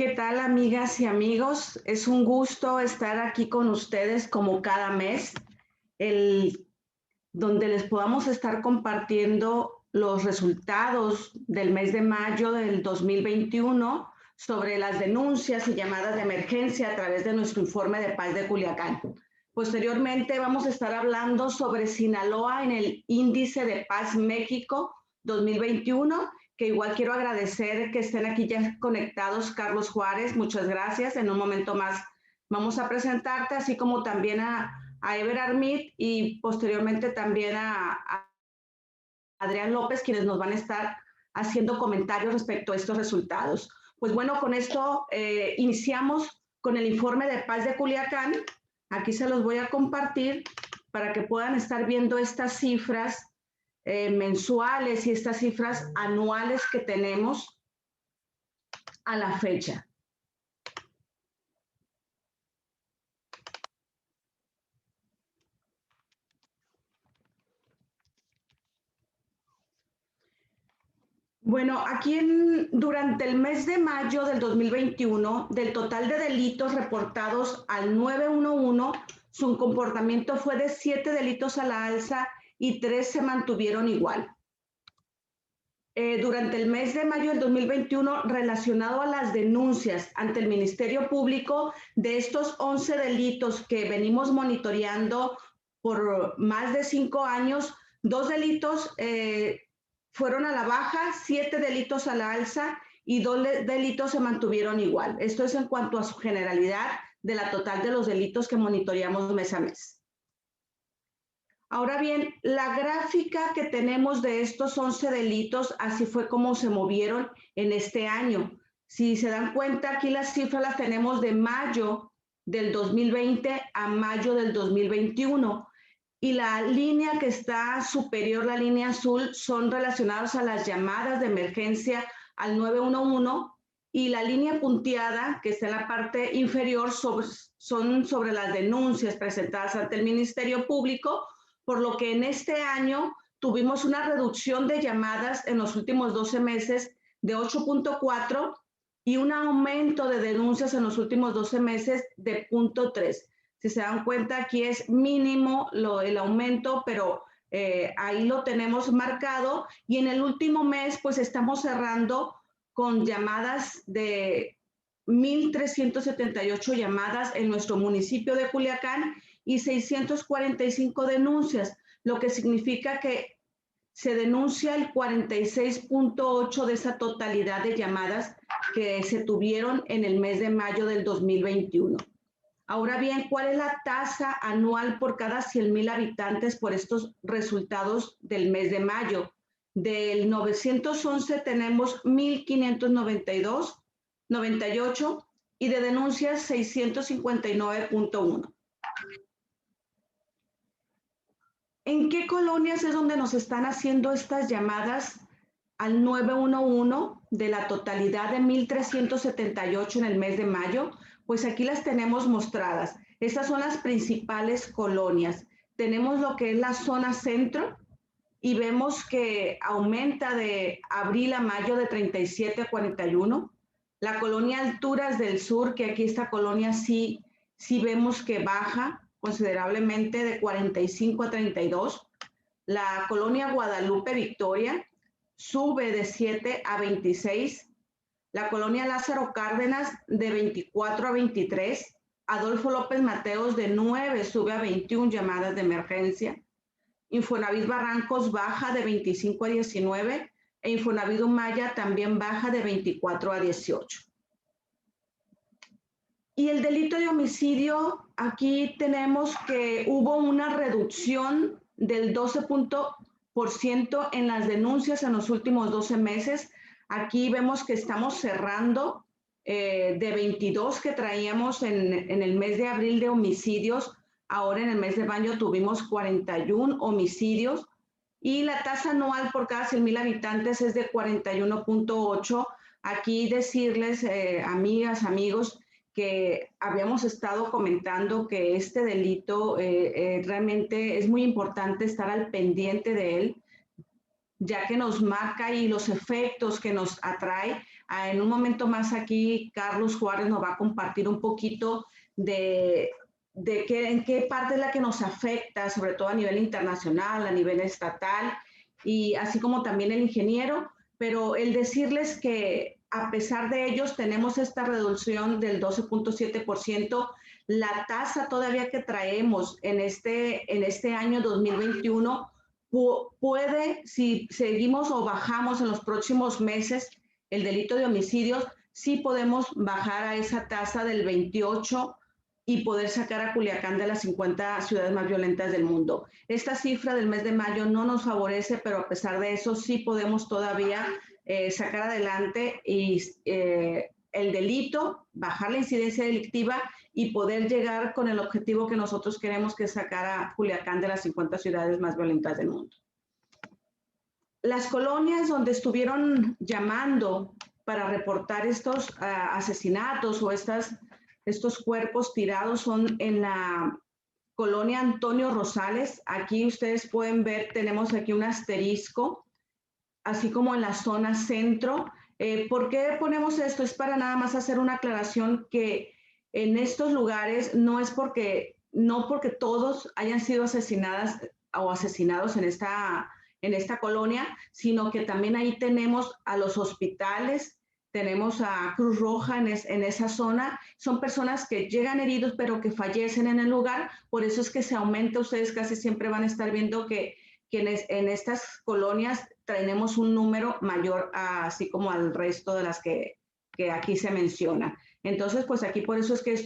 ¿Qué tal, amigas y amigos? Es un gusto estar aquí con ustedes como cada mes, el, donde les podamos estar compartiendo los resultados del mes de mayo del 2021 sobre las denuncias y llamadas de emergencia a través de nuestro informe de paz de Culiacán. Posteriormente vamos a estar hablando sobre Sinaloa en el Índice de Paz México 2021, que igual quiero agradecer que estén aquí ya conectados. Carlos Juárez, muchas gracias. En un momento más vamos a presentarte, así como también a Ever Armit y posteriormente también a Adrián López, quienes nos van a estar haciendo comentarios respecto a estos resultados. Pues bueno, con esto iniciamos con el informe de paz de Culiacán. Aquí se los voy a compartir para que puedan estar viendo estas cifras mensuales y estas cifras anuales que tenemos a la fecha. Bueno, aquí durante el mes de mayo del 2021, del total de delitos reportados al 911, su comportamiento fue de 7 delitos a la alza y 3 se mantuvieron igual. Durante el mes de mayo del 2021, relacionado a las denuncias ante el Ministerio Público de estos 11 delitos que venimos monitoreando por más de 5 años, 2 delitos fueron a la baja, 7 delitos a la alza y 2 delitos se mantuvieron igual. Esto es en cuanto a su generalidad de la total de los delitos que monitoreamos mes a mes. Ahora bien, la gráfica que tenemos de estos 11 delitos, así fue como se movieron en este año. Si se dan cuenta, aquí las cifras las tenemos de mayo del 2020 a mayo del 2021. Y la línea que está superior, la línea azul, son relacionadas a las llamadas de emergencia al 911 y la línea punteada, que está en la parte inferior, son sobre las denuncias presentadas ante el Ministerio Público, por lo que en este año tuvimos una reducción de llamadas en los últimos 12 meses de 8.4 y un aumento de denuncias en los últimos 12 meses de 0.3. Si se dan cuenta, aquí es mínimo el aumento, pero ahí lo tenemos marcado. Y en el último mes, pues estamos cerrando con llamadas de 1,378 llamadas en nuestro municipio de Culiacán y 645 denuncias, lo que significa que se denuncia el 46.8 de esa totalidad de llamadas que se tuvieron en el mes de mayo del 2021. Ahora bien, ¿cuál es la tasa anual por cada 100,000 habitantes por estos resultados del mes de mayo? Del 911 tenemos 1,598 y de denuncias 659.1. ¿En qué colonias es donde nos están haciendo estas llamadas al 911 de la totalidad de 1,378 en el mes de mayo? Pues aquí las tenemos mostradas. Estas son las principales colonias. Tenemos lo que es la zona centro y vemos que aumenta de abril a mayo de 37 a 41. La colonia Alturas del Sur, que aquí esta colonia sí vemos que baja considerablemente de 45 a 32. La colonia Guadalupe Victoria sube de 7 a 26. La colonia Lázaro Cárdenas de 24 a 23. Adolfo López Mateos de 9 sube a 21 llamadas de emergencia. Infonavit Barrancos baja de 25 a 19 e Infonavit Humaya también baja de 24 a 18. Y el delito de homicidio, aquí tenemos que hubo una reducción del 12% en las denuncias en los últimos 12 meses. Aquí vemos que estamos cerrando de 22 que traíamos en el mes de abril de homicidios. Ahora en el mes de mayo tuvimos 41 homicidios y la tasa anual por cada 100,000 habitantes es de 41.8. Aquí decirles, amigas, amigos, que habíamos estado comentando que este delito realmente es muy importante estar al pendiente de él, ya que nos marca y los efectos que nos atrae En un momento más aquí, Carlos Juárez nos va a compartir un poquito de en qué parte es la que nos afecta, sobre todo a nivel internacional, a nivel estatal, y así como también el ingeniero, pero el decirles que a pesar de ellos tenemos esta reducción del 12.7%, la tasa todavía que traemos en este año 2021 puede, si seguimos o bajamos en los próximos meses el delito de homicidios, sí podemos bajar a esa tasa del 28 y poder sacar a Culiacán de las 50 ciudades más violentas del mundo. Esta cifra del mes de mayo no nos favorece, pero a pesar de eso sí podemos todavía sacar adelante y el delito, bajar la incidencia delictiva y poder llegar con el objetivo que nosotros queremos, que es sacar a Culiacán de las 50 ciudades más violentas del mundo. Las colonias donde estuvieron llamando para reportar estos asesinatos o estos cuerpos tirados son en la colonia Antonio Rosales. Aquí ustedes pueden ver, tenemos aquí un asterisco, así como en la zona centro. ¿Por qué ponemos esto? Es para nada más hacer una aclaración que en estos lugares no porque todos hayan sido asesinadas o asesinados en esta colonia, sino que también ahí tenemos a los hospitales, tenemos a Cruz Roja en esa zona. Son personas que llegan heridos, pero que fallecen en el lugar. Por eso es que se aumenta. Ustedes casi siempre van a estar viendo que en estas colonias tenemos un número mayor, así como al resto de las que aquí se menciona. Entonces, pues aquí por eso es que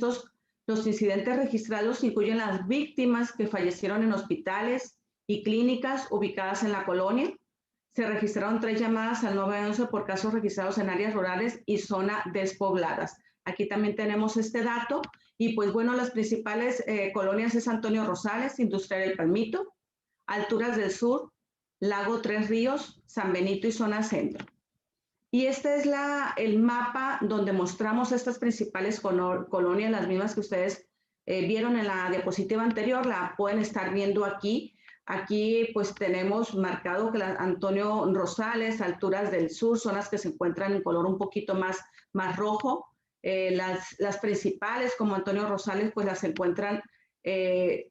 los incidentes registrados incluyen las víctimas que fallecieron en hospitales y clínicas ubicadas en la colonia. Se registraron 3 llamadas al 911 por casos registrados en áreas rurales y zonas despobladas. Aquí también tenemos este dato. Y pues bueno, las principales colonias es Antonio Rosales, Industrial El Palmito, Alturas del Sur, Lago Tres Ríos, San Benito y zona centro. Y este es el mapa donde mostramos estas principales colonias, las mismas que ustedes vieron en la diapositiva anterior, la pueden estar viendo aquí. Aquí pues tenemos marcado que Antonio Rosales, Alturas del Sur, son las que se encuentran en color un poquito más rojo. Las principales como Antonio Rosales pues las encuentran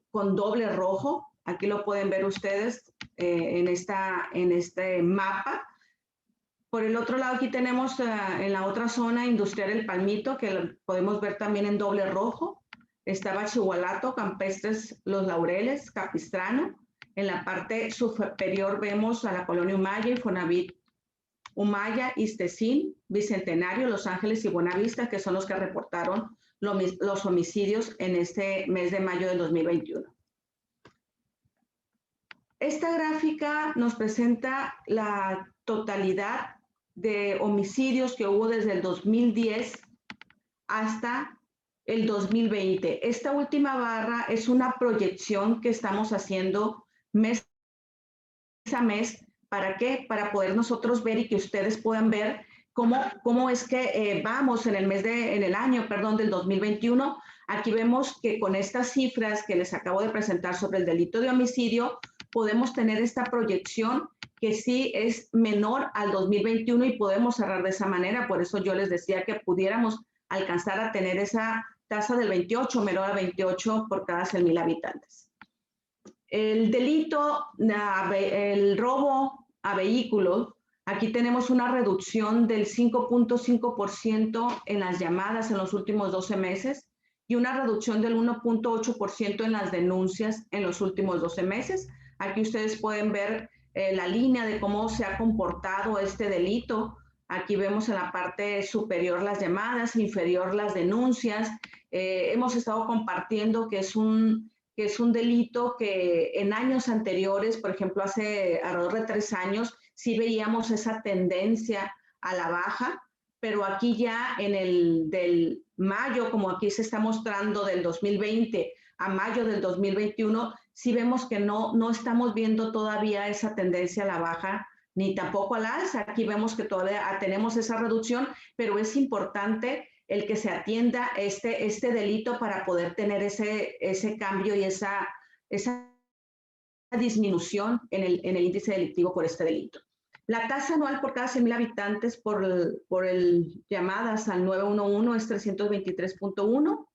con doble rojo. Aquí lo pueden ver ustedes en este mapa. Por el otro lado aquí tenemos en la otra zona Industrial El Palmito, que podemos ver también en doble rojo. Estaba Chihualato, Campestres Los Laureles, Capistrano. En la parte superior vemos a la colonia Humaya, Infonavit Humaya, Istecín, Bicentenario, Los Ángeles y Buenavista, que son los que reportaron los homicidios en este mes de mayo del 2021. Esta gráfica nos presenta la totalidad de homicidios que hubo desde el 2010 hasta el 2020. Esta última barra es una proyección que estamos haciendo mes a mes. ¿Para qué? Para poder nosotros ver y que ustedes puedan ver cómo es que vamos en el año del 2021. Aquí vemos que con estas cifras que les acabo de presentar sobre el delito de homicidio, podemos tener esta proyección que sí es menor al 2021 y podemos cerrar de esa manera. Por eso yo les decía que pudiéramos alcanzar a tener esa tasa del 28, menor a 28 por cada 100,000 habitantes. El delito, el robo a vehículos, aquí tenemos una reducción del 5.5% en las llamadas en los últimos 12 meses y una reducción del 1.8% en las denuncias en los últimos 12 meses. Aquí ustedes pueden ver la línea de cómo se ha comportado este delito. Aquí vemos en la parte superior las llamadas, inferior las denuncias. Hemos estado compartiendo que es un delito que en años anteriores, por ejemplo, hace alrededor de 3 años, sí veíamos esa tendencia a la baja, pero aquí ya en el del mayo, como aquí se está mostrando del 2020 a mayo del 2021, sí vemos que no estamos viendo todavía esa tendencia a la baja, ni tampoco al alza. Aquí vemos que todavía tenemos esa reducción, pero es importante el que se atienda este delito para poder tener ese cambio y esa disminución en el índice delictivo por este delito. La tasa anual por cada 100,000 habitantes por llamadas al 911 es 323.1,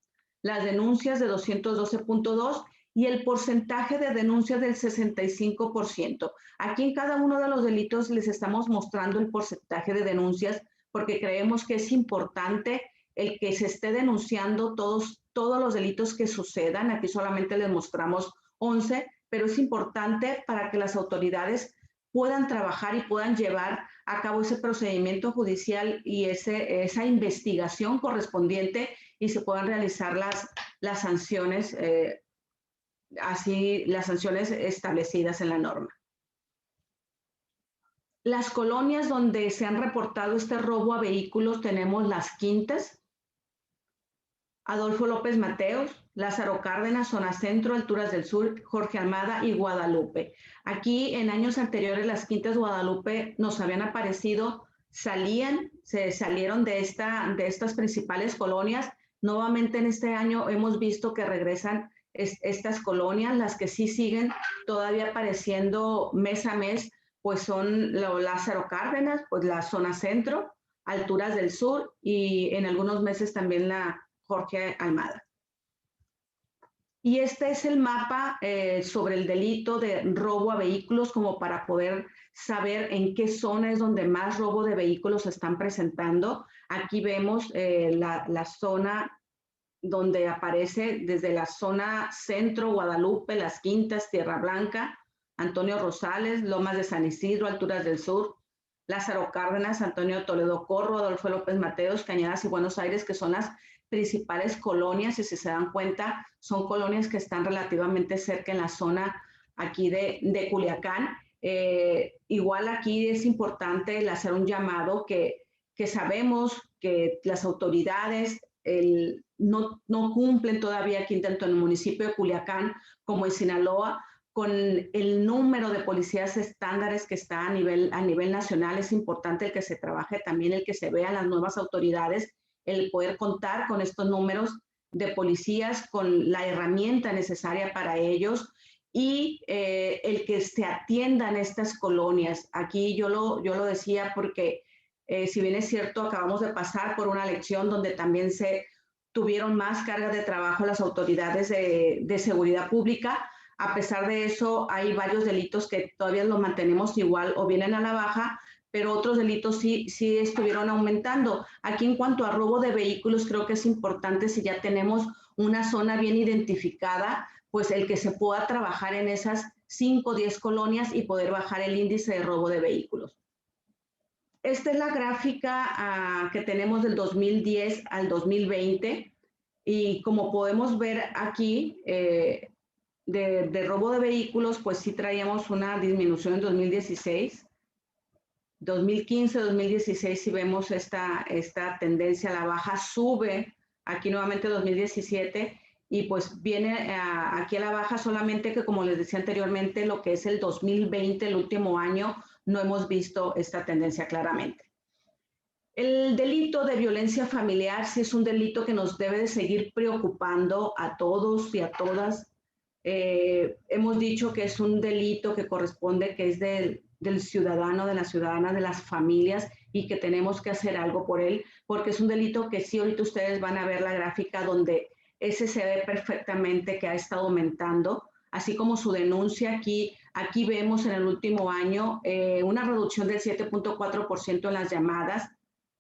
las denuncias de 212.2 y el porcentaje de denuncias del 65%. Aquí en cada uno de los delitos les estamos mostrando el porcentaje de denuncias porque creemos que es importante el que se esté denunciando todos los delitos que sucedan. Aquí solamente les mostramos 11, pero es importante para que las autoridades puedan trabajar y puedan llevar a cabo ese procedimiento judicial y esa investigación correspondiente y se puedan realizar las sanciones, las sanciones establecidas en la norma. Las colonias donde se han reportado este robo a vehículos tenemos Las Quintas, Adolfo López Mateos, Lázaro Cárdenas, Zona Centro, Alturas del Sur, Jorge Almada y Guadalupe. Aquí en años anteriores las Quintas Guadalupe nos habían aparecido, se salieron de estas principales colonias. Nuevamente en este año hemos visto que regresan estas colonias, las que sí siguen todavía apareciendo mes a mes, pues son Lázaro Cárdenas, pues la Zona Centro, Alturas del Sur y en algunos meses también la Jorge Almada. Y este es el mapa sobre el delito de robo a vehículos, como para poder saber en qué zona es donde más robo de vehículos se están presentando. Aquí vemos la zona donde aparece desde la zona centro, Guadalupe, Las Quintas, Tierra Blanca, Antonio Rosales, Lomas de San Isidro, Alturas del Sur, Lázaro Cárdenas, Antonio Toledo Corro, Adolfo López Mateos, Cañadas y Buenos Aires, que son las principales colonias, y si se dan cuenta, son colonias que están relativamente cerca en la zona aquí de Culiacán. Igual aquí es importante hacer un llamado que sabemos que las autoridades no cumplen todavía aquí tanto en el municipio de Culiacán como en Sinaloa con el número de policías estándares que está a nivel nacional. Es importante el que se trabaje también, el que se vean las nuevas autoridades, el poder contar con estos números de policías, con la herramienta necesaria para ellos y el que se atiendan estas colonias. Aquí yo lo decía porque si bien es cierto, acabamos de pasar por una elección donde también se tuvieron más carga de trabajo las autoridades de seguridad pública. A pesar de eso, hay varios delitos que todavía los mantenemos igual o vienen a la baja, pero otros delitos sí estuvieron aumentando. Aquí en cuanto a robo de vehículos, creo que es importante, si ya tenemos una zona bien identificada, pues el que se pueda trabajar en esas 5 o 10 colonias y poder bajar el índice de robo de vehículos. Esta es la gráfica que tenemos del 2010 al 2020 y como podemos ver aquí, de robo de vehículos, pues sí traíamos una disminución en 2016. 2015, 2016, si vemos esta tendencia a la baja, sube aquí nuevamente 2017 y pues viene aquí a la baja, solamente que como les decía anteriormente, lo que es el 2020, el último año, no hemos visto esta tendencia claramente. El delito de violencia familiar sí es un delito que nos debe de seguir preocupando a todos y a todas. Hemos dicho que es un delito que corresponde, que es del ciudadano, de la ciudadana, de las familias y que tenemos que hacer algo por él, porque es un delito que sí, ahorita ustedes van a ver la gráfica donde ese se ve perfectamente que ha estado aumentando, así como su denuncia. Aquí vemos en el último año una reducción del 7.4% en las llamadas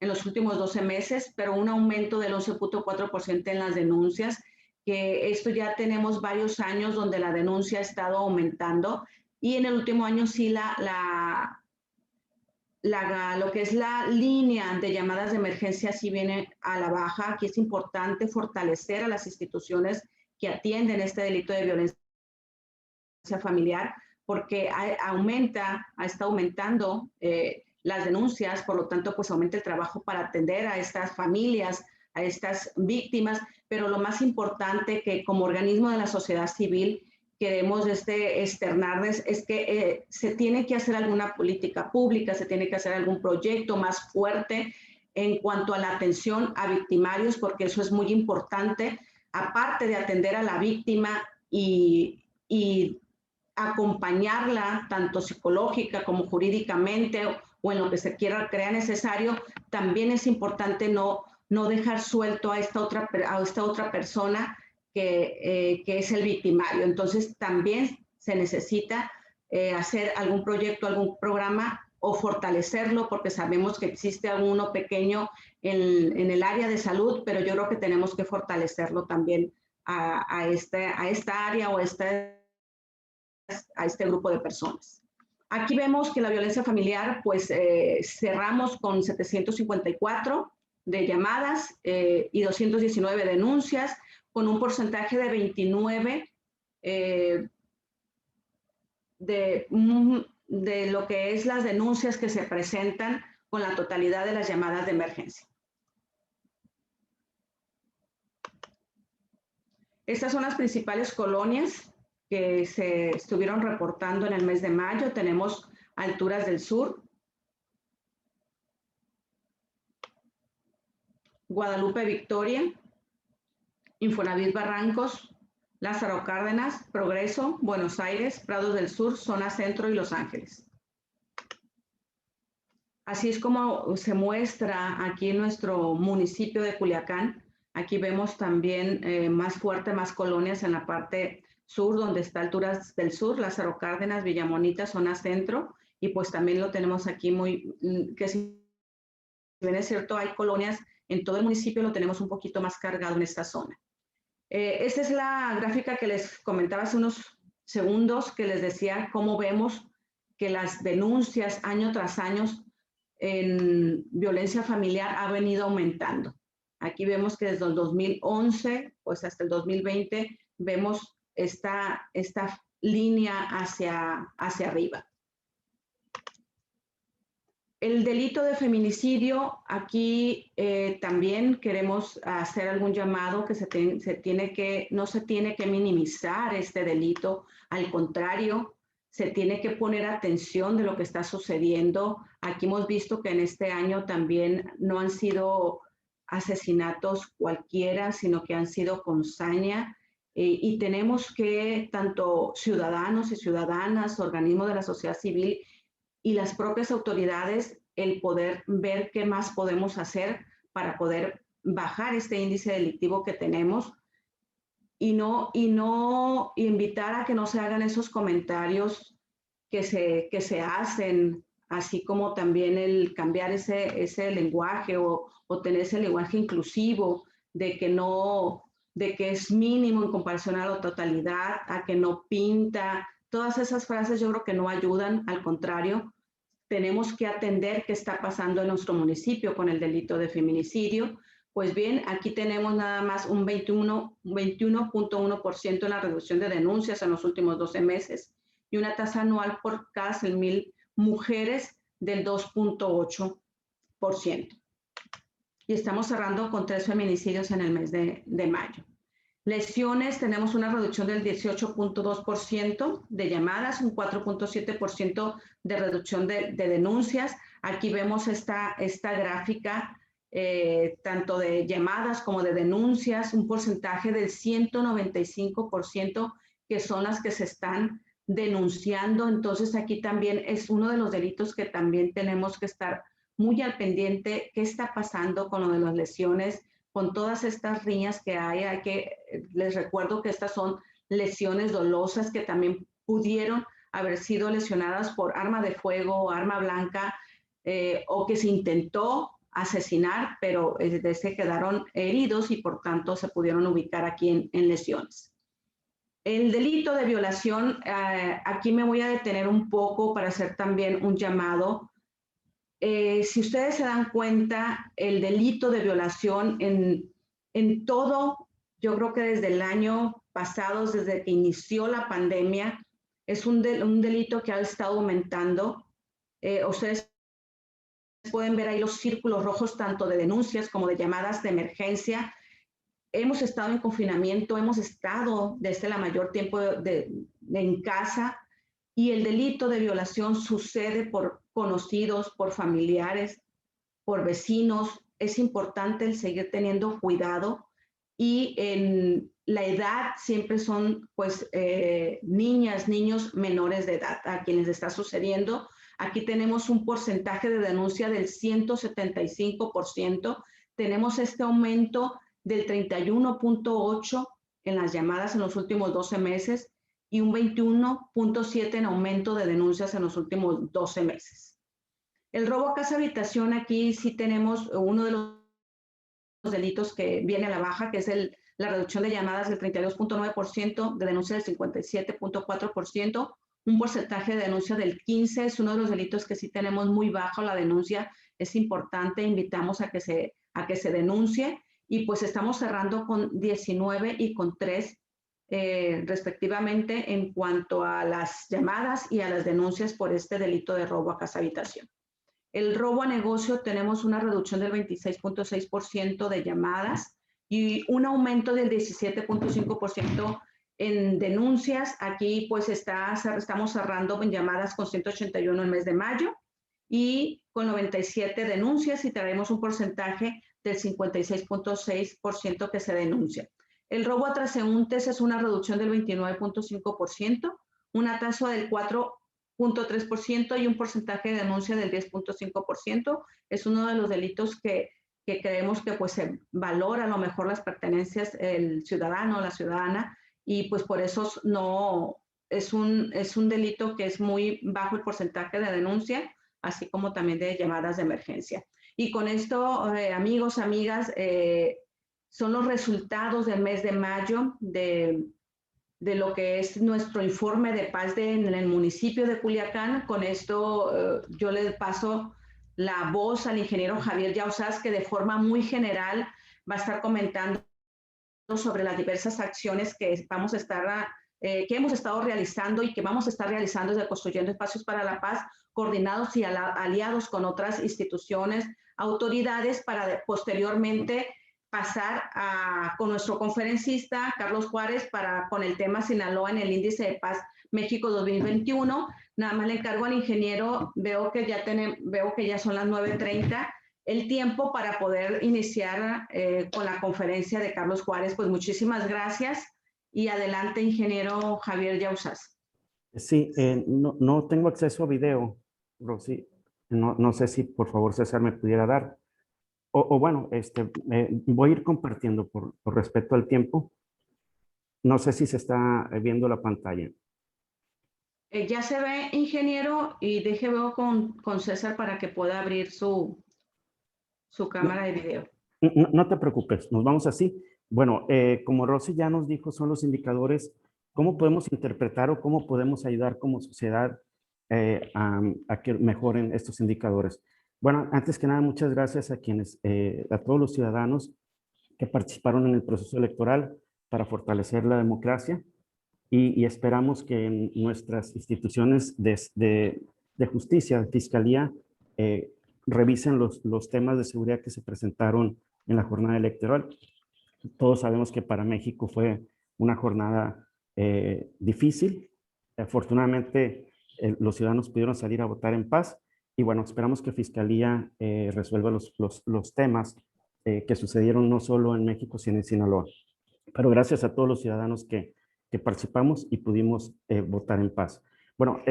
en los últimos 12 meses, pero un aumento del 11.4% en las denuncias, que esto ya tenemos varios años donde la denuncia ha estado aumentando y en el último año sí lo que es la línea de llamadas de emergencia sí viene a la baja. Aquí es importante fortalecer a las instituciones que atienden este delito de violencia familiar porque ha estado aumentando las denuncias, por lo tanto pues aumenta el trabajo para atender a estas familias, a estas víctimas, pero lo más importante que como organismo de la sociedad civil queremos externarles es que se tiene que hacer alguna política pública, se tiene que hacer algún proyecto más fuerte en cuanto a la atención a victimarios, porque eso es muy importante, aparte de atender a la víctima y acompañarla tanto psicológica como jurídicamente o en lo que se crea necesario, también es importante no dejar suelto a esta otra persona que es el victimario. Entonces también se necesita hacer algún proyecto, algún programa o fortalecerlo, porque sabemos que existe alguno pequeño en el área de salud, pero yo creo que tenemos que fortalecerlo también a esta área o a este grupo de personas. Aquí vemos que la violencia familiar, pues cerramos con 754 de llamadas y 219 denuncias, con un porcentaje de 29 de lo que es las denuncias que se presentan con la totalidad de las llamadas de emergencia. Estas son las principales colonias que se estuvieron reportando en el mes de mayo. Tenemos Alturas del Sur, Guadalupe Victoria, Infonavit Barrancos, Lázaro Cárdenas, Progreso, Buenos Aires, Prados del Sur, Zona Centro y Los Ángeles. Así es como se muestra aquí en nuestro municipio de Culiacán. Aquí vemos también más fuerte, más colonias en la parte sur, donde está Alturas del Sur, Lázaro Cárdenas, Villamonita, Zona Centro, y pues también lo tenemos aquí que si bien es cierto, hay colonias en todo el municipio, lo tenemos un poquito más cargado en esta zona. Esta es la gráfica que les comentaba hace unos segundos, que les decía cómo vemos que las denuncias año tras año en violencia familiar ha venido aumentando. Aquí vemos que desde el 2011 pues hasta el 2020 vemos esta línea hacia arriba. El delito de feminicidio, aquí también queremos hacer algún llamado que no se tiene que minimizar este delito, al contrario, se tiene que poner atención de lo que está sucediendo. Aquí hemos visto que en este año también no han sido asesinatos cualquiera, sino que han sido con saña. Y tenemos que, tanto ciudadanos y ciudadanas, organismos de la sociedad civil y las propias autoridades, el poder ver qué más podemos hacer para poder bajar este índice delictivo que tenemos y invitar a que no se hagan esos comentarios que se hacen, así como también el cambiar ese lenguaje o tener ese lenguaje inclusivo de que es mínimo en comparación a la totalidad, a que no pinta. Todas esas frases yo creo que no ayudan, al contrario, tenemos que atender qué está pasando en nuestro municipio con el delito de feminicidio. Pues bien, aquí tenemos nada más un 21.1% en la reducción de denuncias en los últimos 12 meses y una tasa anual por cada 100,000 mujeres del 2.8%. Y estamos cerrando con 3 feminicidios en el mes de mayo. Lesiones, tenemos una reducción del 18.2% de llamadas, un 4.7% de reducción de denuncias. Aquí vemos esta gráfica, tanto de llamadas como de denuncias, un porcentaje del 195% que son las que se están denunciando. Entonces aquí también es uno de los delitos que también tenemos que estar muy al pendiente. ¿Qué está pasando con lo de las lesiones? Con todas estas riñas que les recuerdo que estas son lesiones dolosas que también pudieron haber sido lesionadas por arma de fuego o arma blanca, o que se intentó asesinar, pero se quedaron heridos y por tanto se pudieron ubicar aquí en lesiones. El delito de violación, aquí me voy a detener un poco para hacer también un llamado. Si ustedes se dan cuenta, el delito de violación en todo, yo creo que desde el año pasado, desde que inició la pandemia, es un delito que ha estado aumentando. Ustedes pueden ver ahí los círculos rojos, tanto de denuncias como de llamadas de emergencia. Hemos estado en confinamiento, hemos estado desde la mayor tiempo en casa, y el delito de violación sucede por conocidos, por familiares, por vecinos. Es importante el seguir teniendo cuidado y en la edad siempre son pues niñas, niños menores de edad a quienes está sucediendo. Aquí tenemos un porcentaje de denuncia del 175%. Tenemos este aumento del 31.8% en las llamadas en los últimos 12 meses y un 21.7% en aumento de denuncias en los últimos 12 meses. El robo a casa habitación, aquí sí tenemos uno de los delitos que viene a la baja, que es la reducción de llamadas del 32.9%, de denuncia del 57.4%, un porcentaje de denuncia del 15%, es uno de los delitos que sí tenemos muy bajo la denuncia, es importante, invitamos a que se denuncie, y pues estamos cerrando con 19 y con 3 respectivamente en cuanto a las llamadas y a las denuncias por este delito de robo a casa habitación. El robo a negocio, tenemos una reducción del 26.6% de llamadas y un aumento del 17.5% en denuncias. Aquí pues estamos cerrando en llamadas con 181 el mes de mayo y con 97 denuncias, y traemos un porcentaje del 56.6% que se denuncia. El robo a transeúntes es una reducción del 29.5%, una tasa del 4.3% y un porcentaje de denuncia del 10.5%. Es uno de los delitos que creemos que pues se valora a lo mejor las pertenencias del ciudadano o la ciudadana, y pues por eso no es un delito que es muy bajo el porcentaje de denuncia, así como también de llamadas de emergencia. Y con esto, amigos, amigas, son los resultados del mes de mayo de lo que es nuestro informe de paz en el municipio de Culiacán. Con esto yo le paso la voz al ingeniero Javier Yauzás, que de forma muy general va a estar comentando sobre las diversas acciones que vamos a estar que hemos estado realizando y que vamos a estar realizando desde Construyendo Espacios para la Paz, coordinados y aliados con otras instituciones, autoridades, para posteriormente pasar con nuestro conferencista, Carlos Juárez, con el tema Sinaloa en el Índice de Paz México 2021. Nada más le encargo al ingeniero, veo que ya son las 9:30, el tiempo para poder iniciar con la conferencia de Carlos Juárez. Pues muchísimas gracias y adelante, ingeniero Javier Yauzás. Sí, no tengo acceso a video, Rosy. No sé si por favor César me pudiera dar. Bueno, voy a ir compartiendo por respeto al tiempo. No sé si se está viendo la pantalla. Ya se ve, ingeniero, y veo con César para que pueda abrir su cámara de video. No te preocupes, nos vamos así. Bueno, como Rosy ya nos dijo, son los indicadores, cómo podemos interpretar o cómo podemos ayudar como sociedad a que mejoren estos indicadores. Bueno, antes que nada, muchas gracias a todos los ciudadanos que participaron en el proceso electoral para fortalecer la democracia, y esperamos que en nuestras instituciones de justicia, de fiscalía, revisen los temas de seguridad que se presentaron en la jornada electoral. Todos sabemos que para México fue una jornada difícil. Afortunadamente, los ciudadanos pudieron salir a votar en paz, y bueno, esperamos que Fiscalía resuelva los temas que sucedieron no solo en México, sino en Sinaloa. Pero gracias a todos los ciudadanos que participamos y pudimos votar en paz. Bueno,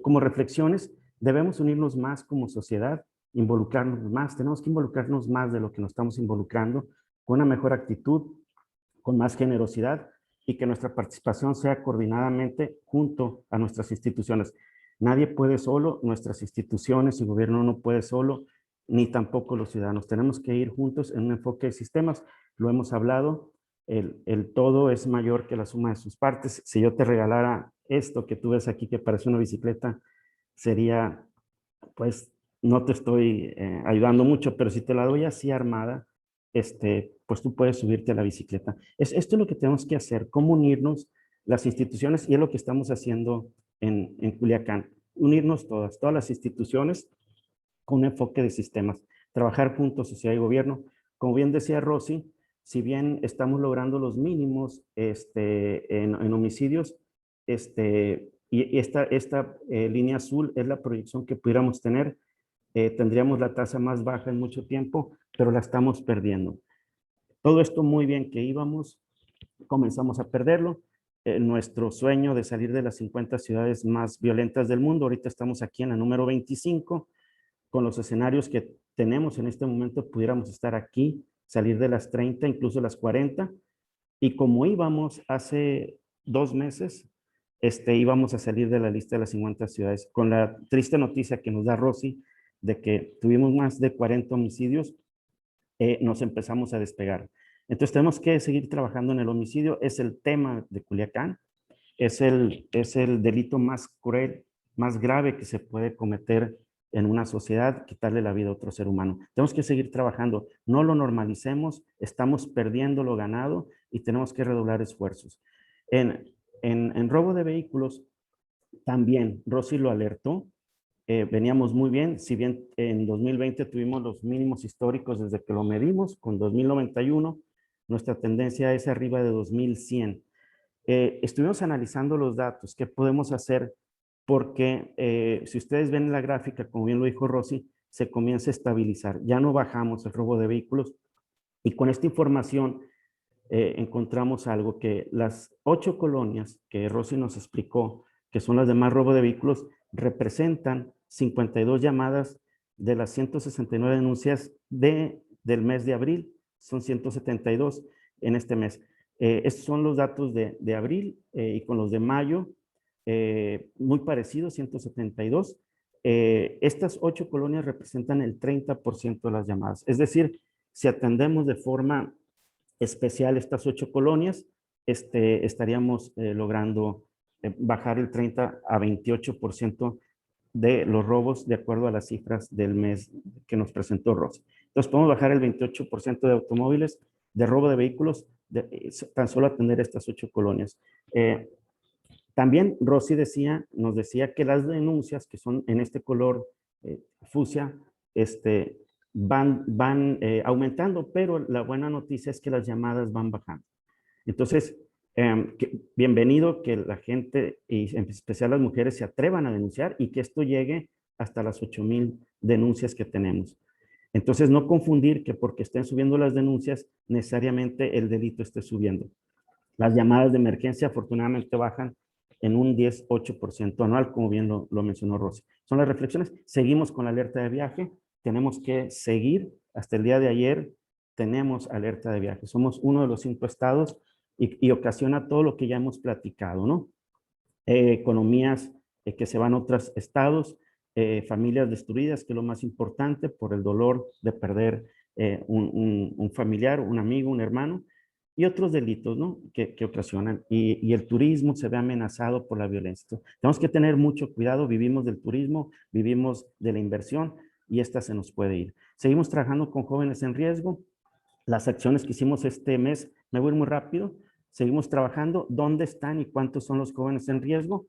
como reflexiones, debemos unirnos más como sociedad, involucrarnos más, tenemos que involucrarnos más de lo que nos estamos involucrando, con una mejor actitud, con más generosidad, y que nuestra participación sea coordinadamente junto a nuestras instituciones. Nadie puede solo, nuestras instituciones y gobierno no puede solo, ni tampoco los ciudadanos. Tenemos que ir juntos en un enfoque de sistemas. Lo hemos hablado, el todo es mayor que la suma de sus partes. Si yo te regalara esto que tú ves aquí, que parece una bicicleta, sería, pues, no te estoy ayudando mucho, pero si te la doy así armada, pues tú puedes subirte a la bicicleta. Esto es lo que tenemos que hacer, cómo unirnos las instituciones, y es lo que estamos haciendo en Culiacán. Unirnos todas las instituciones con un enfoque de sistemas. Trabajar juntos, sociedad y gobierno. Como bien decía Rosy, si bien estamos logrando los mínimos en homicidios, y esta línea azul es la proyección que pudiéramos tener, tendríamos la tasa más baja en mucho tiempo, pero la estamos perdiendo. Todo esto muy bien que íbamos, comenzamos a perderlo. Nuestro sueño de salir de las 50 ciudades más violentas del mundo, ahorita estamos aquí en la número 25, con los escenarios que tenemos en este momento, pudiéramos estar aquí, salir de las 30, incluso las 40, y como íbamos hace 2 meses, íbamos a salir de la lista de las 50 ciudades, con la triste noticia que nos da Rosy, de que tuvimos más de 40 homicidios, nos empezamos a despegar. Entonces tenemos que seguir trabajando en el homicidio, es el tema de Culiacán, es el delito más cruel, más grave que se puede cometer en una sociedad, quitarle la vida a otro ser humano. Tenemos que seguir trabajando, no lo normalicemos, estamos perdiendo lo ganado y tenemos que redoblar esfuerzos. En robo de vehículos, también Rosy lo alertó, veníamos muy bien, si bien en 2020 tuvimos los mínimos históricos desde que lo medimos, con 2091, nuestra tendencia es arriba de 2100. Estuvimos analizando los datos, qué podemos hacer, porque si ustedes ven la gráfica, como bien lo dijo Rosy, se comienza a estabilizar. Ya no bajamos el robo de vehículos y con esta información encontramos algo que las 8 colonias que Rosy nos explicó, que son las de más robo de vehículos, representan 52 llamadas de las 169 denuncias del mes de abril, son 172 en este mes. Estos son los datos de abril y con los de mayo, muy parecidos, 172. Estas 8 colonias representan el 30% de las llamadas. Es decir, si atendemos de forma especial estas 8 colonias, estaríamos logrando bajar el 30 a 28% de los robos de acuerdo a las cifras del mes que nos presentó Rosy. Entonces podemos bajar el 28% de automóviles, de robo de vehículos, tan solo atender estas 8 colonias. También Rosy nos decía que las denuncias que son en este color fucsia, van aumentando, pero la buena noticia es que las llamadas van bajando. Entonces, bienvenido que la gente, y en especial las mujeres, se atrevan a denunciar y que esto llegue hasta las 8,000 denuncias que tenemos. Entonces, no confundir que porque estén subiendo las denuncias, necesariamente el delito esté subiendo. Las llamadas de emergencia afortunadamente bajan en un 10,8% anual, como bien lo mencionó Rosy. Son las reflexiones. Seguimos con la alerta de viaje. Tenemos que seguir. Hasta el día de ayer tenemos alerta de viaje. Somos uno de los 5 estados y ocasiona todo lo que ya hemos platicado, ¿no? Economías que se van a otros estados, familias destruidas, que es lo más importante por el dolor de perder un familiar, un amigo, un hermano, y otros delitos, ¿no? Que ocasionan. Y el turismo se ve amenazado por la violencia. Entonces, tenemos que tener mucho cuidado, vivimos del turismo, vivimos de la inversión y esta se nos puede ir. Seguimos trabajando con jóvenes en riesgo. Las acciones que hicimos este mes, me voy muy rápido, seguimos trabajando. ¿Dónde están y cuántos son los jóvenes en riesgo?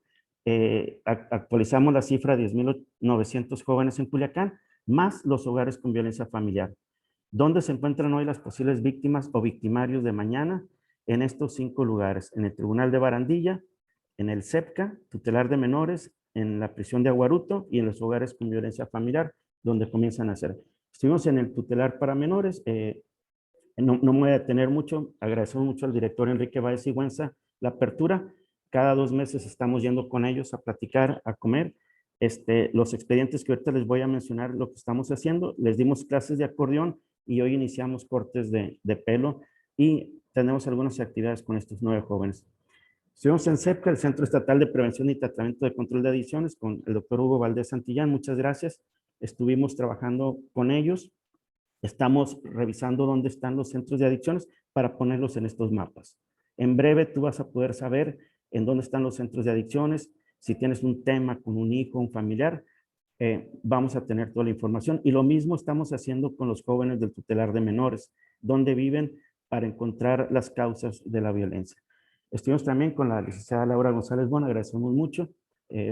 Actualizamos la cifra de 10,900 jóvenes en Culiacán, más los hogares con violencia familiar. ¿Dónde se encuentran hoy las posibles víctimas o victimarios de mañana? En estos 5 lugares, en el Tribunal de Barandilla, en el CEPCA, tutelar de menores, en la prisión de Aguaruto y en los hogares con violencia familiar, donde comienzan a hacer. Estuvimos en el tutelar para menores, no me voy a detener mucho, agradecemos mucho al director Enrique Báez Sigüenza la apertura. Cada 2 meses estamos yendo con ellos a platicar, a comer. Los expedientes que ahorita les voy a mencionar, lo que estamos haciendo, les dimos clases de acordeón y hoy iniciamos cortes de pelo y tenemos algunas actividades con estos 9 jóvenes. Estuvimos en CEPCA, el Centro Estatal de Prevención y Tratamiento de Control de Adicciones, con el doctor Hugo Valdés Santillán, muchas gracias. Estuvimos trabajando con ellos. Estamos revisando dónde están los centros de adicciones para ponerlos en estos mapas. En breve tú vas a poder saber en dónde están los centros de adicciones. Si tienes un tema con un hijo, un familiar, vamos a tener toda la información. Y lo mismo estamos haciendo con los jóvenes del tutelar de menores, dónde viven para encontrar las causas de la violencia. Estuvimos también con la licenciada Laura González Bona, agradecemos mucho.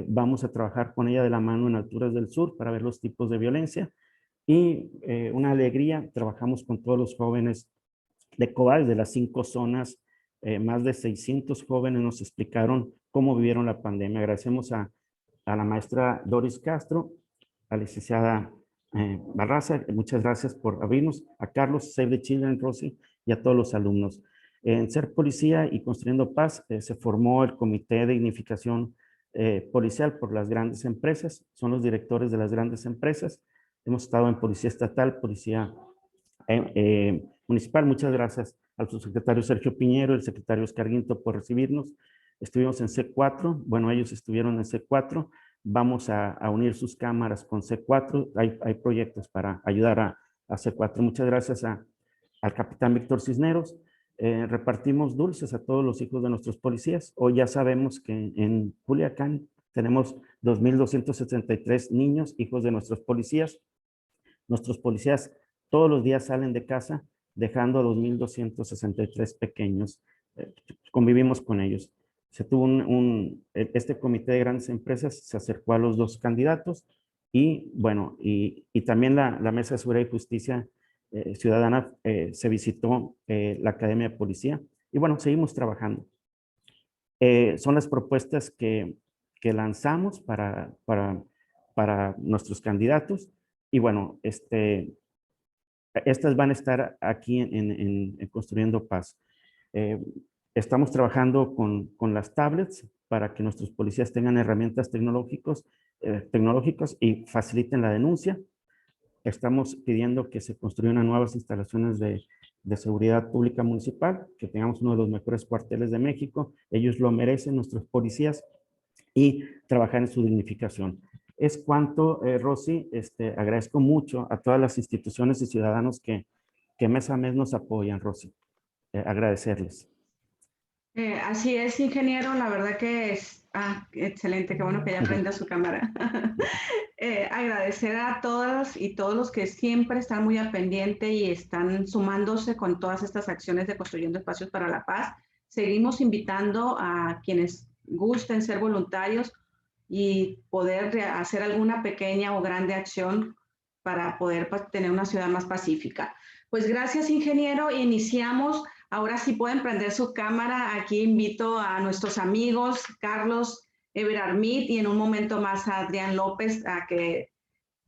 Vamos a trabajar con ella de la mano en Alturas del Sur para ver los tipos de violencia. Y una alegría, trabajamos con todos los jóvenes de COBAL, de las 5 zonas, más de 600 jóvenes nos explicaron cómo vivieron la pandemia. Agradecemos a la maestra Doris Castro, a la licenciada Barraza, muchas gracias por abrirnos, a Carlos, Save the Children, Rosy, y a todos los alumnos. En Ser Policía y Construyendo Paz se formó el Comité de Dignificación Policial por las grandes empresas. Son los directores de las grandes empresas. Hemos estado en Policía Estatal, Policía Municipal. Muchas gracias al subsecretario Sergio Piñero, el secretario Oscar Guinto por recibirnos. Estuvimos en C4, bueno, ellos estuvieron en C4. Vamos a unir sus cámaras con C4. Hay proyectos para ayudar a C4. Muchas gracias al capitán Víctor Cisneros. Repartimos dulces a todos los hijos de nuestros policías. Hoy ya sabemos que en Culiacán tenemos 2,273 niños, hijos de nuestros policías. Nuestros policías todos los días salen de casa dejando a 2,263 pequeños. Convivimos con ellos. Se tuvo este comité de grandes empresas se acercó a los dos candidatos y bueno, y también la Mesa de Seguridad y Justicia Ciudadana se visitó la Academia de Policía y bueno, seguimos trabajando. Son las propuestas que lanzamos para nuestros candidatos y bueno, estas van a estar aquí en Construyendo Paz. Estamos trabajando con las tablets para que nuestros policías tengan herramientas tecnológicas y faciliten la denuncia. Estamos pidiendo que se construyan nuevas instalaciones de seguridad pública municipal, que tengamos uno de los mejores cuarteles de México. Ellos lo merecen, nuestros policías, y trabajar en su dignificación. Es cuanto, Rosy, agradezco mucho a todas las instituciones y ciudadanos que mes a mes nos apoyan, Rosy. Agradecerles. Así es, ingeniero, la verdad que es excelente, qué bueno que ya prenda su cámara. Agradecer a todas y todos los que siempre están muy al pendiente y están sumándose con todas estas acciones de Construyendo Espacios para la Paz. Seguimos invitando a quienes gusten ser voluntarios y poder hacer alguna pequeña o grande acción para poder tener una ciudad más pacífica. Pues gracias, ingeniero. Iniciamos. Ahora sí pueden prender su cámara. Aquí invito a nuestros amigos, Carlos Eber-Armit, y en un momento más a Adrián López, a que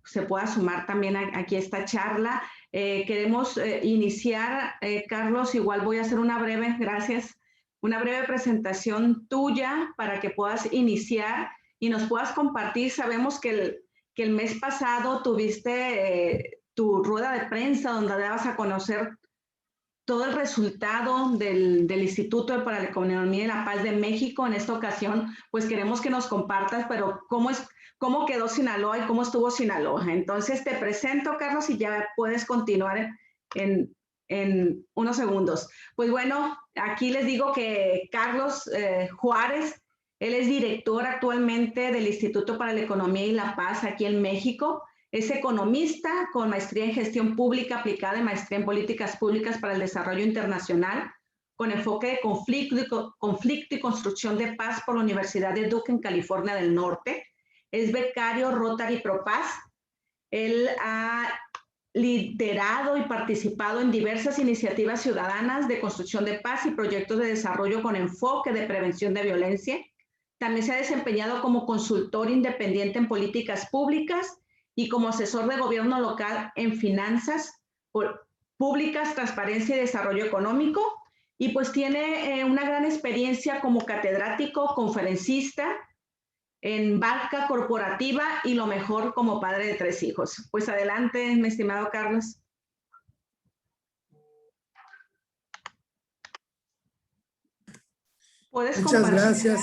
se pueda sumar también aquí a esta charla. Queremos iniciar, Carlos, igual voy a hacer una breve presentación tuya para que puedas iniciar y nos puedas compartir. Sabemos que el mes pasado tuviste tu rueda de prensa donde dabas a conocer todo el resultado del Instituto para la Economía y la Paz de México. En esta ocasión, pues queremos que nos compartas, pero cómo quedó Sinaloa y cómo estuvo Sinaloa. Entonces te presento, Carlos, y ya puedes continuar en unos segundos. Pues bueno, aquí les digo que Carlos Juárez, él es director actualmente del Instituto para la Economía y la Paz aquí en México. Es economista con maestría en gestión pública aplicada y maestría en políticas públicas para el desarrollo internacional, con enfoque de conflicto y construcción de paz por la Universidad de Duke en California del Norte. Es becario Rotary Pro Paz. Él ha liderado y participado en diversas iniciativas ciudadanas de construcción de paz y proyectos de desarrollo con enfoque de prevención de violencia. También se ha desempeñado como consultor independiente en políticas públicas y como asesor de gobierno local en finanzas públicas, transparencia y desarrollo económico. Y pues tiene una gran experiencia como catedrático, conferencista en banca corporativa y lo mejor como padre de 3 hijos. Pues adelante, mi estimado Carlos. ¿Puedes Muchas compartir? Gracias.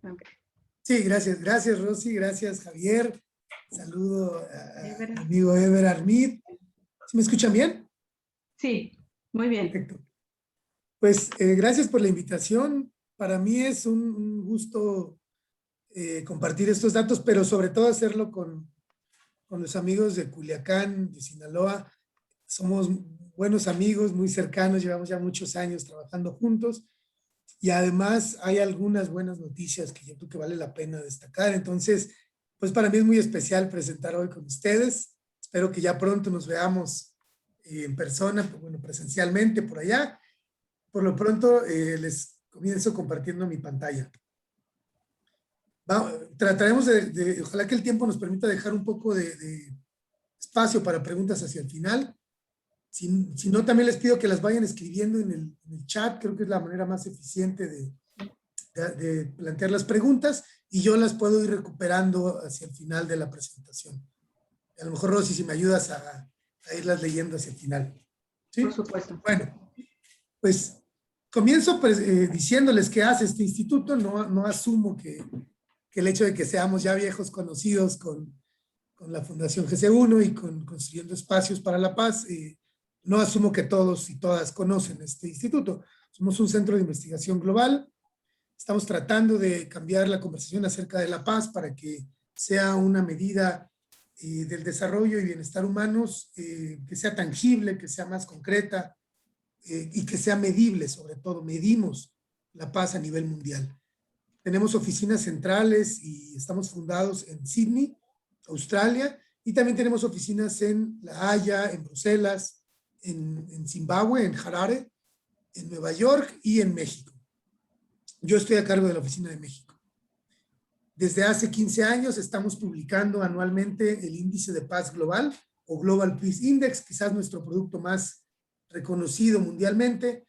Okay. Sí, gracias. Gracias, Rosy. Gracias, Javier. Saludo a mi amigo Eber-Armit. ¿Sí me escuchan bien? Sí, muy bien. Perfecto. Pues gracias por la invitación. Para mí es un gusto compartir estos datos, pero sobre todo hacerlo con los amigos de Culiacán, de Sinaloa. Somos buenos amigos, muy cercanos, llevamos ya muchos años trabajando juntos y además hay algunas buenas noticias que yo creo que vale la pena destacar. Entonces, pues para mí es muy especial presentar hoy con ustedes. Espero que ya pronto nos veamos en persona, bueno, presencialmente por allá. Por lo pronto les comienzo compartiendo mi pantalla. Trataremos ojalá que el tiempo nos permita dejar un poco de espacio para preguntas hacia el final. Si no, también les pido que las vayan escribiendo en el chat. Creo que es la manera más eficiente de plantear las preguntas y yo las puedo ir recuperando hacia el final de la presentación. A lo mejor, Rosy, si me ayudas a irlas leyendo hacia el final. ¿Sí? Por supuesto. Bueno, pues comienzo diciéndoles qué hace este instituto. No asumo que el hecho de que seamos ya viejos conocidos con la Fundación GC1 y con Construyendo Espacios para la Paz, no asumo que todos y todas conocen este instituto. Somos un centro de investigación global. Estamos tratando de cambiar la conversación acerca de la paz para que sea una medida del desarrollo y bienestar humanos que sea tangible, que sea más concreta y que sea medible. Sobre todo, medimos la paz a nivel mundial. Tenemos oficinas centrales y estamos fundados en Sydney, Australia, y también tenemos oficinas en La Haya, en Bruselas, en Zimbabue, en Harare, en Nueva York y en México. Yo estoy a cargo de la oficina de México. Desde hace 15 años estamos publicando anualmente el Índice de Paz Global o Global Peace Index, quizás nuestro producto más reconocido mundialmente.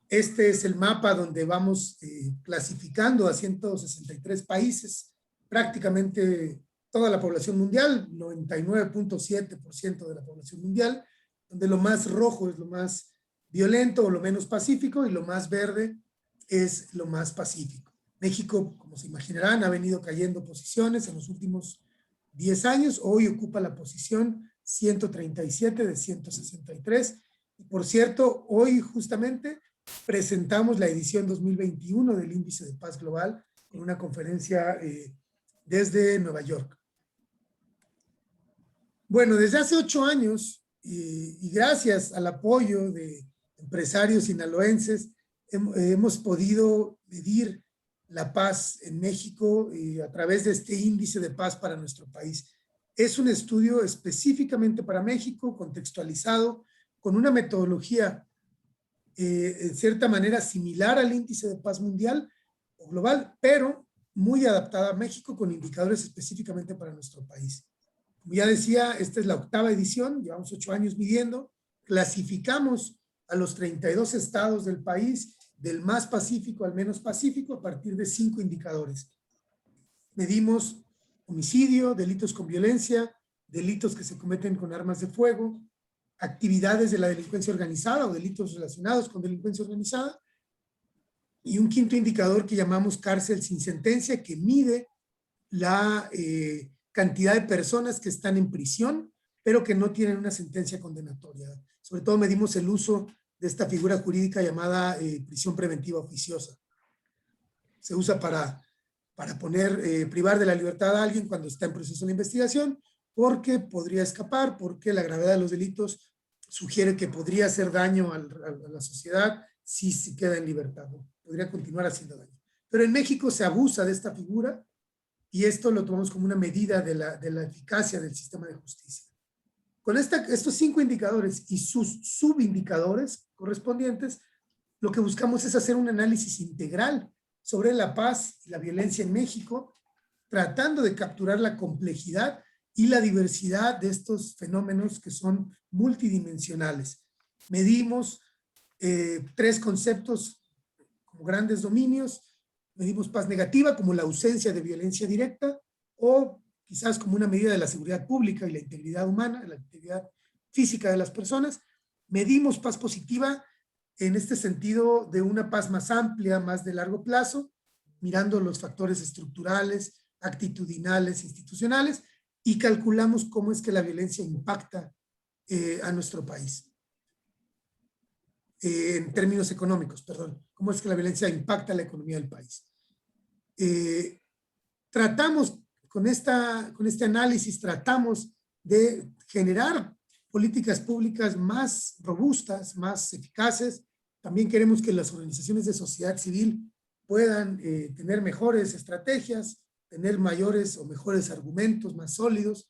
Este es el mapa donde vamos clasificando a 163 países, prácticamente toda la población mundial, 99.7% de la población mundial, donde lo más rojo es lo más violento o lo menos pacífico y lo más verde es lo más pacífico. México, como se imaginarán, ha venido cayendo posiciones en los últimos 10 años. Hoy ocupa la posición 137 de 163. Y por cierto, hoy justamente presentamos la edición 2021 del Índice de Paz Global en una conferencia desde Nueva York. Bueno, desde hace 8 años y gracias al apoyo de empresarios sinaloenses, hemos podido medir la paz en México a través de este índice de paz para nuestro país. Es un estudio específicamente para México, contextualizado, con una metodología en cierta manera similar al índice de paz mundial o global, pero muy adaptada a México con indicadores específicamente para nuestro país. Como ya decía, esta es la 8ª edición, llevamos 8 años midiendo, clasificamos a los 32 estados del país, del más pacífico al menos pacífico, a partir de 5 indicadores. Medimos homicidio, delitos con violencia, delitos que se cometen con armas de fuego, actividades de la delincuencia organizada o delitos relacionados con delincuencia organizada, y un 5º indicador que llamamos cárcel sin sentencia, que mide la cantidad de personas que están en prisión, pero que no tienen una sentencia condenatoria. Sobre todo medimos el uso de esta figura jurídica llamada prisión preventiva oficiosa. Se usa para privar de la libertad a alguien cuando está en proceso de investigación, porque podría escapar, porque la gravedad de los delitos sugiere que podría hacer daño a la sociedad si se queda en libertad, ¿no? Podría continuar haciendo daño. Pero en México se abusa de esta figura y esto lo tomamos como una medida de la eficacia del sistema de justicia. Con estos 5 indicadores y sus subindicadores correspondientes, lo que buscamos es hacer un análisis integral sobre la paz y la violencia en México, tratando de capturar la complejidad y la diversidad de estos fenómenos que son multidimensionales. Medimos 3 conceptos como grandes dominios. Medimos paz negativa como la ausencia de violencia directa, o quizás como una medida de la seguridad pública y la integridad humana, la integridad física de las personas. Medimos paz positiva en este sentido de una paz más amplia, más de largo plazo, mirando los factores estructurales, actitudinales, institucionales, y calculamos cómo es que la violencia impacta a nuestro país. En términos económicos, perdón, cómo es que la violencia impacta la economía del país. Tratamos con este análisis, tratamos de generar políticas públicas más robustas, más eficaces. También queremos que las organizaciones de sociedad civil puedan tener mejores estrategias, tener mayores o mejores argumentos más sólidos.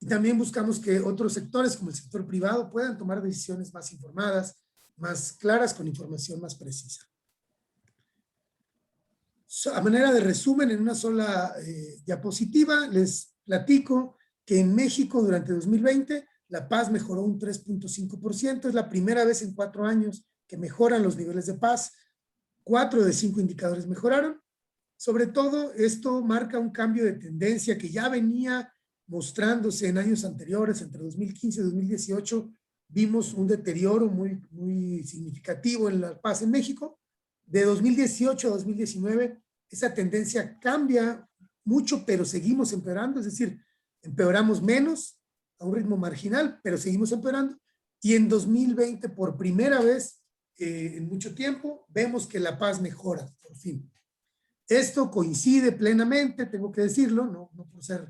Y también buscamos que otros sectores, como el sector privado, puedan tomar decisiones más informadas, más claras, con información más precisa. A manera de resumen, en una sola diapositiva, les platico que en México durante 2020 La paz mejoró un 3.5%. Es la primera vez en 4 años que mejoran los niveles de paz. 4 de 5 indicadores mejoraron. Sobre todo, esto marca un cambio de tendencia que ya venía mostrándose en años anteriores. Entre 2015 y 2018 vimos un deterioro muy significativo en la paz en México. De 2018 a 2019, esa tendencia cambia mucho, pero seguimos empeorando, es decir, empeoramos menos a un ritmo marginal, pero seguimos empeorando. Y en 2020, por primera vez en mucho tiempo, vemos que la paz mejora, por fin. Esto coincide plenamente, tengo que decirlo, no por ser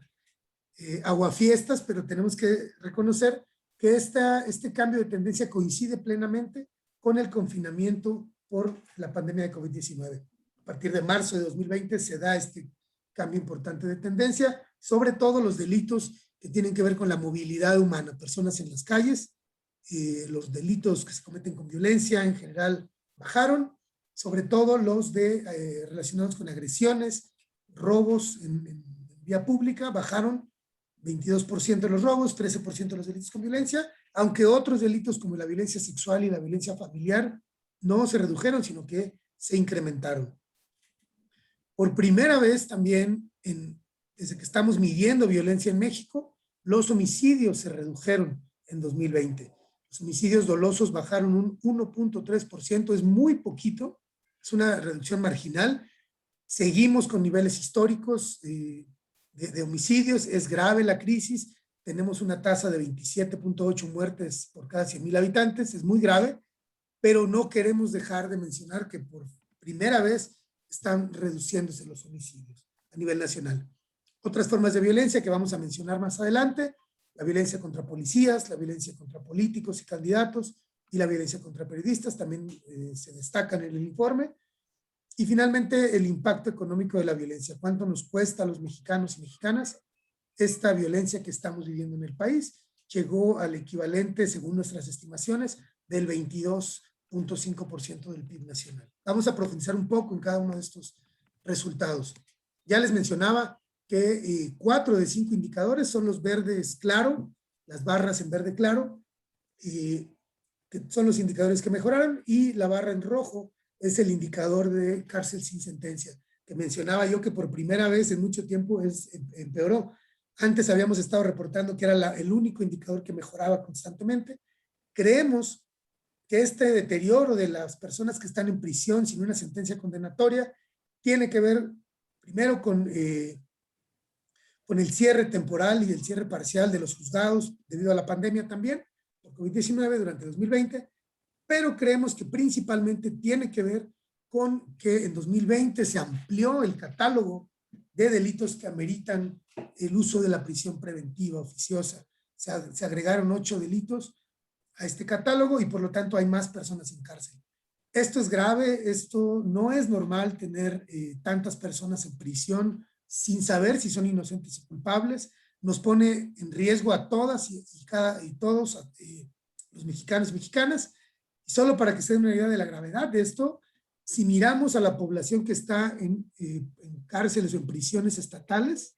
aguafiestas, pero tenemos que reconocer que este cambio de tendencia coincide plenamente con el confinamiento por la pandemia de COVID-19. A partir de marzo de 2020 se da este cambio importante de tendencia, sobre todo los delitos que tienen que ver con la movilidad humana, personas en las calles, los delitos que se cometen con violencia en general bajaron, sobre todo los relacionados con agresiones, robos en vía pública, bajaron 22% de los robos, 13% de los delitos con violencia, aunque otros delitos como la violencia sexual y la violencia familiar no se redujeron, sino que se incrementaron. Por primera vez también, desde que estamos midiendo violencia en México, los homicidios se redujeron en 2020. Los homicidios dolosos bajaron un 1.3%, es muy poquito, es una reducción marginal. Seguimos con niveles históricos de homicidios, es grave la crisis, tenemos una tasa de 27.8 muertes por cada 100,000 habitantes, es muy grave, pero no queremos dejar de mencionar que por primera vez están reduciéndose los homicidios a nivel nacional. Otras formas de violencia que vamos a mencionar más adelante, la violencia contra policías, la violencia contra políticos y candidatos y la violencia contra periodistas también se destacan en el informe. Y finalmente, el impacto económico de la violencia. ¿Cuánto nos cuesta a los mexicanos y mexicanas esta violencia que estamos viviendo en el país? Llegó al equivalente, según nuestras estimaciones, del 22.5% del PIB nacional. Vamos a profundizar un poco en cada uno de estos resultados. Ya les mencionaba que 4 de 5 indicadores son los verdes claro, las barras en verde claro, que son los indicadores que mejoraron, y la barra en rojo es el indicador de cárcel sin sentencia, que mencionaba yo que por primera vez en mucho tiempo empeoró. Antes habíamos estado reportando que era el único indicador que mejoraba constantemente. Creemos que este deterioro de las personas que están en prisión sin una sentencia condenatoria tiene que ver primero con el cierre temporal y el cierre parcial de los juzgados debido a la pandemia también, por COVID-19 durante 2020, pero creemos que principalmente tiene que ver con que en 2020 se amplió el catálogo de delitos que ameritan el uso de la prisión preventiva oficiosa. Se agregaron 8 delitos a este catálogo y por lo tanto hay más personas en cárcel. Esto es grave, esto no es normal tener tantas personas en prisión sin saber si son inocentes o culpables. Nos pone en riesgo a todas y todos los mexicanos y mexicanas. Y solo para que se den una idea de la gravedad de esto, si miramos a la población que está en cárceles o en prisiones estatales,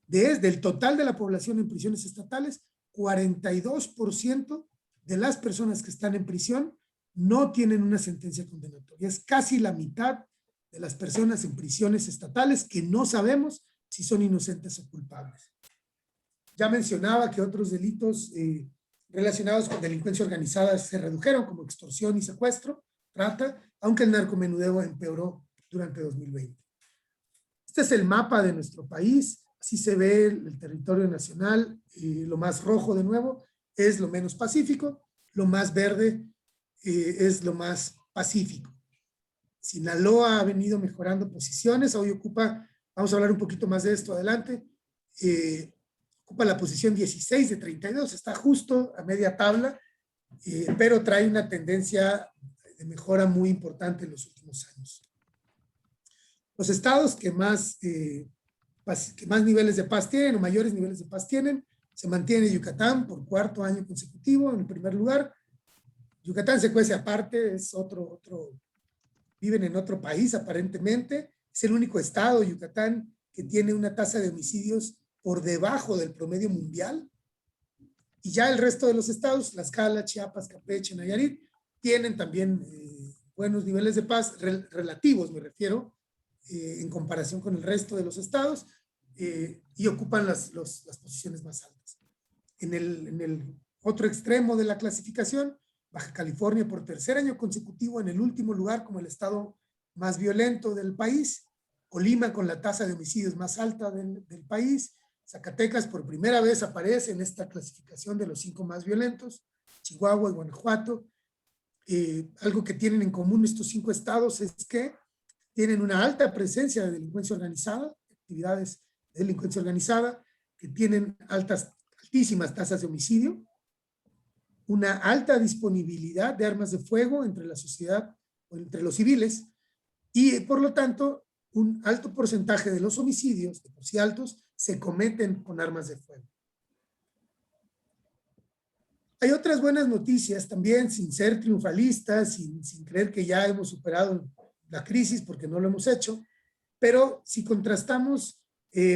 del total de la población en prisiones estatales, 42% de las personas que están en prisión no tienen una sentencia condenatoria. Es casi la mitad de las personas en prisiones estatales que no sabemos si son inocentes o culpables. Ya mencionaba que otros delitos relacionados con delincuencia organizada se redujeron, como extorsión y secuestro, trata, aunque el narcomenudeo empeoró durante 2020. Este es el mapa de nuestro país, así se ve el territorio nacional, lo más rojo de nuevo es lo menos pacífico, lo más verde es lo más pacífico. Sinaloa ha venido mejorando posiciones, hoy ocupa, vamos a hablar un poquito más de esto adelante, ocupa la posición 16 de 32, está justo a media tabla, pero trae una tendencia de mejora muy importante en los últimos años. Los estados que más niveles de paz tienen o mayores niveles de paz tienen, se mantiene Yucatán por 4º año consecutivo en el primer lugar. Yucatán se cuece aparte, es viven en otro país aparentemente, es el único estado, Yucatán, que tiene una tasa de homicidios por debajo del promedio mundial. Y ya el resto de los estados, Tlaxcala, Chiapas, Campeche, Nayarit, tienen también buenos niveles de paz, relativos me refiero, en comparación con el resto de los estados, y ocupan las posiciones más altas. En el otro extremo de la clasificación, Baja California por tercer año consecutivo en el último lugar como el estado más violento del país, Colima con la tasa de homicidios más alta del país, Zacatecas por primera vez aparece en esta clasificación de los 5 más violentos, Chihuahua y Guanajuato. Algo que tienen en común estos 5 estados es que tienen una alta presencia de delincuencia organizada, actividades de delincuencia organizada, que tienen altísimas tasas de homicidio, una alta disponibilidad de armas de fuego entre la sociedad o entre los civiles, y por lo tanto, un alto porcentaje de los homicidios, de por sí altos, se cometen con armas de fuego. Hay otras buenas noticias también, sin ser triunfalistas, sin creer que ya hemos superado la crisis, porque no lo hemos hecho, pero si contrastamos,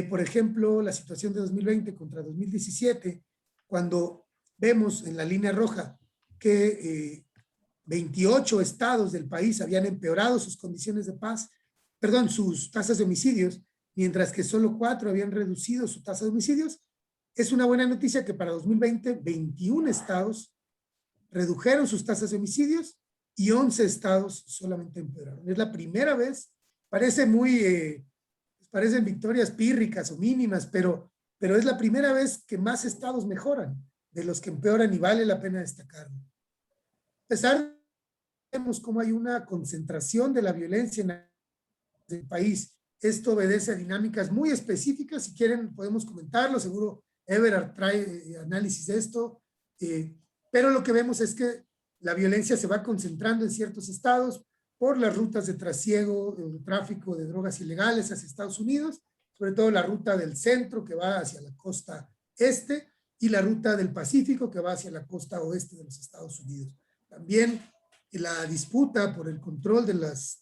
por ejemplo, la situación de 2020 contra 2017, cuando vemos en la línea roja que 28 estados del país habían empeorado sus condiciones de paz, perdón, sus tasas de homicidios, mientras que solo 4 habían reducido su tasa de homicidios, es una buena noticia que para 2020, 21 estados redujeron sus tasas de homicidios y 11 estados solamente empeoraron. Es la primera vez, parece parecen victorias pírricas o mínimas, pero es la primera vez que más estados mejoran de los que empeoran, y vale la pena destacarlo. A pesar de que vemos cómo hay una concentración de la violencia en el país, esto obedece a dinámicas muy específicas. Si quieren podemos comentarlo, seguro Everard trae análisis de esto, pero lo que vemos es que la violencia se va concentrando en ciertos estados por las rutas de trasiego, de tráfico de drogas ilegales hacia Estados Unidos, sobre todo la ruta del centro que va hacia la costa este y la ruta del Pacífico que va hacia la costa oeste de los Estados Unidos. También la disputa por el control de las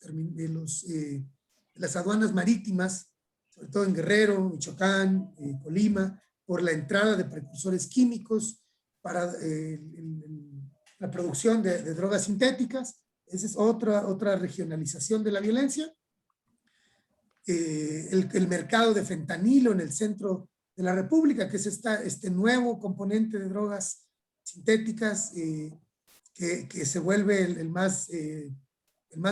aduanas marítimas, sobre todo en Guerrero, Michoacán, Colima, por la entrada de precursores químicos para la producción de drogas sintéticas. Esa es otra regionalización de la violencia. El mercado de fentanilo en el centro de la República, que es este nuevo componente de drogas sintéticas que se vuelve el más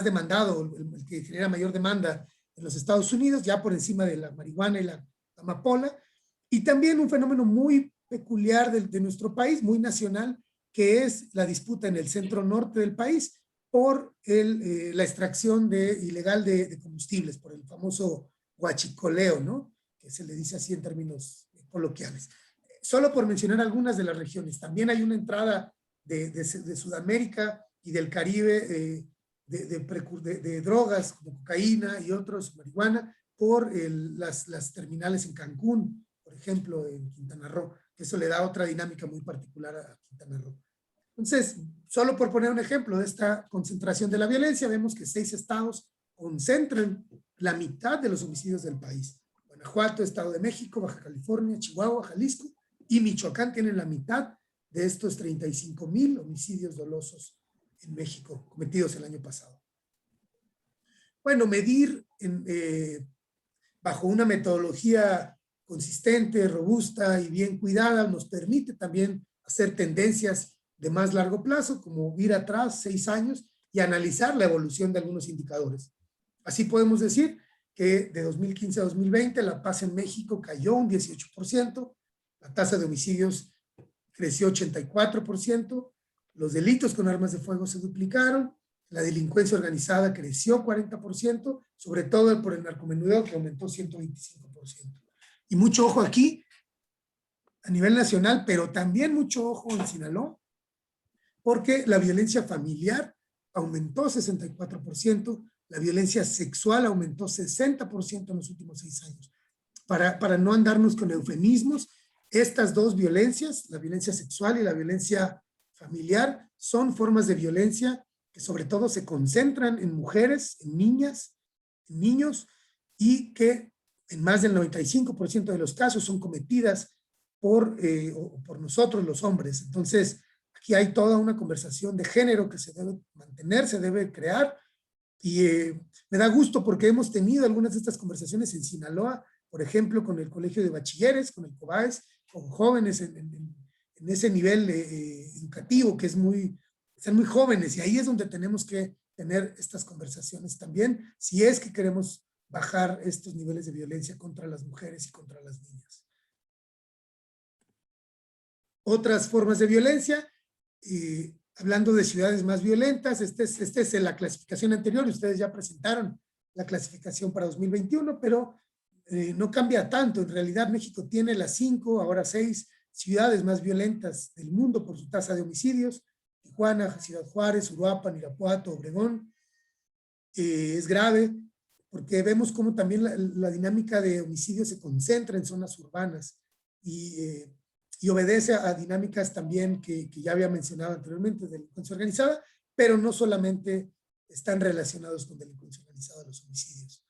demandado, el que genera mayor demanda en los Estados Unidos, ya por encima de la marihuana y la amapola. Y también un fenómeno muy peculiar de nuestro país, muy nacional, que es la disputa en el centro norte del país por la extracción ilegal de combustibles, por el famoso huachicoleo, ¿no? Que se le dice así en términos coloquiales. Solo por mencionar algunas de las regiones. También hay una entrada de Sudamérica y del Caribe de drogas como cocaína y otros, marihuana, por las terminales en Cancún, por ejemplo, en Quintana Roo, que eso le da otra dinámica muy particular a Quintana Roo. Entonces, solo por poner un ejemplo de esta concentración de la violencia, vemos que 6 estados concentran la mitad de los homicidios del país. Guanajuato, Estado de México, Baja California, Chihuahua, Jalisco y Michoacán tienen la mitad de estos 35,000 homicidios dolosos en México cometidos el año pasado. Bueno, medir bajo una metodología consistente, robusta y bien cuidada nos permite también hacer tendencias de más largo plazo, como ir atrás 6 años y analizar la evolución de algunos indicadores. Así podemos decir que de 2015 a 2020 la paz en México cayó un 18%, la tasa de homicidios creció 84%, los delitos con armas de fuego se duplicaron, la delincuencia organizada creció 40%, sobre todo por el narcomenudeo que aumentó 125%. Y mucho ojo aquí, a nivel nacional, pero también mucho ojo en Sinaloa, porque la violencia familiar aumentó 64%, la violencia sexual aumentó 60% en los últimos 6 años. Para no andarnos con eufemismos, estas dos violencias, la violencia sexual y la violencia familiar, son formas de violencia que sobre todo se concentran en mujeres, en niñas, en niños, y que en más del 95% de los casos son cometidas por nosotros los hombres. Entonces, aquí hay toda una conversación de género que se debe mantener, se debe crear, y me da gusto porque hemos tenido algunas de estas conversaciones en Sinaloa, por ejemplo, con el Colegio de Bachilleres, con el COBAES, con jóvenes en ese nivel educativo que están muy jóvenes, y ahí es donde tenemos que tener estas conversaciones también, si es que queremos bajar estos niveles de violencia contra las mujeres y contra las niñas. Otras formas de violencia, hablando de ciudades más violentas, esta es la clasificación anterior, ustedes ya presentaron la clasificación para 2021, pero no cambia tanto. En realidad México tiene las 5, ahora 6 ciudades más violentas del mundo por su tasa de homicidios: Tijuana, Ciudad Juárez, Uruapan, Irapuato, Obregón. Es grave porque vemos cómo también la dinámica de homicidios se concentra en zonas urbanas y obedece a dinámicas también que ya había mencionado anteriormente de delincuencia organizada, pero no solamente están relacionados con delincuencia organizada los homicidios.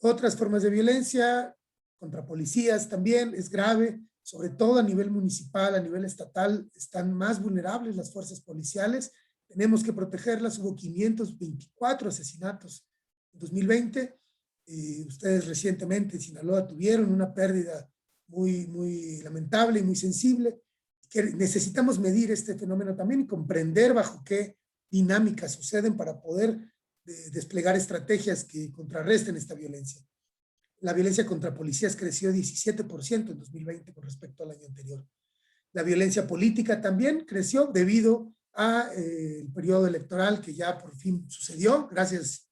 Otras formas de violencia contra policías también es grave, sobre todo a nivel municipal, a nivel estatal, están más vulnerables las fuerzas policiales. Tenemos que protegerlas. Hubo 524 asesinatos en 2020. Ustedes recientemente en Sinaloa tuvieron una pérdida muy lamentable y muy sensible. Que necesitamos medir este fenómeno también y comprender bajo qué dinámicas suceden para poder desplegar estrategias que contrarresten esta violencia. La violencia contra policías creció 17% en 2020 con respecto al año anterior. La violencia política también creció debido al periodo electoral que ya por fin sucedió, gracias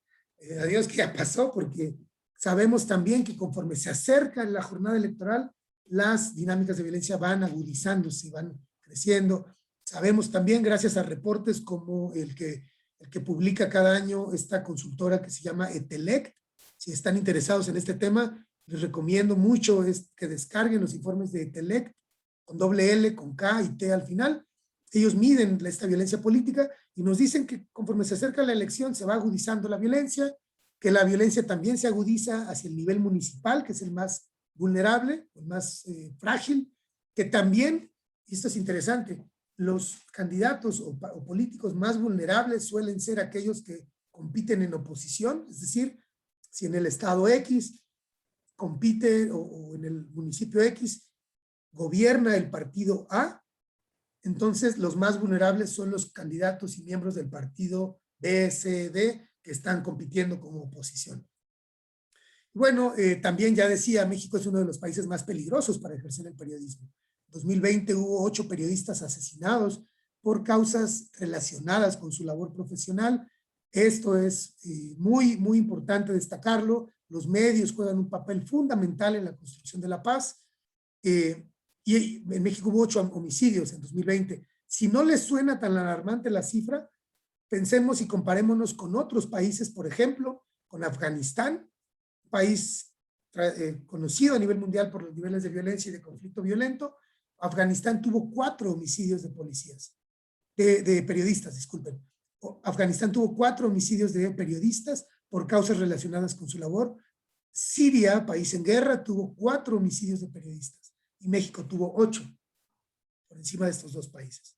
a Dios que ya pasó, porque sabemos también que conforme se acerca la jornada electoral, las dinámicas de violencia van agudizándose, van creciendo. Sabemos también, gracias a reportes como el que publica cada año esta consultora que se llama ETELECT. Si están interesados en este tema, les recomiendo mucho que descarguen los informes de ETELECT, con doble L, con K y T al final. Ellos miden esta violencia política y nos dicen que conforme se acerca la elección se va agudizando la violencia, que la violencia también se agudiza hacia el nivel municipal, que es el más vulnerable, el más frágil, que también, y esto es interesante, los candidatos o políticos más vulnerables suelen ser aquellos que compiten en oposición, es decir, si en el estado X compite o en el municipio X gobierna el partido A, entonces los más vulnerables son los candidatos y miembros del partido B, C, D que están compitiendo como oposición. Bueno, también ya decía, México es uno de los países más peligrosos para ejercer el periodismo. En 2020 hubo 8 periodistas asesinados por causas relacionadas con su labor profesional. Esto es muy importante destacarlo. Los medios juegan un papel fundamental en la construcción de la paz. Y en México hubo 8 homicidios en 2020. Si no les suena tan alarmante la cifra, pensemos y comparémonos con otros países, por ejemplo, con Afganistán, país conocido a nivel mundial por los niveles de violencia y de conflicto violento. Afganistán tuvo 4 homicidios de policías, de periodistas, disculpen. Afganistán tuvo 4 homicidios de periodistas por causas relacionadas con su labor. Siria, país en guerra, tuvo 4 homicidios de periodistas y México tuvo 8 por encima de estos 2 países.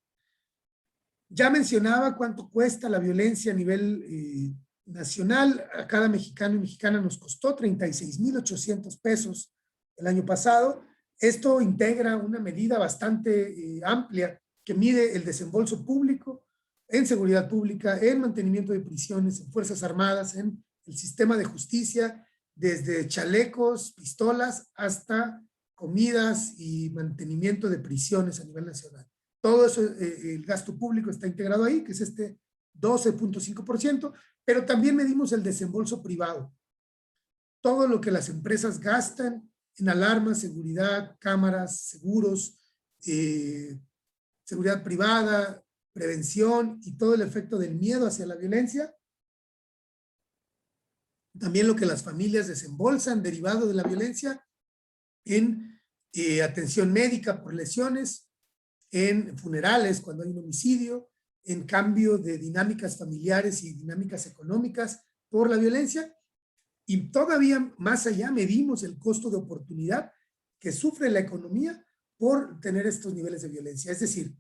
Ya mencionaba cuánto cuesta la violencia a nivel nacional. A cada mexicano y mexicana nos costó 36,800 pesos el año pasado. Esto integra una medida bastante amplia que mide el desembolso público en seguridad pública, en mantenimiento de prisiones, en Fuerzas Armadas, en el sistema de justicia, desde chalecos, pistolas, hasta comidas y mantenimiento de prisiones a nivel nacional. Todo eso, el gasto público está integrado ahí, que es este 12.5%, pero también medimos el desembolso privado. Todo lo que las empresas gastan en alarmas, seguridad, cámaras, seguros, seguridad privada, prevención y todo el efecto del miedo hacia la violencia. También lo que las familias desembolsan derivado de la violencia en atención médica por lesiones, en funerales cuando hay un homicidio, en cambio de dinámicas familiares y dinámicas económicas por la violencia. Y todavía más allá medimos el costo de oportunidad que sufre la economía por tener estos niveles de violencia. Es decir,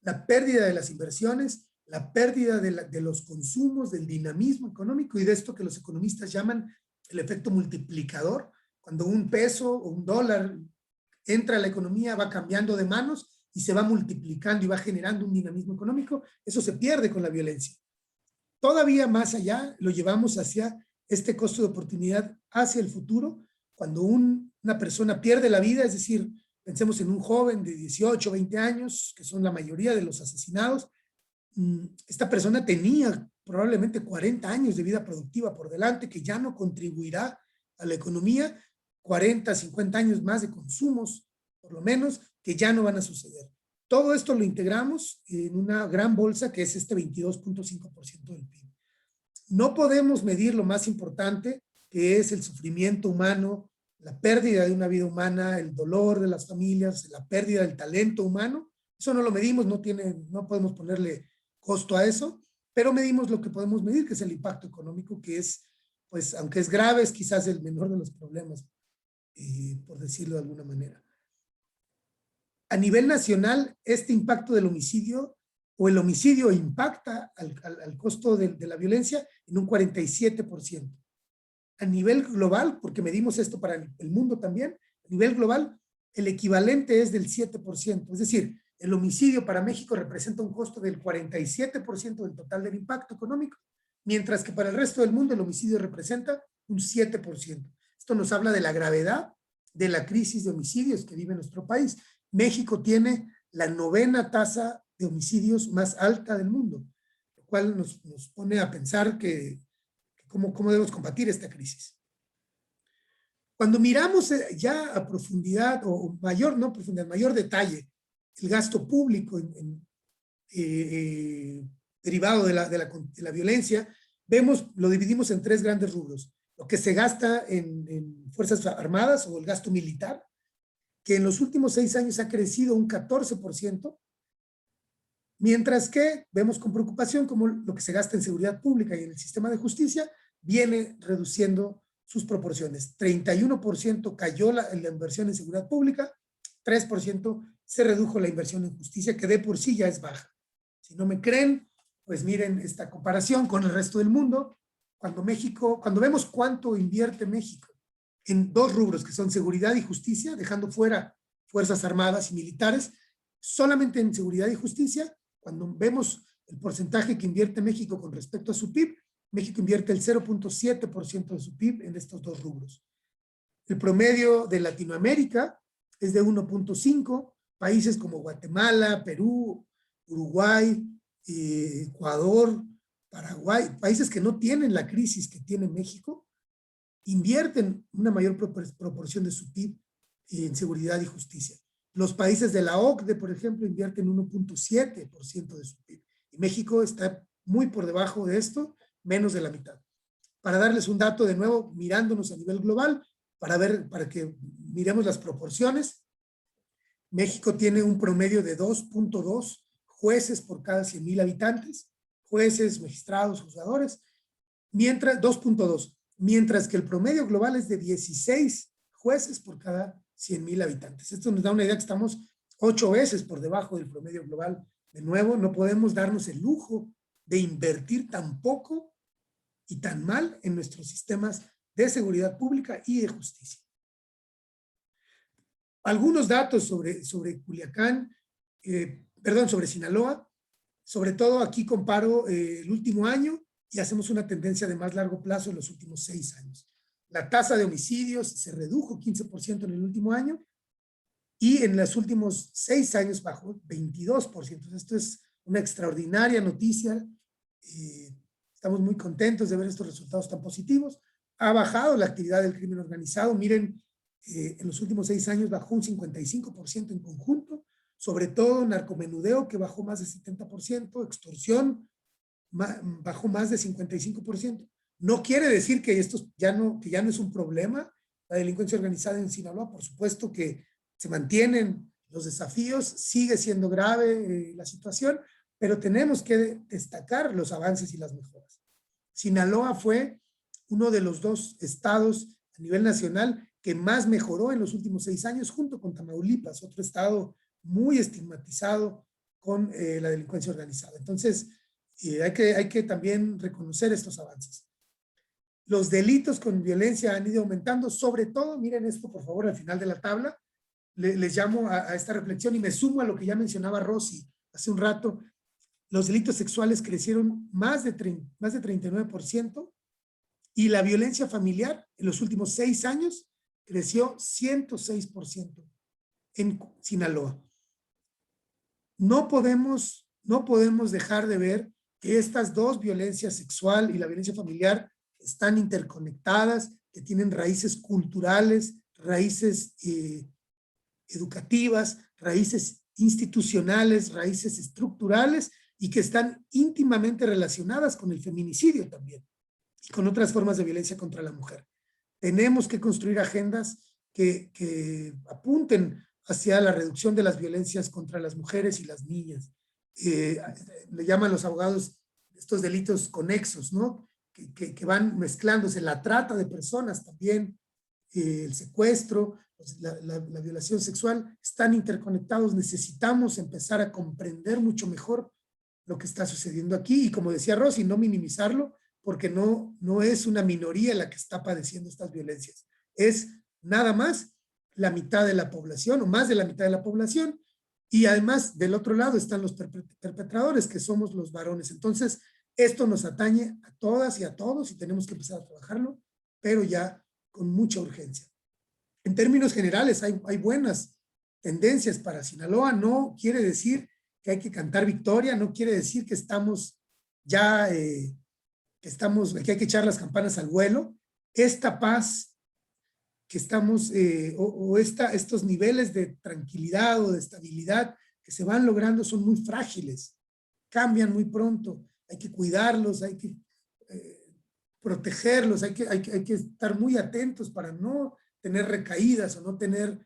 la pérdida de las inversiones, la pérdida de los consumos, del dinamismo económico y de esto que los economistas llaman el efecto multiplicador. Cuando un peso o un dólar entra a la economía, va cambiando de manos y se va multiplicando y va generando un dinamismo económico, eso se pierde con la violencia. Todavía más allá lo llevamos hacia este costo de oportunidad hacia el futuro, cuando una persona pierde la vida, es decir, pensemos en un joven de 18, 20 años, que son la mayoría de los asesinados. Esta persona tenía probablemente 40 años de vida productiva por delante, que ya no contribuirá a la economía, 40, 50 años más de consumos, por lo menos, que ya no van a suceder. Todo esto lo integramos en una gran bolsa que es este 22.5% del PIB. No podemos medir lo más importante, que es el sufrimiento humano, la pérdida de una vida humana, el dolor de las familias, la pérdida del talento humano. Eso no lo medimos, no podemos ponerle costo a eso, pero medimos lo que podemos medir, que es el impacto económico, que es, pues, aunque es grave, es quizás el menor de los problemas, por decirlo de alguna manera. A nivel nacional, este impacto del homicidio o el homicidio impacta al costo de la violencia en un 47%. A nivel global, porque medimos esto para el mundo también, a nivel global, el equivalente es del 7%. Es decir, el homicidio para México representa un costo del 47% del total del impacto económico, mientras que para el resto del mundo el homicidio representa un 7%. Esto nos habla de la gravedad de la crisis de homicidios que vive nuestro país. México tiene la 9ª tasa de homicidios más alta del mundo, lo cual nos pone a pensar cómo debemos combatir esta crisis. Cuando miramos ya a profundidad, o mayor, no profundidad, mayor detalle, el gasto público derivado de la violencia, lo dividimos en 3 grandes rubros. Lo que se gasta en Fuerzas Armadas o el gasto militar, que en los últimos 6 años ha crecido un 14%, mientras que vemos con preocupación cómo lo que se gasta en seguridad pública y en el sistema de justicia viene reduciendo sus proporciones. 31% cayó la inversión en seguridad pública, 3% se redujo la inversión en justicia, que de por sí ya es baja. Si no me creen, pues miren esta comparación con el resto del mundo. Cuando vemos cuánto invierte México en 2 rubros, que son seguridad y justicia, dejando fuera Fuerzas Armadas y militares, solamente en seguridad y justicia, cuando vemos el porcentaje que invierte México con respecto a su PIB, México invierte el 0.7% de su PIB en estos 2 rubros. El promedio de Latinoamérica es de 1.5%, países como Guatemala, Perú, Uruguay, Ecuador, Paraguay, países que no tienen la crisis que tiene México, invierten una mayor proporción de su PIB en seguridad y justicia. Los países de la OCDE, por ejemplo, invierten 1.7% de su PIB. Y México está muy por debajo de esto, menos de la mitad. Para darles un dato de nuevo, mirándonos a nivel global, para que miremos las proporciones, México tiene un promedio de 2.2 jueces por cada 100,000 habitantes, jueces, magistrados, juzgadores, 2.2, mientras que el promedio global es de 16 jueces por cada 100,000 habitantes. Esto nos da una idea que estamos 8 veces por debajo del promedio global. De nuevo, no podemos darnos el lujo de invertir tan poco y tan mal en nuestros sistemas de seguridad pública y de justicia. Algunos datos sobre Culiacán, sobre Sinaloa. Sobre todo aquí comparo el último año y hacemos una tendencia de más largo plazo en los últimos 6 años. La tasa de homicidios se redujo 15% en el último año y en los últimos 6 años bajó 22%. Esto es una extraordinaria noticia. Estamos muy contentos de ver estos resultados tan positivos. Ha bajado la actividad del crimen organizado. Miren, en los últimos 6 años bajó un 55% en conjunto, sobre todo narcomenudeo, que bajó más de 70%, extorsión bajó más de 55%. No quiere decir que esto ya no es un problema, la delincuencia organizada en Sinaloa. Por supuesto que se mantienen los desafíos, sigue siendo grave la situación, pero tenemos que destacar los avances y las mejoras. Sinaloa fue uno de los 2 estados a nivel nacional que más mejoró en los últimos 6 años, junto con Tamaulipas, otro estado muy estigmatizado con la delincuencia organizada. Entonces, hay que también reconocer estos avances. Los delitos con violencia han ido aumentando, sobre todo, miren esto por favor al final de la tabla, les llamo a esta reflexión y me sumo a lo que ya mencionaba Rosy hace un rato. Los delitos sexuales crecieron más de 39% y la violencia familiar en los últimos 6 años creció 106% en Sinaloa. No podemos dejar de ver que estas dos, violencia sexual y la violencia familiar, están interconectadas, que tienen raíces culturales, raíces educativas, raíces institucionales, raíces estructurales y que están íntimamente relacionadas con el feminicidio también y con otras formas de violencia contra la mujer. Tenemos que construir agendas que apunten hacia la reducción de las violencias contra las mujeres y las niñas. Le llaman los abogados estos delitos conexos, ¿no? Que van mezclándose, la trata de personas también, el secuestro, la violación sexual, están interconectados. Necesitamos empezar a comprender mucho mejor lo que está sucediendo aquí y, como decía Rosy, no minimizarlo, porque no es una minoría la que está padeciendo estas violencias. Es nada más la mitad de la población o más de la mitad de la población, y además del otro lado están los perpetradores, que somos los varones. Entonces, esto nos atañe a todas y a todos y tenemos que empezar a trabajarlo, pero ya con mucha urgencia. En términos generales, hay buenas tendencias para Sinaloa. No quiere decir que hay que cantar victoria, no quiere decir que estamos ya, que hay que echar las campanas al vuelo. Esta paz que estamos, estos niveles de tranquilidad o de estabilidad que se van logrando son muy frágiles, cambian muy pronto, hay que cuidarlos, hay que protegerlos, hay que estar muy atentos para no tener recaídas o no tener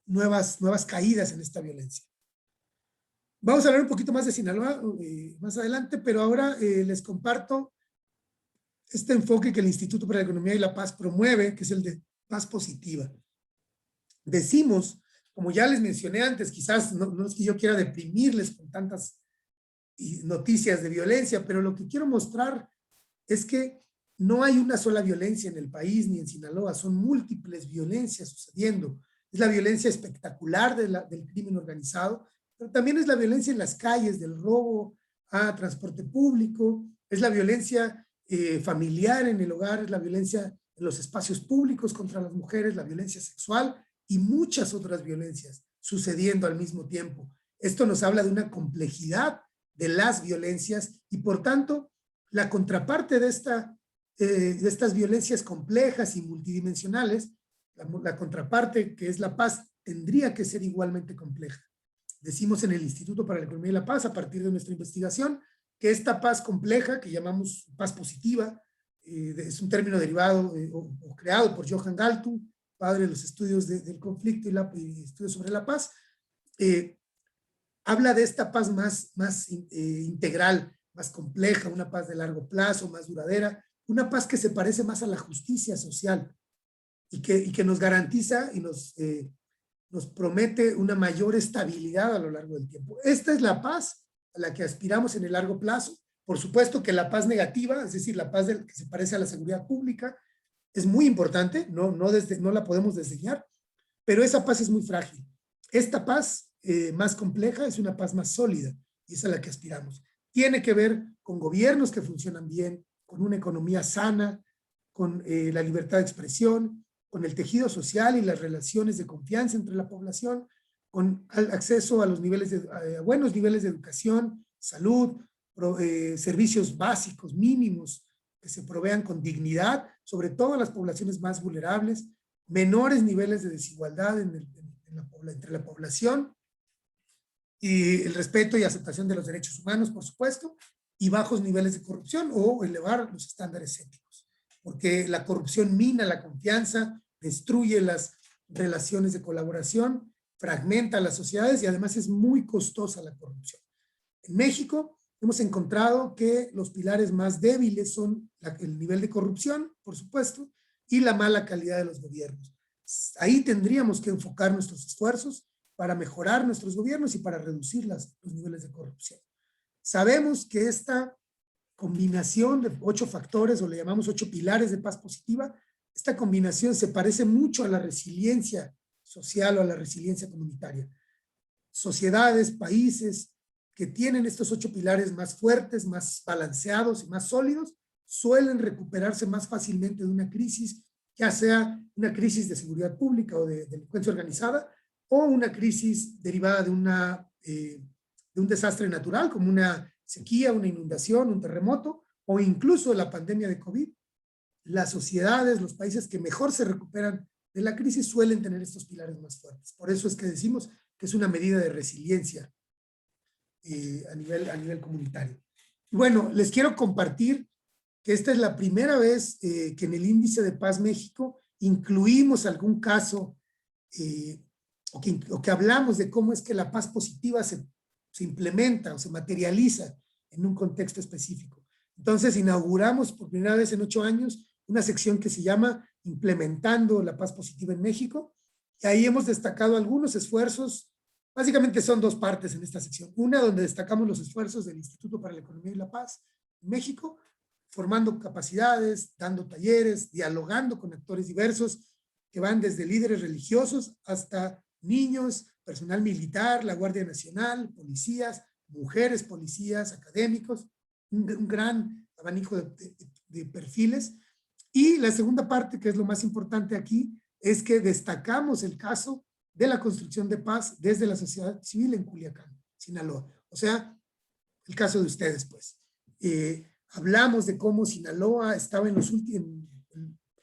nuevas caídas en esta violencia. Vamos a hablar un poquito más de Sinaloa más adelante, pero ahora les comparto este enfoque que el Instituto para la Economía y la Paz promueve, que es el de paz positiva. Decimos, como ya les mencioné antes, quizás no es que yo quiera deprimirles con tantas noticias de violencia, pero lo que quiero mostrar es que no hay una sola violencia en el país ni en Sinaloa, son múltiples violencias sucediendo. Es la violencia espectacular del crimen organizado, pero también es la violencia en las calles, del robo a transporte público, es la violencia familiar en el hogar, es la violencia en los espacios públicos contra las mujeres, la violencia sexual y muchas otras violencias sucediendo al mismo tiempo. Esto nos habla de una complejidad de las violencias y, por tanto, la contraparte de estas violencias complejas y multidimensionales, la contraparte que es la paz, tendría que ser igualmente compleja. Decimos en el Instituto para la Economía y la Paz, a partir de nuestra investigación, que esta paz compleja, que llamamos paz positiva, es un término derivado o creado por Johan Galtung, padre de los estudios del conflicto y estudios sobre la paz, habla de esta paz más integral, más compleja, una paz de largo plazo, más duradera, una paz que se parece más a la justicia social y que nos garantiza y nos promete una mayor estabilidad a lo largo del tiempo. Esta es la paz a la que aspiramos en el largo plazo. Por supuesto que la paz negativa, es decir, la paz que se parece a la seguridad pública, es muy importante, no la podemos desdeñar, pero esa paz es muy frágil. Esta paz más compleja es una paz más sólida y es a la que aspiramos. Tiene que ver con gobiernos que funcionan bien, con una economía sana, con la libertad de expresión, con el tejido social y las relaciones de confianza entre la población, con acceso a los buenos niveles de educación, salud, servicios básicos mínimos que se provean con dignidad, sobre todo a las poblaciones más vulnerables, menores niveles de desigualdad entre la población, y el respeto y aceptación de los derechos humanos, por supuesto, y bajos niveles de corrupción o elevar los estándares éticos, porque la corrupción mina la confianza, destruye las relaciones de colaboración, fragmenta las sociedades y además es muy costosa la corrupción. En México hemos encontrado que los pilares más débiles son el nivel de corrupción, por supuesto, y la mala calidad de los gobiernos. Ahí tendríamos que enfocar nuestros esfuerzos para mejorar nuestros gobiernos y para reducir los niveles de corrupción. Sabemos que esta combinación de 8 factores, o le llamamos 8 pilares de paz positiva, esta combinación se parece mucho a la resiliencia social o a la resiliencia comunitaria. Sociedades, países que tienen estos 8 pilares más fuertes, más balanceados y más sólidos, suelen recuperarse más fácilmente de una crisis, ya sea una crisis de seguridad pública o de delincuencia organizada, o una crisis derivada de un desastre natural, como una sequía, una inundación, un terremoto, o incluso la pandemia de COVID. Las sociedades, los países que mejor se recuperan de la crisis suelen tener estos pilares más fuertes. Por eso es que decimos que es una medida de resiliencia a nivel comunitario. Bueno, les quiero compartir que esta es la primera vez que en el Índice de Paz México incluimos algún caso o que hablamos de cómo es que la paz positiva se implementa o se materializa en un contexto específico. Entonces inauguramos por primera vez en 8 años una sección que se llama Implementando la Paz Positiva en México, y ahí hemos destacado algunos esfuerzos. Básicamente son 2 partes en esta sección. Una donde destacamos los esfuerzos del Instituto para la Economía y la Paz en México, formando capacidades, dando talleres, dialogando con actores diversos que van desde líderes religiosos hasta niños, personal militar, la Guardia Nacional, policías, mujeres policías, académicos, un gran abanico de perfiles. Y la segunda parte, que es lo más importante aquí, es que destacamos el caso de la construcción de paz desde la sociedad civil en Culiacán, Sinaloa. O sea, el caso de ustedes, pues. Hablamos de cómo Sinaloa estaba en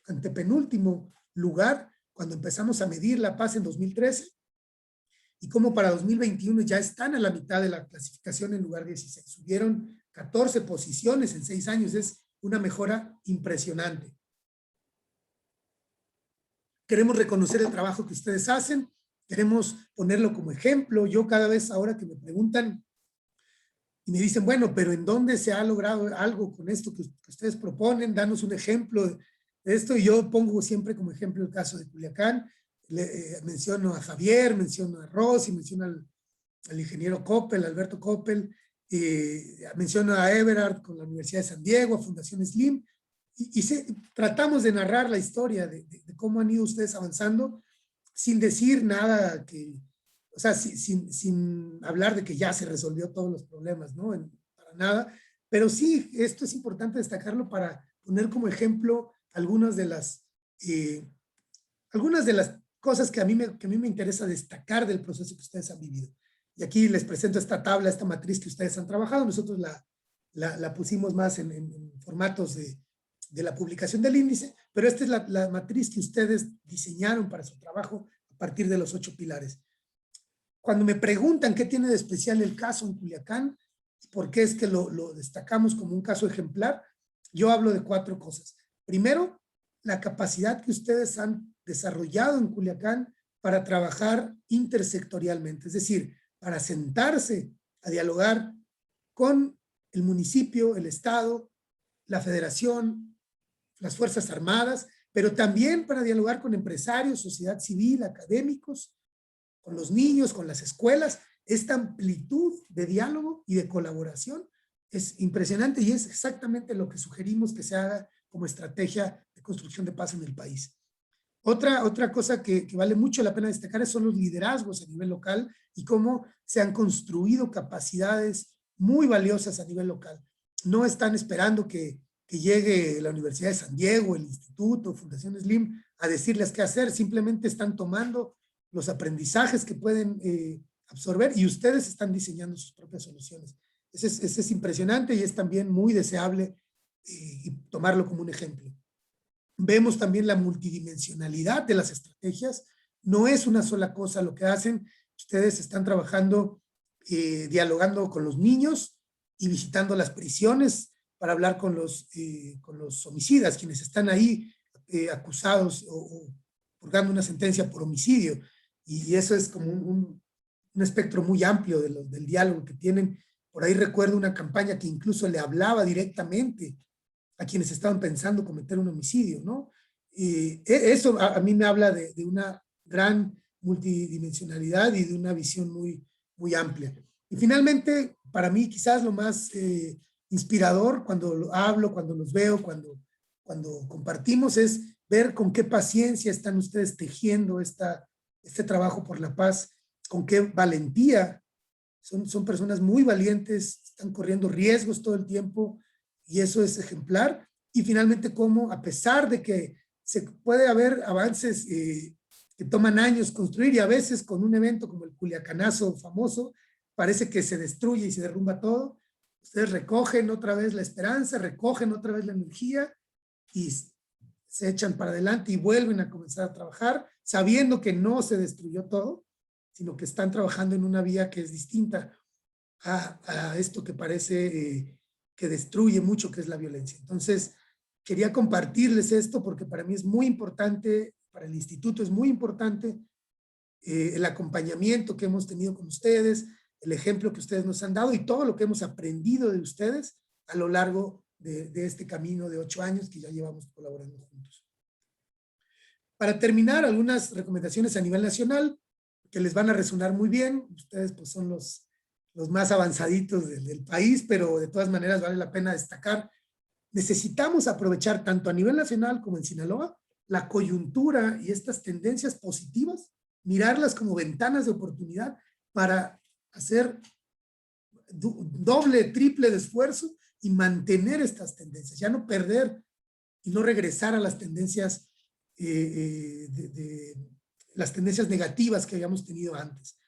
antepenúltimo lugar cuando empezamos a medir la paz en 2013, y cómo para 2021 ya están a la mitad de la clasificación en lugar 16. Subieron 14 posiciones en 6 años. Es una mejora impresionante. Queremos reconocer el trabajo que ustedes hacen, queremos ponerlo como ejemplo. Yo cada vez ahora que me preguntan y me dicen, bueno, pero ¿en dónde se ha logrado algo con esto que ustedes proponen? Danos un ejemplo de esto. Y yo pongo siempre como ejemplo el caso de Culiacán. Menciono a Javier, menciono a Rosy, menciono al ingeniero Coppel, Alberto Coppel, menciono a Everard con la Universidad de San Diego, a Fundación Slim, tratamos de narrar la historia de cómo han ido ustedes avanzando, sin decir nada o sea, sin hablar de que ya se resolvió todos los problemas, ¿no? Para nada, pero sí, esto es importante destacarlo para poner como ejemplo algunas de las cosas que a mí me interesa destacar del proceso que ustedes han vivido. Y aquí les presento esta tabla, esta matriz que ustedes han trabajado. Nosotros la pusimos más en formatos de la publicación del índice, pero esta es la matriz que ustedes diseñaron para su trabajo a partir de los 8 pilares. Cuando me preguntan qué tiene de especial el caso en Culiacán, por qué es que lo destacamos como un caso ejemplar, yo hablo de 4 cosas. Primero, la capacidad que ustedes han desarrollado en Culiacán para trabajar intersectorialmente, es decir, para sentarse a dialogar con el municipio, el Estado, la Federación, las Fuerzas Armadas, pero también para dialogar con empresarios, sociedad civil, académicos, con los niños, con las escuelas. Esta amplitud de diálogo y de colaboración es impresionante y es exactamente lo que sugerimos que se haga como estrategia de construcción de paz en el país. Otra cosa que vale mucho la pena destacar son los liderazgos a nivel local y cómo se han construido capacidades muy valiosas a nivel local. No están esperando que llegue la Universidad de San Diego, el Instituto, Fundación Slim a decirles qué hacer, simplemente están tomando los aprendizajes que pueden absorber y ustedes están diseñando sus propias soluciones. Ese es impresionante y es también muy deseable y tomarlo como un ejemplo. Vemos también la multidimensionalidad de las estrategias. No es una sola cosa lo que hacen. Ustedes están trabajando, dialogando con los niños y visitando las prisiones para hablar con los homicidas, quienes están ahí acusados o purgando una sentencia por homicidio. Y eso es como un espectro muy amplio del diálogo que tienen. Por ahí recuerdo una campaña que incluso le hablaba directamente a quienes estaban pensando cometer un homicidio, ¿no? Eso a mí me habla de una gran multidimensionalidad y de una visión muy, muy amplia. Y finalmente, para mí quizás lo más inspirador cuando lo hablo, cuando los veo, cuando compartimos, es ver con qué paciencia están ustedes tejiendo este trabajo por la paz, con qué valentía. Son personas muy valientes, están corriendo riesgos todo el tiempo y eso es ejemplar. Y finalmente, cómo a pesar de que se puede haber avances que toman años construir y a veces con un evento como el Culiacanazo famoso, parece que se destruye y se derrumba todo. Ustedes recogen otra vez la esperanza, recogen otra vez la energía y se echan para adelante y vuelven a comenzar a trabajar, sabiendo que no se destruyó todo, sino que están trabajando en una vía que es distinta a esto que parece que destruye mucho, que es la violencia. Entonces, quería compartirles esto porque para mí es muy importante, para el instituto es muy importante el acompañamiento que hemos tenido con ustedes, el ejemplo que ustedes nos han dado y todo lo que hemos aprendido de ustedes a lo largo de este camino de 8 años que ya llevamos colaborando juntos. Para terminar, algunas recomendaciones a nivel nacional que les van a resonar muy bien. Ustedes pues son los más avanzaditos del país, pero de todas maneras vale la pena destacar. Necesitamos aprovechar tanto a nivel nacional como en Sinaloa la coyuntura y estas tendencias positivas, mirarlas como ventanas de oportunidad para hacer doble, triple de esfuerzo y mantener estas tendencias, ya no perder y no regresar a las tendencias las tendencias negativas que habíamos tenido antes.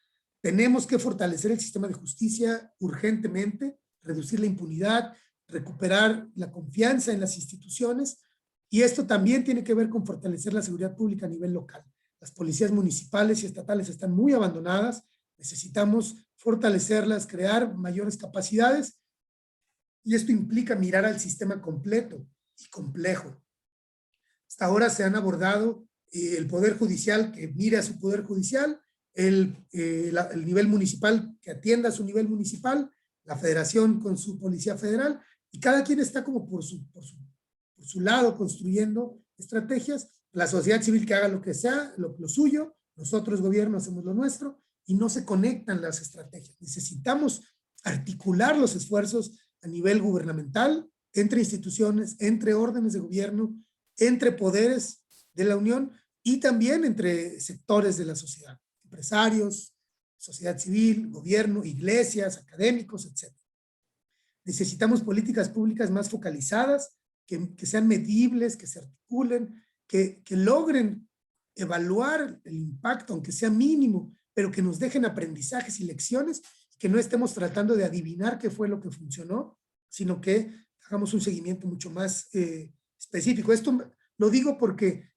Tenemos que fortalecer el sistema de justicia urgentemente, reducir la impunidad, recuperar la confianza en las instituciones, y esto también tiene que ver con fortalecer la seguridad pública a nivel local. Las policías municipales y estatales están muy abandonadas, necesitamos fortalecerlas, crear mayores capacidades, y esto implica mirar al sistema completo y complejo. Hasta ahora se han abordado el Poder Judicial que mire a su Poder Judicial, el nivel municipal que atienda a su nivel municipal, la federación con su Policía Federal, y cada quien está como por su lado construyendo estrategias, la sociedad civil que haga lo que sea, lo suyo, nosotros gobierno hacemos lo nuestro, y no se conectan las estrategias. Necesitamos articular los esfuerzos a nivel gubernamental, entre instituciones, entre órdenes de gobierno, entre poderes de la Unión y también entre sectores de la sociedad, empresarios, sociedad civil, gobierno, iglesias, académicos, etc. Necesitamos políticas públicas más focalizadas, que sean medibles, que se articulen, que logren evaluar el impacto, aunque sea mínimo, pero que nos dejen aprendizajes y lecciones, que no estemos tratando de adivinar qué fue lo que funcionó, sino que hagamos un seguimiento mucho más específico. Esto lo digo porque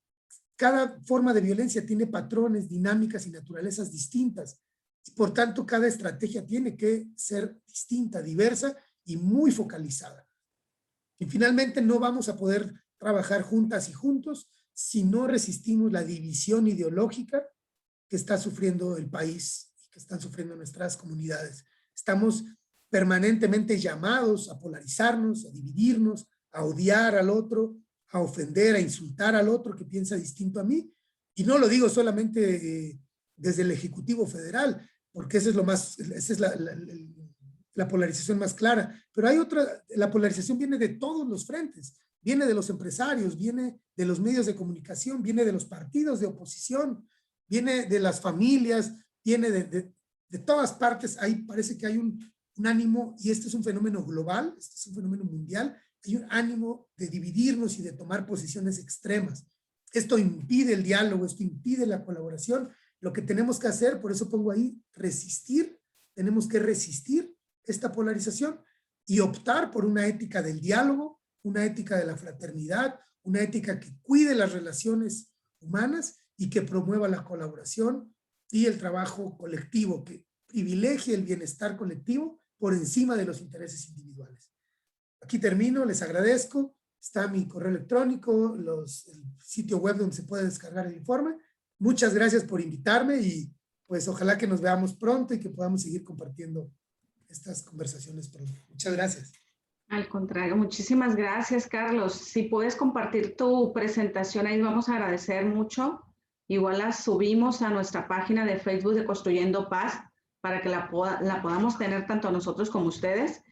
cada forma de violencia tiene patrones, dinámicas y naturalezas distintas. Y por tanto, cada estrategia tiene que ser distinta, diversa y muy focalizada. Y finalmente, no vamos a poder trabajar juntas y juntos si no resistimos la división ideológica que está sufriendo el país y que están sufriendo nuestras comunidades. Estamos permanentemente llamados a polarizarnos, a dividirnos, a odiar al otro, a ofender, a insultar al otro que piensa distinto a mí. Y no lo digo solamente desde el Ejecutivo Federal, porque esa es la polarización más clara. Pero hay otra, la polarización viene de todos los frentes, viene de los empresarios, viene de los medios de comunicación, viene de los partidos de oposición, viene de las familias, viene de todas partes. Ahí parece que hay un ánimo, y este es un fenómeno global, este es un fenómeno mundial, hay un ánimo de dividirnos y de tomar posiciones extremas. Esto impide el diálogo, esto impide la colaboración. Lo que tenemos que hacer, por eso pongo ahí, resistir, tenemos que resistir esta polarización y optar por una ética del diálogo, una ética de la fraternidad, una ética que cuide las relaciones humanas y que promueva la colaboración y el trabajo colectivo, que privilegie el bienestar colectivo por encima de los intereses individuales. Aquí termino, les agradezco. Está mi correo electrónico, el sitio web donde se puede descargar el informe. Muchas gracias por invitarme y pues ojalá que nos veamos pronto y que podamos seguir compartiendo estas conversaciones pronto. Muchas gracias. Al contrario, muchísimas gracias, Carlos. Si puedes compartir tu presentación, ahí vamos a agradecer mucho. Igual la subimos a nuestra página de Facebook de Construyendo Paz para que la podamos tener tanto nosotros como ustedes.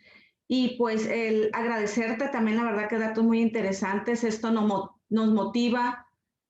Y pues el agradecerte también, la verdad que datos muy interesantes. Esto nos motiva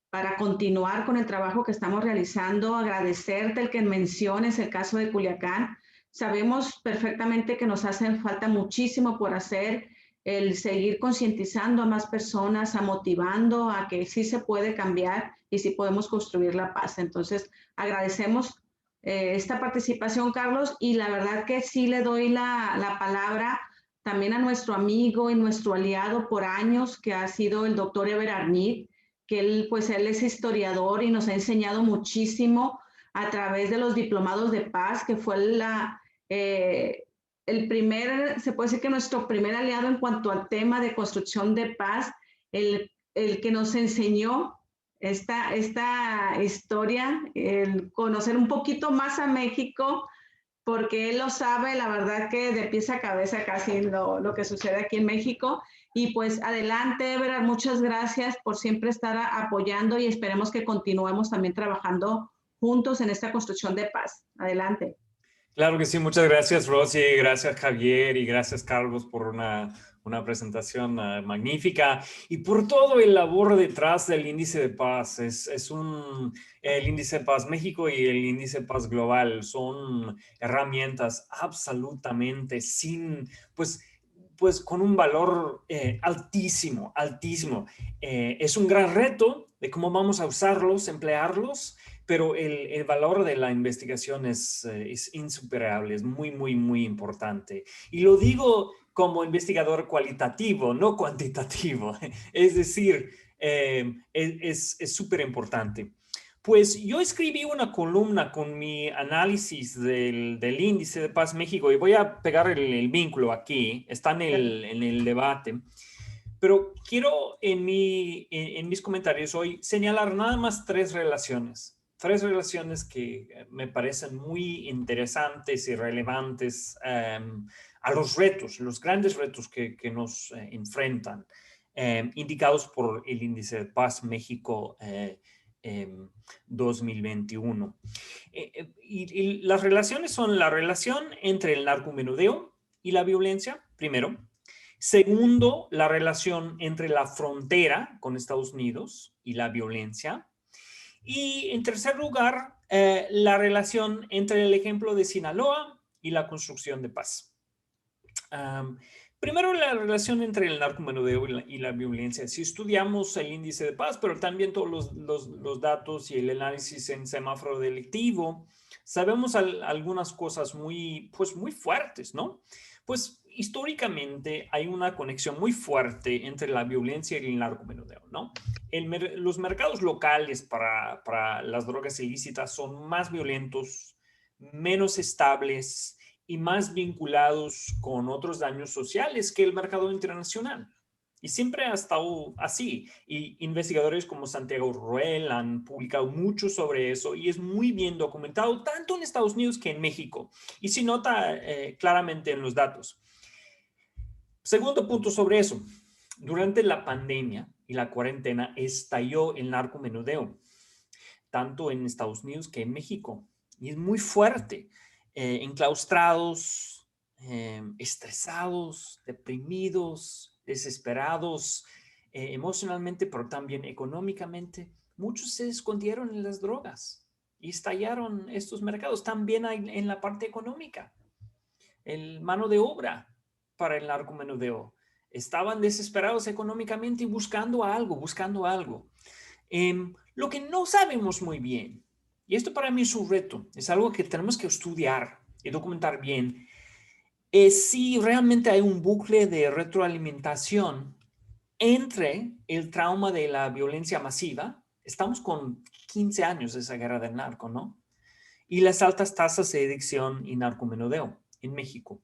para continuar con el trabajo que estamos realizando. Agradecerte el que menciones el caso de Culiacán. Sabemos perfectamente que nos hacen falta muchísimo por hacer, el seguir concientizando a más personas, a motivando a que sí se puede cambiar y sí podemos construir la paz. Entonces, agradecemos esta participación, Carlos, y la verdad que sí le doy la palabra también a nuestro amigo y nuestro aliado por años, que ha sido el doctor Eber Arnit, que él es historiador y nos ha enseñado muchísimo a través de los diplomados de paz, que fue el primer, se puede decir que nuestro primer aliado en cuanto al tema de construcción de paz, el que nos enseñó esta historia, el conocer un poquito más a México, porque él lo sabe, la verdad que de pies a cabeza casi lo que sucede aquí en México. Y pues adelante, Everard, muchas gracias por siempre estar apoyando y esperemos que continuemos también trabajando juntos en esta construcción de paz. Adelante. Claro que sí, muchas gracias Rosy, gracias Javier y gracias Carlos por una presentación magnífica y por todo el labor detrás del índice de paz. El índice de paz México y el índice de paz global son herramientas absolutamente pues con un valor altísimo, altísimo. Es un gran reto de cómo vamos a usarlos, emplearlos, pero el valor de la investigación es insuperable, es muy, muy, muy importante. Y lo digo como investigador cualitativo, no cuantitativo. Es decir, es súper importante. Pues yo escribí una columna con mi análisis del índice de paz México y voy a pegar el vínculo aquí, está en el debate. Pero quiero en mis comentarios hoy señalar nada más tres relaciones que me parecen muy interesantes y relevantes a los retos, los grandes retos que nos enfrentan, indicados por el índice de paz México 2021. Y las relaciones son la relación entre el narcomenudeo y la violencia, primero. Segundo, la relación entre la frontera con Estados Unidos y la violencia. Y en tercer lugar, la relación entre el ejemplo de Sinaloa y la construcción de paz. Primero, la relación entre el narcomenudeo y la violencia. Si estudiamos el índice de paz, pero también todos los datos y el análisis en semáforo delictivo, sabemos algunas cosas muy fuertes, ¿no? Pues históricamente hay una conexión muy fuerte entre la violencia y el narcomenudeo, ¿no? Los mercados locales para las drogas ilícitas son más violentos, menos estables y más vinculados con otros daños sociales que el mercado internacional. Y siempre ha estado así. Y investigadores como Santiago Ruel han publicado mucho sobre eso y es muy bien documentado tanto en Estados Unidos que en México. Y se nota claramente en los datos. Segundo punto sobre eso. Durante la pandemia y la cuarentena estalló el narcomenudeo, tanto en Estados Unidos que en México. Y es muy fuerte. Enclaustrados, estresados, deprimidos, desesperados, emocionalmente, pero también económicamente. Muchos se escondieron en las drogas y estallaron estos mercados. También hay en la parte económica, el mano de obra para el narcomenudeo. Estaban desesperados económicamente y buscando algo. Lo que no sabemos muy bien, y esto para mí es un reto, es algo que tenemos que estudiar y documentar bien, es si realmente hay un bucle de retroalimentación entre el trauma de la violencia masiva, estamos con 15 años de esa guerra del narco, ¿no? Y las altas tasas de adicción y narcomenudeo en México.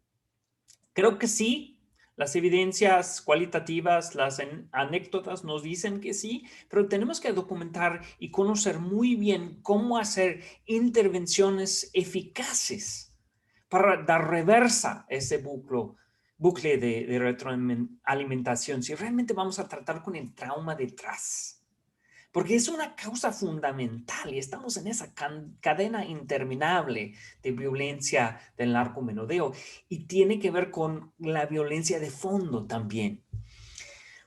Creo que sí. Las evidencias cualitativas, las anécdotas nos dicen que sí, pero tenemos que documentar y conocer muy bien cómo hacer intervenciones eficaces para dar reversa a ese bucle de retroalimentación, si realmente vamos a tratar con el trauma detrás. Porque es una causa fundamental y estamos en esa cadena interminable de violencia del narcomenudeo y tiene que ver con la violencia de fondo también.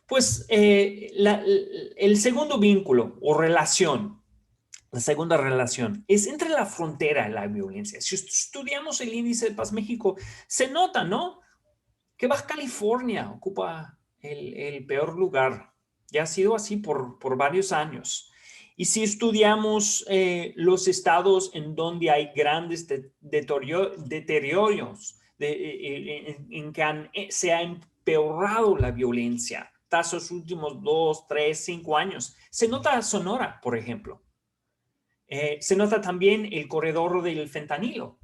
Pues el segundo vínculo o relación, la segunda relación es entre la frontera y la violencia. Si estudiamos el índice de paz México, se nota, ¿no?, que Baja California ocupa el peor lugar. Ya ha sido así por varios años. Y si estudiamos los estados en donde hay grandes deterioros, en que se ha empeorado la violencia, tras los últimos 2, 3, 5 años, se nota Sonora, por ejemplo. Se nota también el corredor del fentanilo,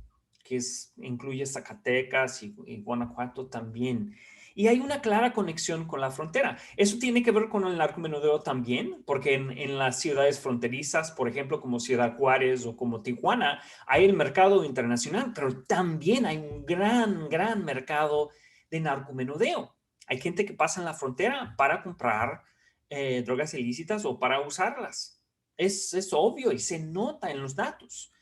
que incluye Zacatecas y Guanajuato también. Y hay una clara conexión con la frontera. Eso tiene que ver con el narcomenudeo también, porque en las ciudades fronterizas, por ejemplo, como Ciudad Juárez o como Tijuana, hay el mercado internacional, pero también hay un gran mercado de narcomenudeo. Hay gente que pasa en la frontera para comprar drogas ilícitas o para usarlas. Es obvio y se nota en los datos.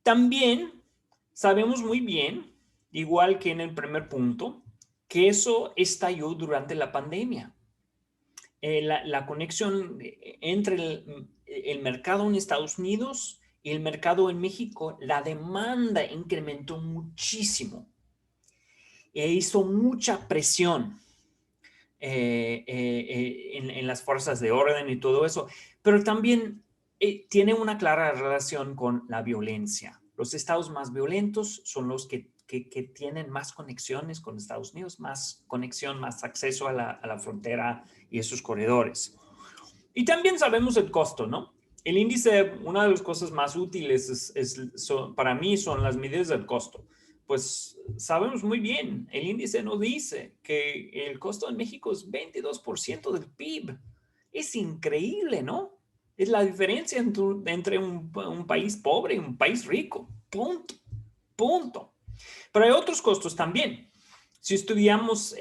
También sabemos muy bien, igual que en el primer punto, que eso estalló durante la pandemia. La conexión entre el mercado en Estados Unidos y el mercado en México, la demanda incrementó muchísimo e hizo mucha presión en las fuerzas de orden y todo eso, pero también tiene una clara relación con la violencia. Los estados más violentos son los que tienen más conexiones con Estados Unidos, más conexión, más acceso a la frontera y esos corredores. Y también sabemos el costo, ¿no? El índice, una de las cosas más útiles para mí son las medidas del costo. Pues sabemos muy bien, el índice nos dice que el costo en México es 22% del PIB. Es increíble, ¿no? Es la diferencia entre un país pobre y un país rico. Punto. Pero hay otros costos también. Si estudiamos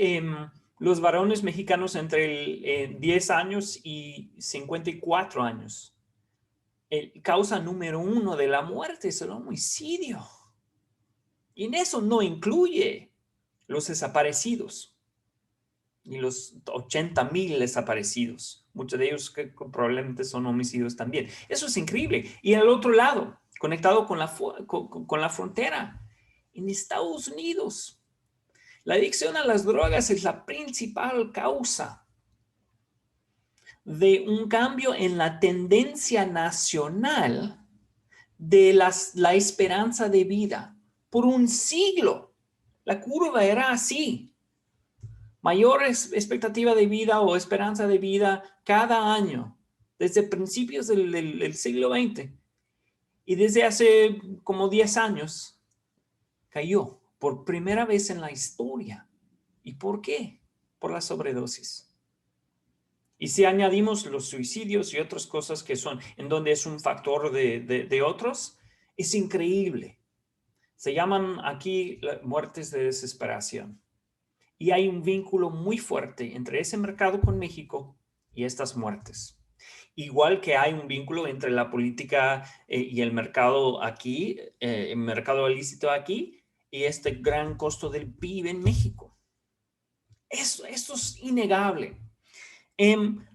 los varones mexicanos entre 10 años y 54 años, causa número 1 de la muerte es el homicidio. Y en eso no incluye los desaparecidos y los 80,000 desaparecidos. Muchos de ellos que probablemente son homicidios también. Eso es increíble. Y al otro lado, conectado con la frontera, en Estados Unidos, la adicción a las drogas es la principal causa de un cambio en la tendencia nacional de la esperanza de vida. Por un siglo, la curva era así. Mayor expectativa de vida o esperanza de vida cada año, desde principios del siglo XX. Y desde hace como 10 años, cayó por primera vez en la historia. ¿Y por qué? Por la sobredosis. Y si añadimos los suicidios y otras cosas que son, en donde es un factor de otros, es increíble. Se llaman aquí muertes de desesperación. Y hay un vínculo muy fuerte entre ese mercado con México y estas muertes. Igual que hay un vínculo entre la política y el mercado aquí, el mercado ilícito aquí, y este gran costo del PIB en México. Esto es innegable.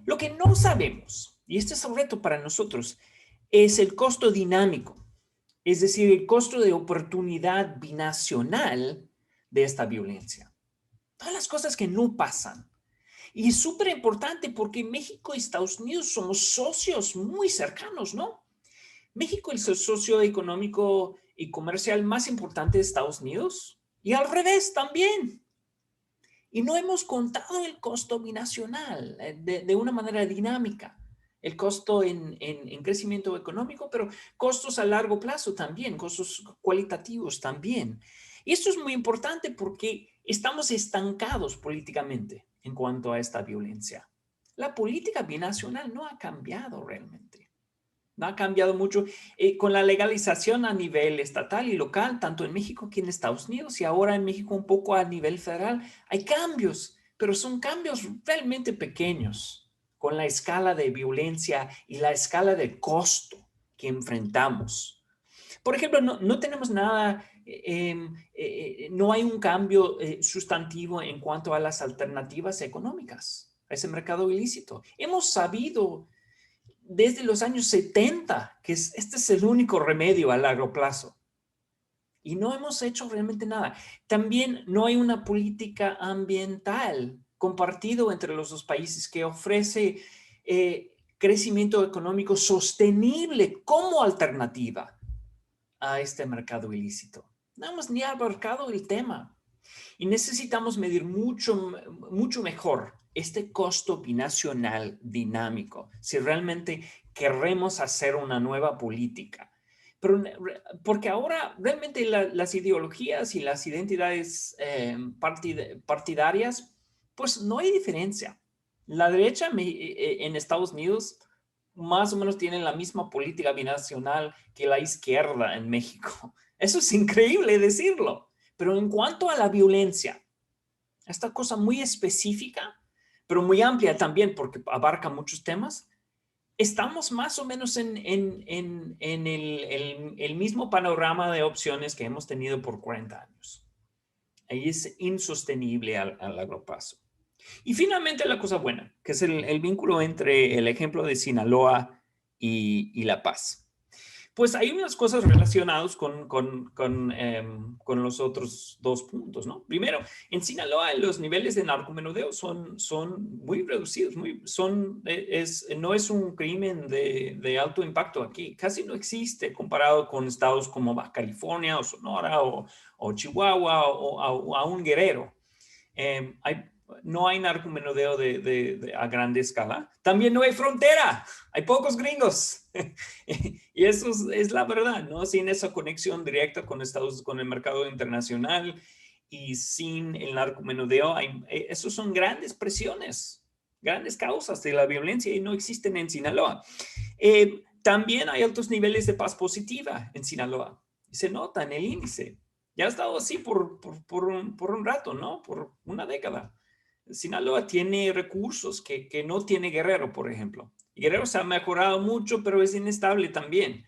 Lo que no sabemos, y este es el reto para nosotros, es el costo dinámico. Es decir, el costo de oportunidad binacional de esta violencia. Todas las cosas que no pasan. Y es súper importante porque México y Estados Unidos somos socios muy cercanos, ¿no? México es el socio económico y comercial más importante de Estados Unidos y al revés también. Y no hemos contado el costo binacional de una manera dinámica. El costo en crecimiento económico, pero costos a largo plazo también, costos cualitativos también. Y esto es muy importante porque estamos estancados políticamente en cuanto a esta violencia. La política binacional no ha cambiado realmente. No ha cambiado mucho con la legalización a nivel estatal y local, tanto en México que en Estados Unidos y ahora en México un poco a nivel federal. Hay cambios, pero son cambios realmente pequeños con la escala de violencia y la escala de costo que enfrentamos. Por ejemplo, no tenemos nada, no hay un cambio sustantivo en cuanto a las alternativas económicas a ese mercado ilícito. Hemos sabido desde los años 70 que este es el único remedio a largo plazo. Y no hemos hecho realmente nada. También no hay una política ambiental compartido entre los dos países que ofrece crecimiento económico sostenible como alternativa a este mercado ilícito. No hemos ni abarcado el tema. Y necesitamos medir mucho mejor este costo binacional dinámico si realmente queremos hacer una nueva política. Pero, porque ahora realmente las ideologías y las identidades partidarias, pues no hay diferencia. La derecha en Estados Unidos más o menos tiene la misma política binacional que la izquierda en México. Eso es increíble decirlo. Pero en cuanto a la violencia, esta cosa muy específica, pero muy amplia también porque abarca muchos temas, estamos más o menos en el mismo panorama de opciones que hemos tenido por 40 años. Ahí es insostenible a largo plazo. Y finalmente la cosa buena, que es el vínculo entre el ejemplo de Sinaloa y La Paz. Pues hay unas cosas relacionadas con los otros dos puntos, ¿no? Primero, en Sinaloa los niveles de narcomenudeo son muy reducidos, no es un crimen de alto impacto aquí, casi no existe comparado con estados como Baja California o Sonora o Chihuahua o aún Guerrero. No hay narcomenudeo a grande escala. También no hay frontera. Hay pocos gringos. Y eso es la verdad, ¿no? Sin esa conexión directa con el mercado internacional y sin el narcomenudeo, esos son grandes presiones, grandes causas de la violencia y no existen en Sinaloa. También hay altos niveles de paz positiva en Sinaloa. Se nota en el índice. Ya ha estado así por un rato, ¿no? Por una década. Sinaloa tiene recursos que no tiene Guerrero, por ejemplo. Guerrero se ha mejorado mucho, pero es inestable también.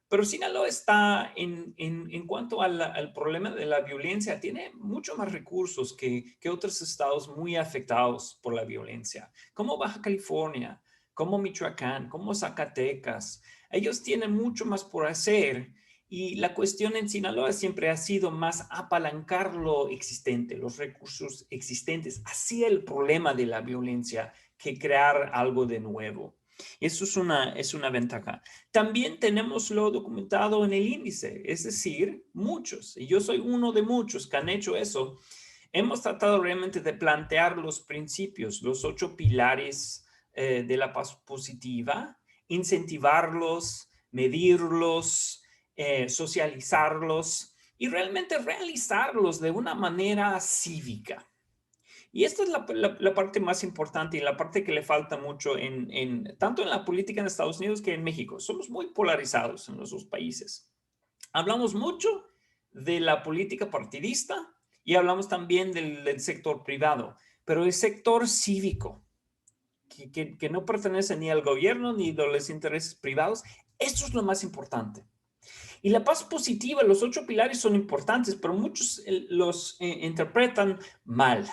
Pero Sinaloa está, en cuanto al problema de la violencia, tiene mucho más recursos que otros estados muy afectados por la violencia, como Baja California, como Michoacán, como Zacatecas. Ellos tienen mucho más por hacer. Y la cuestión en Sinaloa siempre ha sido más apalancar lo existente, los recursos existentes, hacia el problema de la violencia que crear algo de nuevo. Eso es una ventaja. También tenemos lo documentado en el índice, es decir, muchos, y yo soy uno de muchos que han hecho eso. Hemos tratado realmente de plantear los principios, los 8 pilares de la paz positiva, incentivarlos, medirlos, socializarlos y realmente realizarlos de una manera cívica. Y esta es la parte más importante y la parte que le falta mucho tanto en la política en Estados Unidos que en México. Somos muy polarizados en los dos países. Hablamos mucho de la política partidista y hablamos también del sector privado, pero el sector cívico, que no pertenece ni al gobierno ni a los intereses privados, esto es lo más importante. Y la paz positiva, los 8 pilares son importantes, pero muchos los interpretan mal,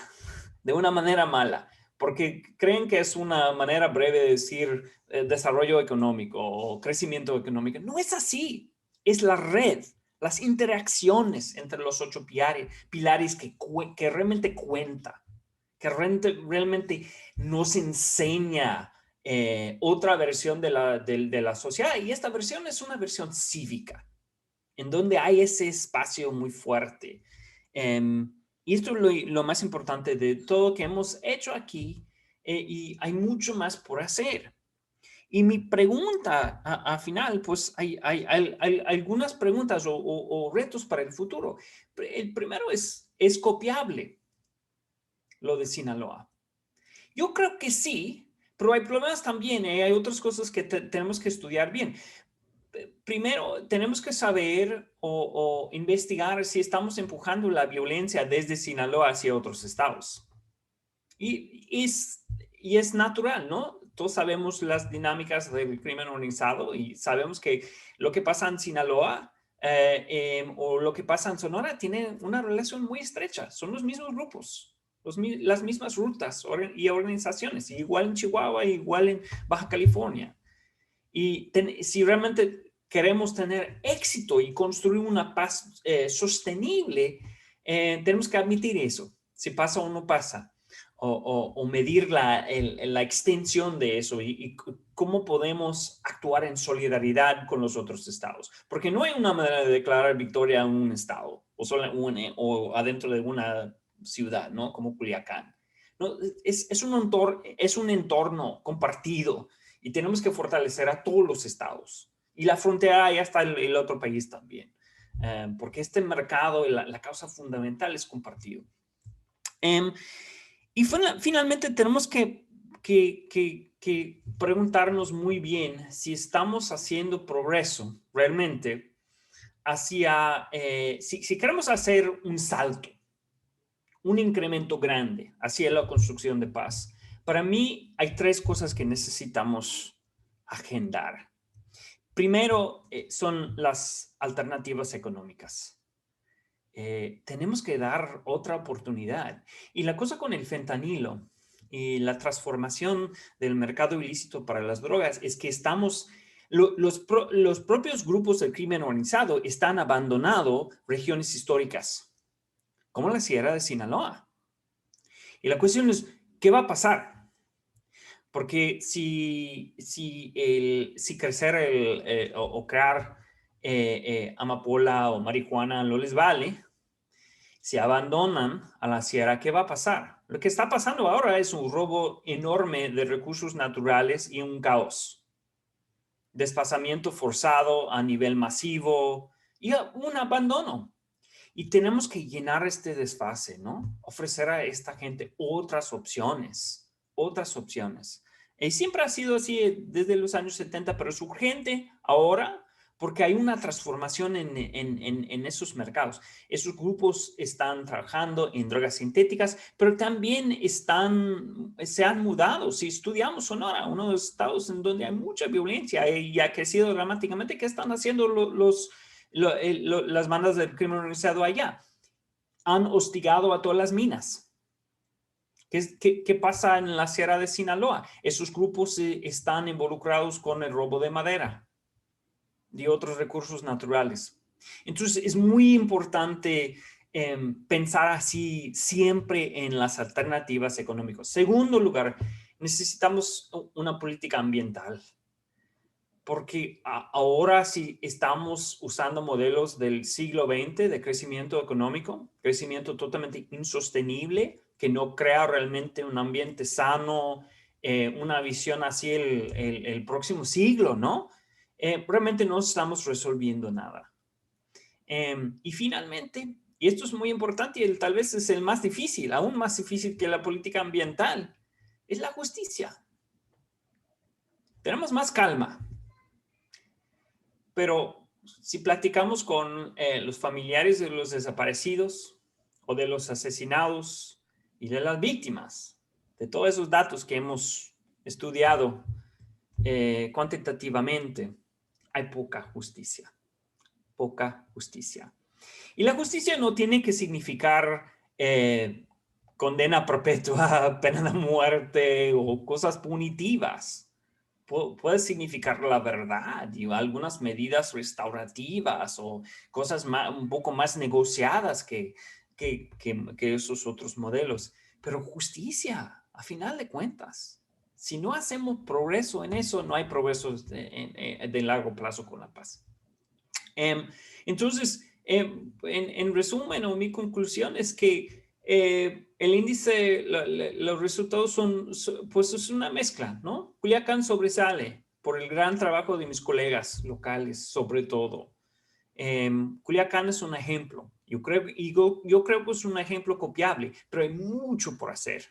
de una manera mala, porque creen que es una manera breve de decir desarrollo económico o crecimiento económico. No es así, es la red, las interacciones entre los 8 pilares que realmente cuenta, que realmente nos enseña otra versión de la sociedad. Y esta versión es una versión cívica, en donde hay ese espacio muy fuerte. Y esto es lo más importante de todo que hemos hecho aquí y hay mucho más por hacer. Y mi pregunta al final, pues hay algunas preguntas o retos para el futuro. El primero ¿es copiable lo de Sinaloa? Yo creo que sí, Pero hay problemas también, hay otras cosas que tenemos que estudiar bien. Primero, tenemos que saber o investigar si estamos empujando la violencia desde Sinaloa hacia otros estados. Y es natural, ¿no? Todos sabemos las dinámicas del crimen organizado y sabemos que lo que pasa en Sinaloa o lo que pasa en Sonora tiene una relación muy estrecha. Son los mismos grupos, las mismas rutas y organizaciones, igual en Chihuahua, igual en Baja California. Y si realmente queremos tener éxito y construir una paz sostenible, tenemos que admitir eso, si pasa o no pasa, o medir la extensión de eso y cómo podemos actuar en solidaridad con los otros estados. Porque no hay una manera de declarar victoria en un estado o adentro de una ciudad, ¿no? Como Culiacán. No, es un entorno compartido y tenemos que fortalecer a todos los estados. Y la frontera ya está el otro país también. Porque este mercado y la causa fundamental es compartido. Y finalmente tenemos que preguntarnos muy bien si estamos haciendo progreso realmente hacia, si queremos hacer un salto, un incremento grande hacia la construcción de paz. Para mí hay 3 cosas que necesitamos agendar. Primero son las alternativas económicas. Tenemos que dar otra oportunidad. Y la cosa con el fentanilo y la transformación del mercado ilícito para las drogas es que los propios grupos del crimen organizado están abandonando regiones históricas, como la Sierra de Sinaloa. Y la cuestión es, ¿qué va a pasar? Porque si crecer o crear amapola o marihuana no les vale, si abandonan a la sierra, ¿qué va a pasar? Lo que está pasando ahora es un robo enorme de recursos naturales y un caos. Desplazamiento forzado a nivel masivo y un abandono. Y tenemos que llenar este desfase, ¿no? Ofrecer a esta gente otras opciones. Y siempre ha sido así desde los años 70, pero es urgente ahora porque hay una transformación en esos mercados. Esos grupos están trabajando en drogas sintéticas, pero también se han mudado. Si estudiamos Sonora, uno de los estados en donde hay mucha violencia y ha crecido dramáticamente, ¿qué están haciendo las bandas del crimen organizado allá? Han hostigado a todas las minas. ¿Qué pasa en la Sierra de Sinaloa? Esos grupos están involucrados con el robo de madera, de otros recursos naturales. Entonces, es muy importante pensar así siempre en las alternativas económicas. Segundo lugar, necesitamos una política ambiental. Porque ahora sí estamos usando modelos del siglo XX de crecimiento económico, crecimiento totalmente insostenible, que no crea realmente un ambiente sano, una visión hacia el próximo siglo, ¿no? Realmente no estamos resolviendo nada. Y finalmente, y esto es muy importante y tal vez es el más difícil, aún más difícil que la política ambiental, es la justicia. Tenemos más calma. Pero si platicamos con los familiares de los desaparecidos o de los asesinados y de las víctimas, de todos esos datos que hemos estudiado cuantitativamente, hay poca justicia. Poca justicia. Y la justicia no tiene que significar condena perpetua, pena de muerte o cosas punitivas. Puede significar la verdad y algunas medidas restaurativas o cosas un poco más negociadas que esos otros modelos. Pero justicia, a final de cuentas, si no hacemos progreso en eso, no hay progreso de largo plazo con la paz. Entonces, en resumen, o mi conclusión es que el índice, los resultados pues es una mezcla, ¿no? Culiacán sobresale por el gran trabajo de mis colegas locales, sobre todo. Culiacán es un ejemplo. Yo creo que es un ejemplo copiable, pero hay mucho por hacer.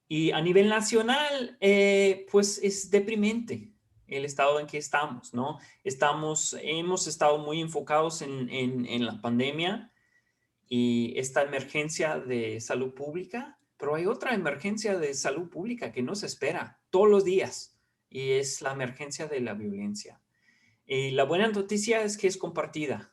Y a nivel nacional, pues es deprimente el estado en que estamos, ¿no? Hemos estado muy enfocados en la pandemia y esta emergencia de salud pública, pero hay otra emergencia de salud pública que no se espera todos los días y es la emergencia de la violencia. Y la buena noticia es que es compartida.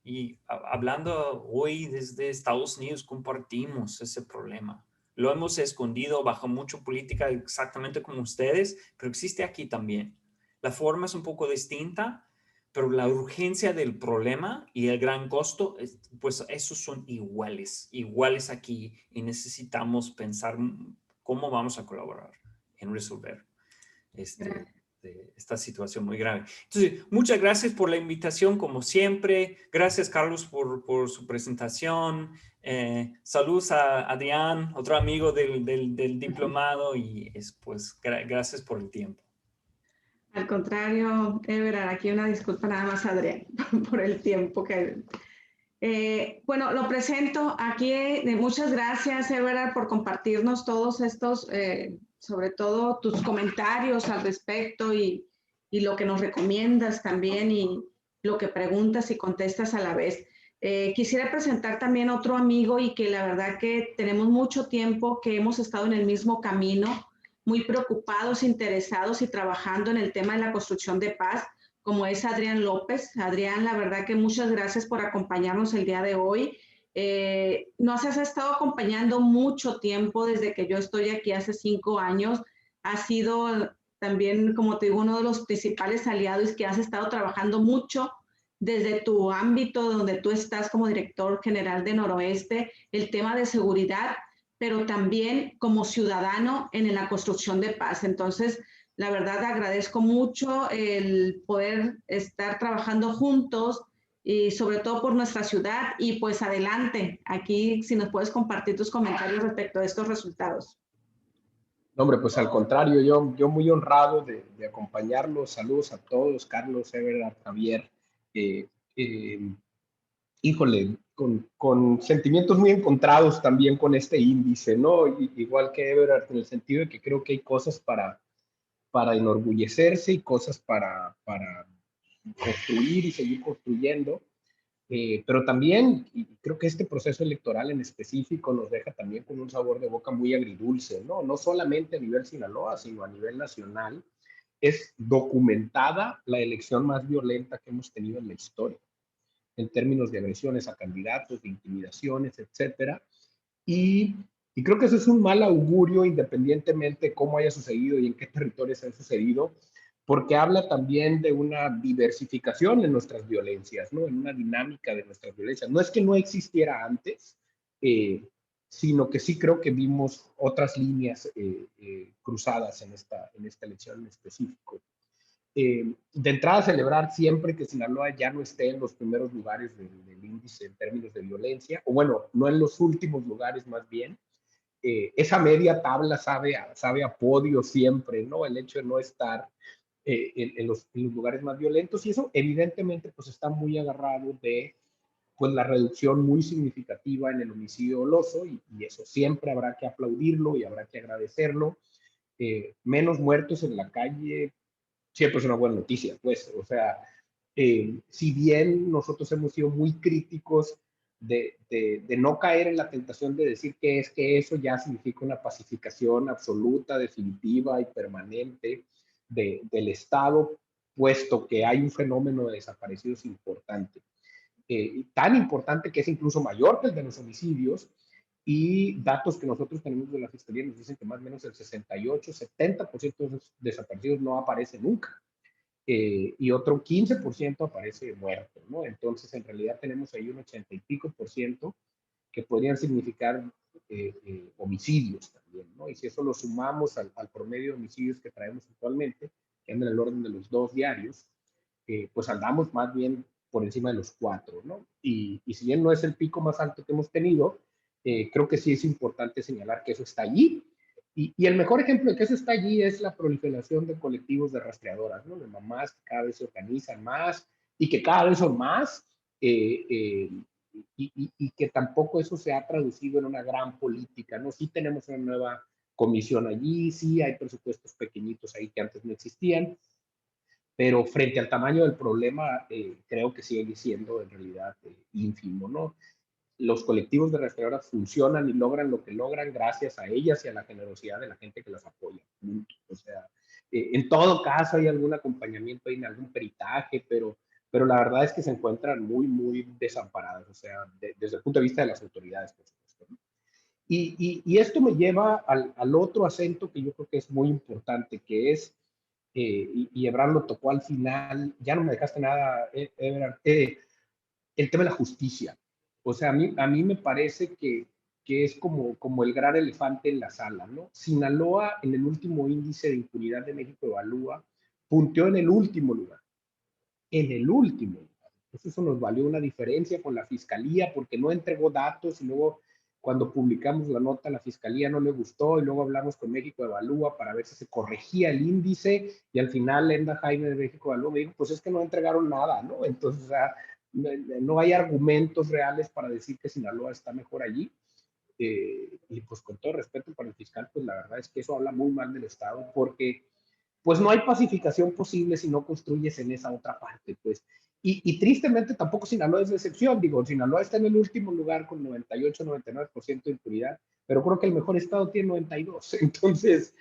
Y hablando hoy desde Estados Unidos, compartimos ese problema. Lo hemos escondido bajo mucha política exactamente como ustedes, pero existe aquí también. La forma es un poco distinta, pero la urgencia del problema y el gran costo, pues esos son iguales aquí y necesitamos pensar cómo vamos a colaborar en resolver esta situación muy grave. Entonces, muchas gracias por la invitación, como siempre. Gracias, Carlos, por su presentación. Saludos a Adrián, otro amigo del diplomado, y pues gracias por el tiempo. Al contrario, Everard, aquí una disculpa nada más, Adrián, por el tiempo que... bueno, lo presento aquí. Muchas gracias, Everard, por compartirnos todos estos, sobre todo tus comentarios al respecto y lo que nos recomiendas también y lo que preguntas y contestas a la vez. Quisiera presentar también otro amigo y que la verdad que tenemos mucho tiempo que hemos estado en el mismo camino, muy preocupados, interesados y trabajando en el tema de la construcción de paz, como es Adrián López. Adrián, la verdad que muchas gracias por acompañarnos el día de hoy. Nos has estado acompañando mucho tiempo desde que yo estoy aquí hace 5 años. Has sido también, como te digo, uno de los principales aliados que has estado trabajando mucho desde tu ámbito donde tú estás como director general de Noroeste, el tema de seguridad, pero también como ciudadano en la construcción de paz. Entonces, la verdad agradezco mucho el poder estar trabajando juntos y sobre todo por nuestra ciudad y pues adelante, aquí si nos puedes compartir tus comentarios respecto a estos resultados. No, hombre, pues al contrario, yo muy honrado de acompañarlos. Saludos a todos, Carlos, Everard, Javier. Híjole, con sentimientos muy encontrados también con este índice, ¿no? Igual que Everard, en el sentido de que creo que hay cosas para enorgullecerse y cosas para construir y seguir construyendo. Pero también, y creo que este proceso electoral en específico nos deja también con un sabor de boca muy agridulce, ¿no? No solamente a nivel Sinaloa, sino a nivel nacional. Es documentada la elección más violenta que hemos tenido en la historia, en términos de agresiones a candidatos, de intimidaciones, etcétera. Y creo que eso es un mal augurio, independientemente de cómo haya sucedido y en qué territorios han sucedido, porque habla también de una diversificación en nuestras violencias, ¿no? En una dinámica de nuestras violencias. No es que no existiera antes, sino que sí creo que vimos otras líneas cruzadas en esta elección en específico. De entrada, celebrar siempre que Sinaloa ya no esté en los primeros lugares del índice en términos de violencia, o bueno, no en los últimos lugares más bien. Esa media tabla sabe a podio siempre, ¿no? El hecho de no estar en los lugares más violentos, y eso evidentemente pues está muy agarrado de pues la reducción muy significativa en el homicidio doloso, y eso siempre habrá que aplaudirlo y habrá que agradecerlo. Menos muertos en la calle siempre es una buena noticia, pues, o sea, si bien nosotros hemos sido muy críticos de no caer en la tentación de decir que eso ya significa una pacificación absoluta, definitiva y permanente del Estado, puesto que hay un fenómeno de desaparecidos importante, tan importante que es incluso mayor que el de los homicidios, y datos que nosotros tenemos de la Fiscalía nos dicen que más o menos el 68-70% de los desaparecidos no aparece nunca. Y otro 15% aparece muerto, ¿no? Entonces, en realidad tenemos ahí un 80 y pico % que podrían significar homicidios también, ¿no? Y si eso lo sumamos al promedio de homicidios que traemos actualmente, que andan en el orden de los 2 diarios, pues andamos más bien por encima de los 4, ¿no? Y si bien no es el pico más alto que hemos tenido, creo que sí es importante señalar que eso está allí. Y el mejor ejemplo de que eso está allí es la proliferación de colectivos de rastreadoras, ¿no? De mamás que cada vez se organizan más y que cada vez son más, y que tampoco eso se ha traducido en una gran política, ¿no? Sí tenemos una nueva comisión allí, sí hay presupuestos pequeñitos ahí que antes no existían, pero frente al tamaño del problema, creo que sigue siendo en realidad ínfimo, ¿no? Los colectivos de restauradoras funcionan y logran lo que logran gracias a ellas y a la generosidad de la gente que las apoya. O sea, en todo caso hay algún acompañamiento, hay algún peritaje, pero la verdad es que se encuentran muy, muy desamparadas, o sea, desde el punto de vista de las autoridades, por supuesto, ¿no? Y esto me lleva al otro acento que yo creo que es muy importante, que es, y Ebrard lo tocó al final, ya no me dejaste nada, Ebrard, el tema de la justicia. O sea, a mí me parece que es como el gran elefante en la sala, ¿no? Sinaloa, en el último índice de impunidad de México Evalúa, punteó en el último lugar. En el último lugar. Eso nos valió una diferencia con la fiscalía porque no entregó datos y luego cuando publicamos la nota la fiscalía no le gustó y luego hablamos con México Evalúa para ver si se corregía el índice y al final Enda Jaime de México Evalúa me dijo, pues es que no entregaron nada, ¿no? Entonces, o sea, no hay argumentos reales para decir que Sinaloa está mejor allí. Y pues con todo respeto para el fiscal, pues la verdad es que eso habla muy mal del Estado porque pues no hay pacificación posible si no construyes en esa otra parte, pues. Y tristemente tampoco Sinaloa es de excepción, digo, Sinaloa está en el último lugar con 98-99% de impunidad, pero creo que el mejor estado tiene 92%. Entonces,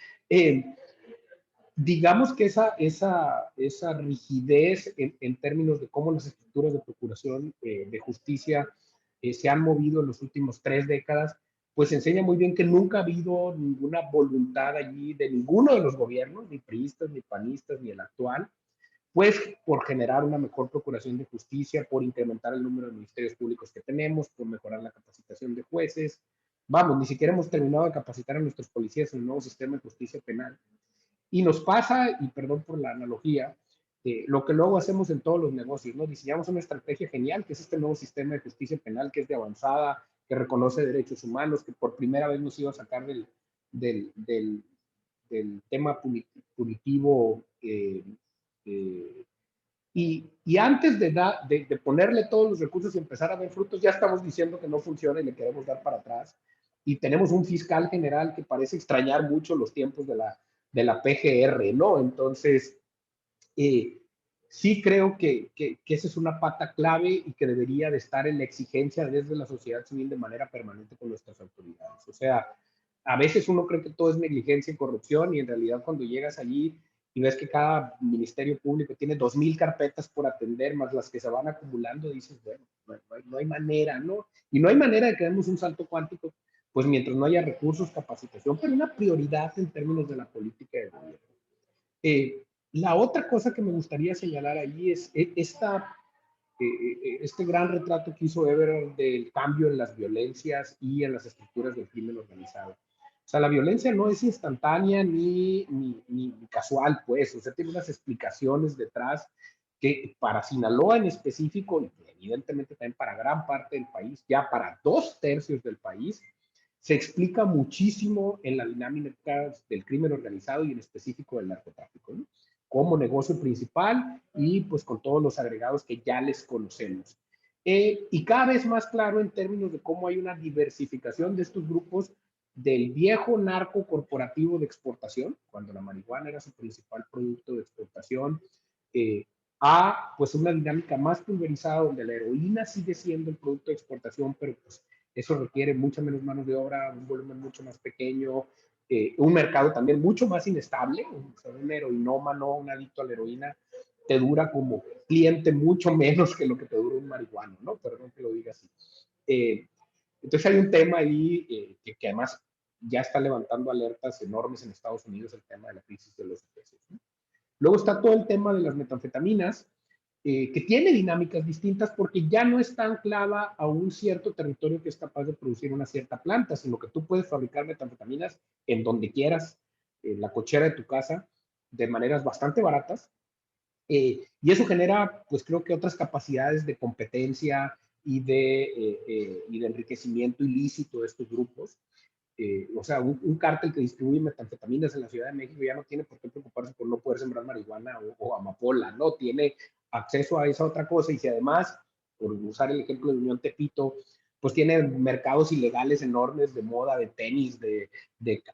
digamos que esa rigidez en términos de cómo las estructuras de procuración de justicia se han movido en los últimos 3 décadas, pues enseña muy bien que nunca ha habido ninguna voluntad allí de ninguno de los gobiernos, ni priistas, ni panistas, ni el actual, pues por generar una mejor procuración de justicia, por incrementar el número de ministerios públicos que tenemos, por mejorar la capacitación de jueces. Vamos, ni siquiera hemos terminado de capacitar a nuestros policías en el nuevo sistema de justicia penal. Y nos pasa, y perdón por la analogía, lo que luego hacemos en todos los negocios, ¿no? Diseñamos una estrategia genial, que es este nuevo sistema de justicia penal, que es de avanzada, que reconoce derechos humanos, que por primera vez nos iba a sacar del tema punitivo. Y antes de ponerle todos los recursos y empezar a ver frutos, ya estamos diciendo que no funciona y le queremos dar para atrás. Y tenemos un fiscal general que parece extrañar mucho los tiempos de la PGR, ¿no? Entonces, sí creo que esa es una pata clave y que debería de estar en la exigencia desde la sociedad civil de manera permanente con nuestras autoridades. O sea, a veces uno cree que todo es negligencia y corrupción y en realidad cuando llegas allí y ves que cada ministerio público tiene 2,000 carpetas por atender, más las que se van acumulando, dices, bueno, no hay manera, ¿no? Y no hay manera de que demos un salto cuántico, pues mientras no haya recursos, capacitación, pero una prioridad en términos de la política de gobierno. La otra cosa que me gustaría señalar allí es este gran retrato que hizo Ebrard del cambio en las violencias y en las estructuras del crimen organizado. O sea, la violencia no es instantánea ni casual, pues, o sea, tiene unas explicaciones detrás que para Sinaloa en específico, y evidentemente también para gran parte del país, ya para 2/3 del país, se explica muchísimo en la dinámica del crimen organizado y en específico del narcotráfico, ¿no? Como negocio principal y pues con todos los agregados que ya les conocemos. Y cada vez más claro en términos de cómo hay una diversificación de estos grupos del viejo narco corporativo de exportación, cuando la marihuana era su principal producto de exportación, a pues una dinámica más pulverizada donde la heroína sigue siendo el producto de exportación, pero pues eso requiere mucha menos mano de obra, un volumen mucho más pequeño, un mercado también mucho más inestable. O sea, un heroinómano, un adicto a la heroína, te dura como cliente mucho menos que lo que te dura un marihuano, ¿no? Perdón que lo diga así. Entonces hay un tema ahí que además ya está levantando alertas enormes en Estados Unidos, el tema de la crisis de los precios, ¿no? Luego está todo el tema de las metanfetaminas, que tiene dinámicas distintas porque ya no está anclada a un cierto territorio que es capaz de producir una cierta planta, sino que tú puedes fabricar metanfetaminas en donde quieras, en la cochera de tu casa, de maneras bastante baratas. Y eso genera, pues creo que otras capacidades de competencia y de enriquecimiento ilícito de estos grupos. O sea, un cártel que distribuye metanfetaminas en la Ciudad de México ya no tiene por qué preocuparse por no poder sembrar marihuana o amapola, ¿no? Tiene acceso a esa otra cosa y si además, por usar el ejemplo de Unión Tepito, pues tiene mercados ilegales enormes de moda, de tenis, de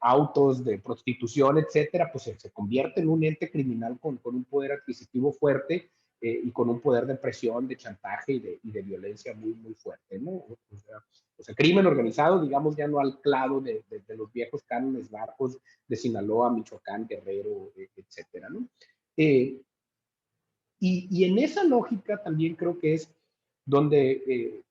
autos, de prostitución, etcétera, pues se convierte en un ente criminal con un poder adquisitivo fuerte y con un poder de presión, de chantaje y de violencia muy, muy fuerte, ¿no? O sea, crimen organizado, digamos, ya no al clado de los viejos cánones narcos de Sinaloa, Michoacán, Guerrero, etcétera, ¿no? Y en esa lógica también creo que es donde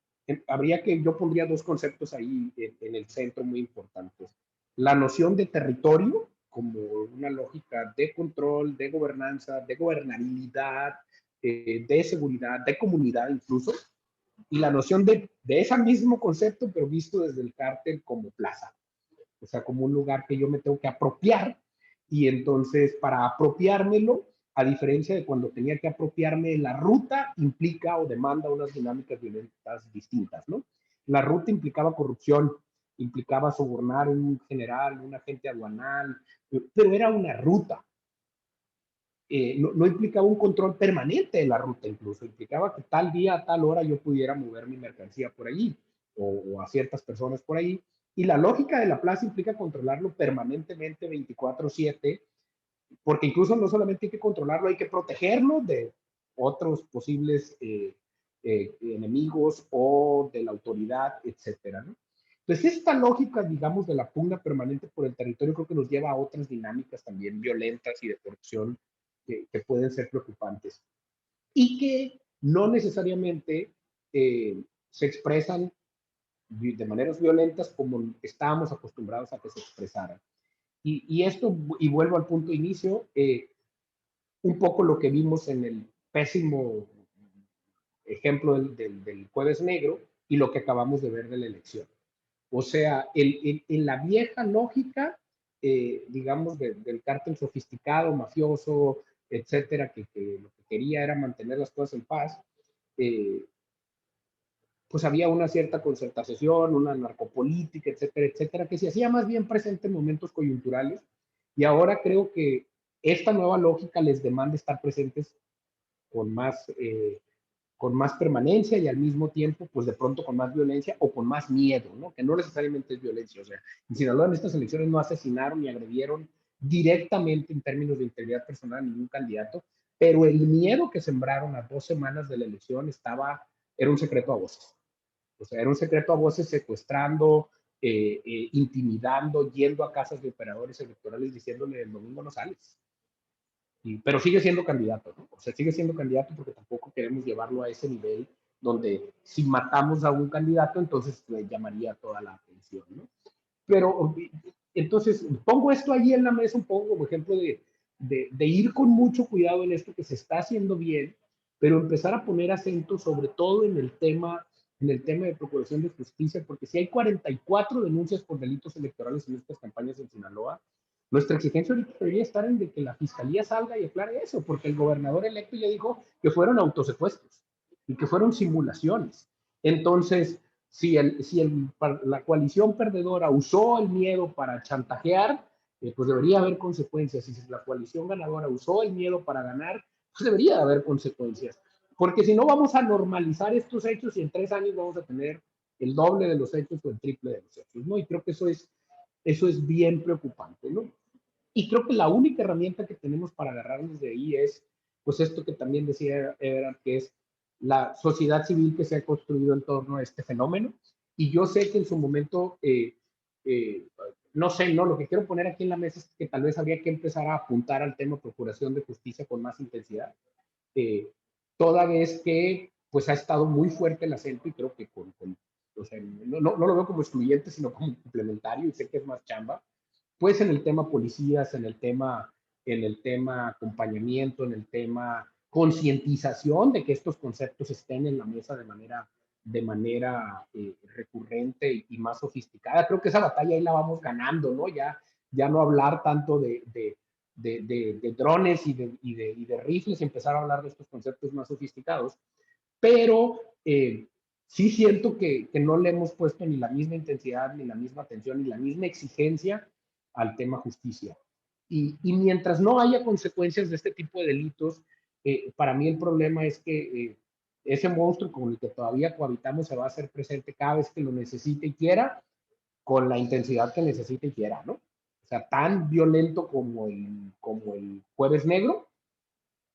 yo pondría dos conceptos ahí en el centro muy importantes. La noción de territorio, como una lógica de control, de gobernanza, de gobernabilidad, de seguridad, de comunidad incluso, y la noción de ese mismo concepto, pero visto desde el cártel como plaza, o sea, como un lugar que yo me tengo que apropiar, y entonces para apropiármelo, a diferencia de cuando tenía que apropiarme la ruta, implica o demanda unas dinámicas violentas distintas, ¿no? La ruta implicaba corrupción, implicaba sobornar a un general, un agente aduanal, pero era una ruta. No implicaba un control permanente de la ruta, incluso implicaba que tal día, a tal hora yo pudiera mover mi mercancía por allí o a ciertas personas por ahí. Y la lógica de la plaza implica controlarlo permanentemente 24/7, porque incluso no solamente hay que controlarlo, hay que protegerlo de otros posibles enemigos o de la autoridad, etcétera, ¿no? Entonces, esta lógica, digamos, de la pugna permanente por el territorio creo que nos lleva a otras dinámicas también violentas y de corrupción que pueden ser preocupantes y que no necesariamente se expresan de maneras violentas como estábamos acostumbrados a que se expresaran. Y esto, y vuelvo al punto de inicio, un poco lo que vimos en el pésimo ejemplo del Jueves Negro y lo que acabamos de ver de la elección. O sea, en la vieja lógica, digamos, del cártel sofisticado, mafioso, etcétera, que lo que quería era mantener las cosas en paz, pues había una cierta concertación, una narcopolítica, etcétera, etcétera, que se hacía más bien presente en momentos coyunturales. Y ahora creo que esta nueva lógica les demanda estar presentes con con más permanencia y al mismo tiempo, pues de pronto con más violencia o con más miedo, ¿no? Que no necesariamente es violencia. O sea, en Sinaloa en estas elecciones no asesinaron ni agredieron directamente en términos de integridad personal a ningún candidato, pero el miedo que sembraron a 2 semanas de la elección era un secreto a voces. O sea, era un secreto a voces secuestrando, intimidando, yendo a casas de operadores electorales diciéndole el domingo no sales. Pero sigue siendo candidato, ¿no? O sea, sigue siendo candidato porque tampoco queremos llevarlo a ese nivel donde si matamos a un candidato, entonces le llamaría toda la atención, ¿no? Pero entonces pongo esto ahí en la mesa un poco como ejemplo de ir con mucho cuidado en esto que se está haciendo bien, pero empezar a poner acento sobre todo en el tema de procuración de justicia, porque si hay 44 denuncias por delitos electorales en estas campañas en Sinaloa, nuestra exigencia ahorita debería estar en de que la fiscalía salga y aclare eso, porque el gobernador electo ya dijo que fueron autosecuestros y que fueron simulaciones. Entonces, si la coalición perdedora usó el miedo para chantajear, pues debería haber consecuencias. Y si la coalición ganadora usó el miedo para ganar, pues debería haber consecuencias. Porque si no, vamos a normalizar estos hechos y en 3 años vamos a tener el doble de los hechos o el triple de los hechos, ¿no? Y creo que eso es bien preocupante, ¿no? Y creo que la única herramienta que tenemos para agarrarnos de ahí es, pues esto que también decía Everard, que es la sociedad civil que se ha construido en torno a este fenómeno. Y yo sé que en su momento, no sé, no, lo que quiero poner aquí en la mesa es que tal vez habría que empezar a apuntar al tema procuración de justicia con más intensidad, toda vez que pues ha estado muy fuerte el acento y creo que o sea, no lo veo como excluyente, sino como complementario y sé que es más chamba, pues en el tema policías, en el tema acompañamiento, en el tema concientización de que estos conceptos estén en la mesa de manera recurrente y más sofisticada. Creo que esa batalla ahí la vamos ganando, ¿no? Ya no hablar tanto de drones y de rifles, empezar a hablar de estos conceptos más sofisticados, pero sí siento que no le hemos puesto ni la misma intensidad, ni la misma atención, ni la misma exigencia al tema justicia. Y mientras no haya consecuencias de este tipo de delitos, para mí el problema es que ese monstruo con el que todavía cohabitamos se va a hacer presente cada vez que lo necesite y quiera, con la intensidad que necesite y quiera, ¿no? O sea, tan violento como el Jueves Negro,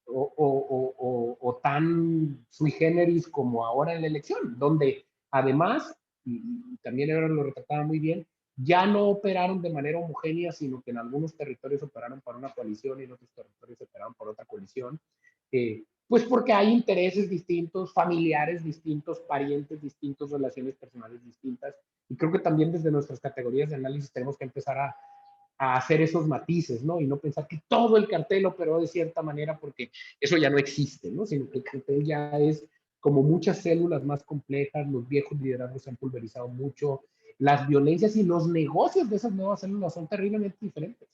o tan sui generis como ahora en la elección, donde además, y también ahora lo retrataba muy bien, ya no operaron de manera homogénea, sino que en algunos territorios operaron para una coalición y en otros territorios operaron por otra coalición, pues porque hay intereses distintos, familiares distintos, parientes distintos, relaciones personales distintas, y creo que también desde nuestras categorías de análisis tenemos que empezar a hacer esos matices, ¿no? Y no pensar que todo el cartel operó de cierta manera, porque eso ya no existe, ¿no? Sino que el cartel ya es como muchas células más complejas, los viejos liderazgos se han pulverizado mucho, las violencias y los negocios de esas nuevas células son terriblemente diferentes.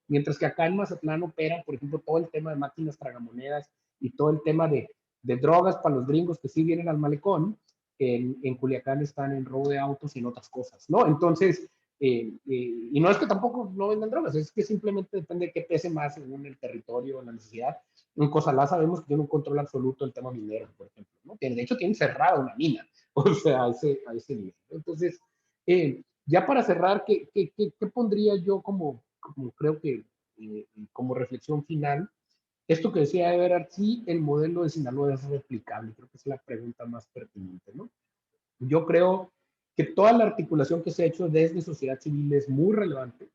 Mientras que acá en Mazatlán operan, por ejemplo, todo el tema de máquinas tragamonedas y todo el tema de drogas para los gringos que sí vienen al malecón, en Culiacán están en robo de autos y en otras cosas, ¿no? Entonces, y no es que tampoco no vendan drogas, es que simplemente depende de qué pese más según el territorio, la necesidad. En Cozalá sabemos que tiene un control absoluto del tema minero, por ejemplo, ¿no? De hecho, tienen cerrada una mina, o sea, a ese nivel. Entonces, ya para cerrar, ¿qué pondría yo como creo que como reflexión final? Esto que decía Everard, sí, el modelo de Sinaloa es replicable, creo que es la pregunta más pertinente, ¿no? Yo creo que toda la articulación que se ha hecho desde sociedad civil es muy relevante.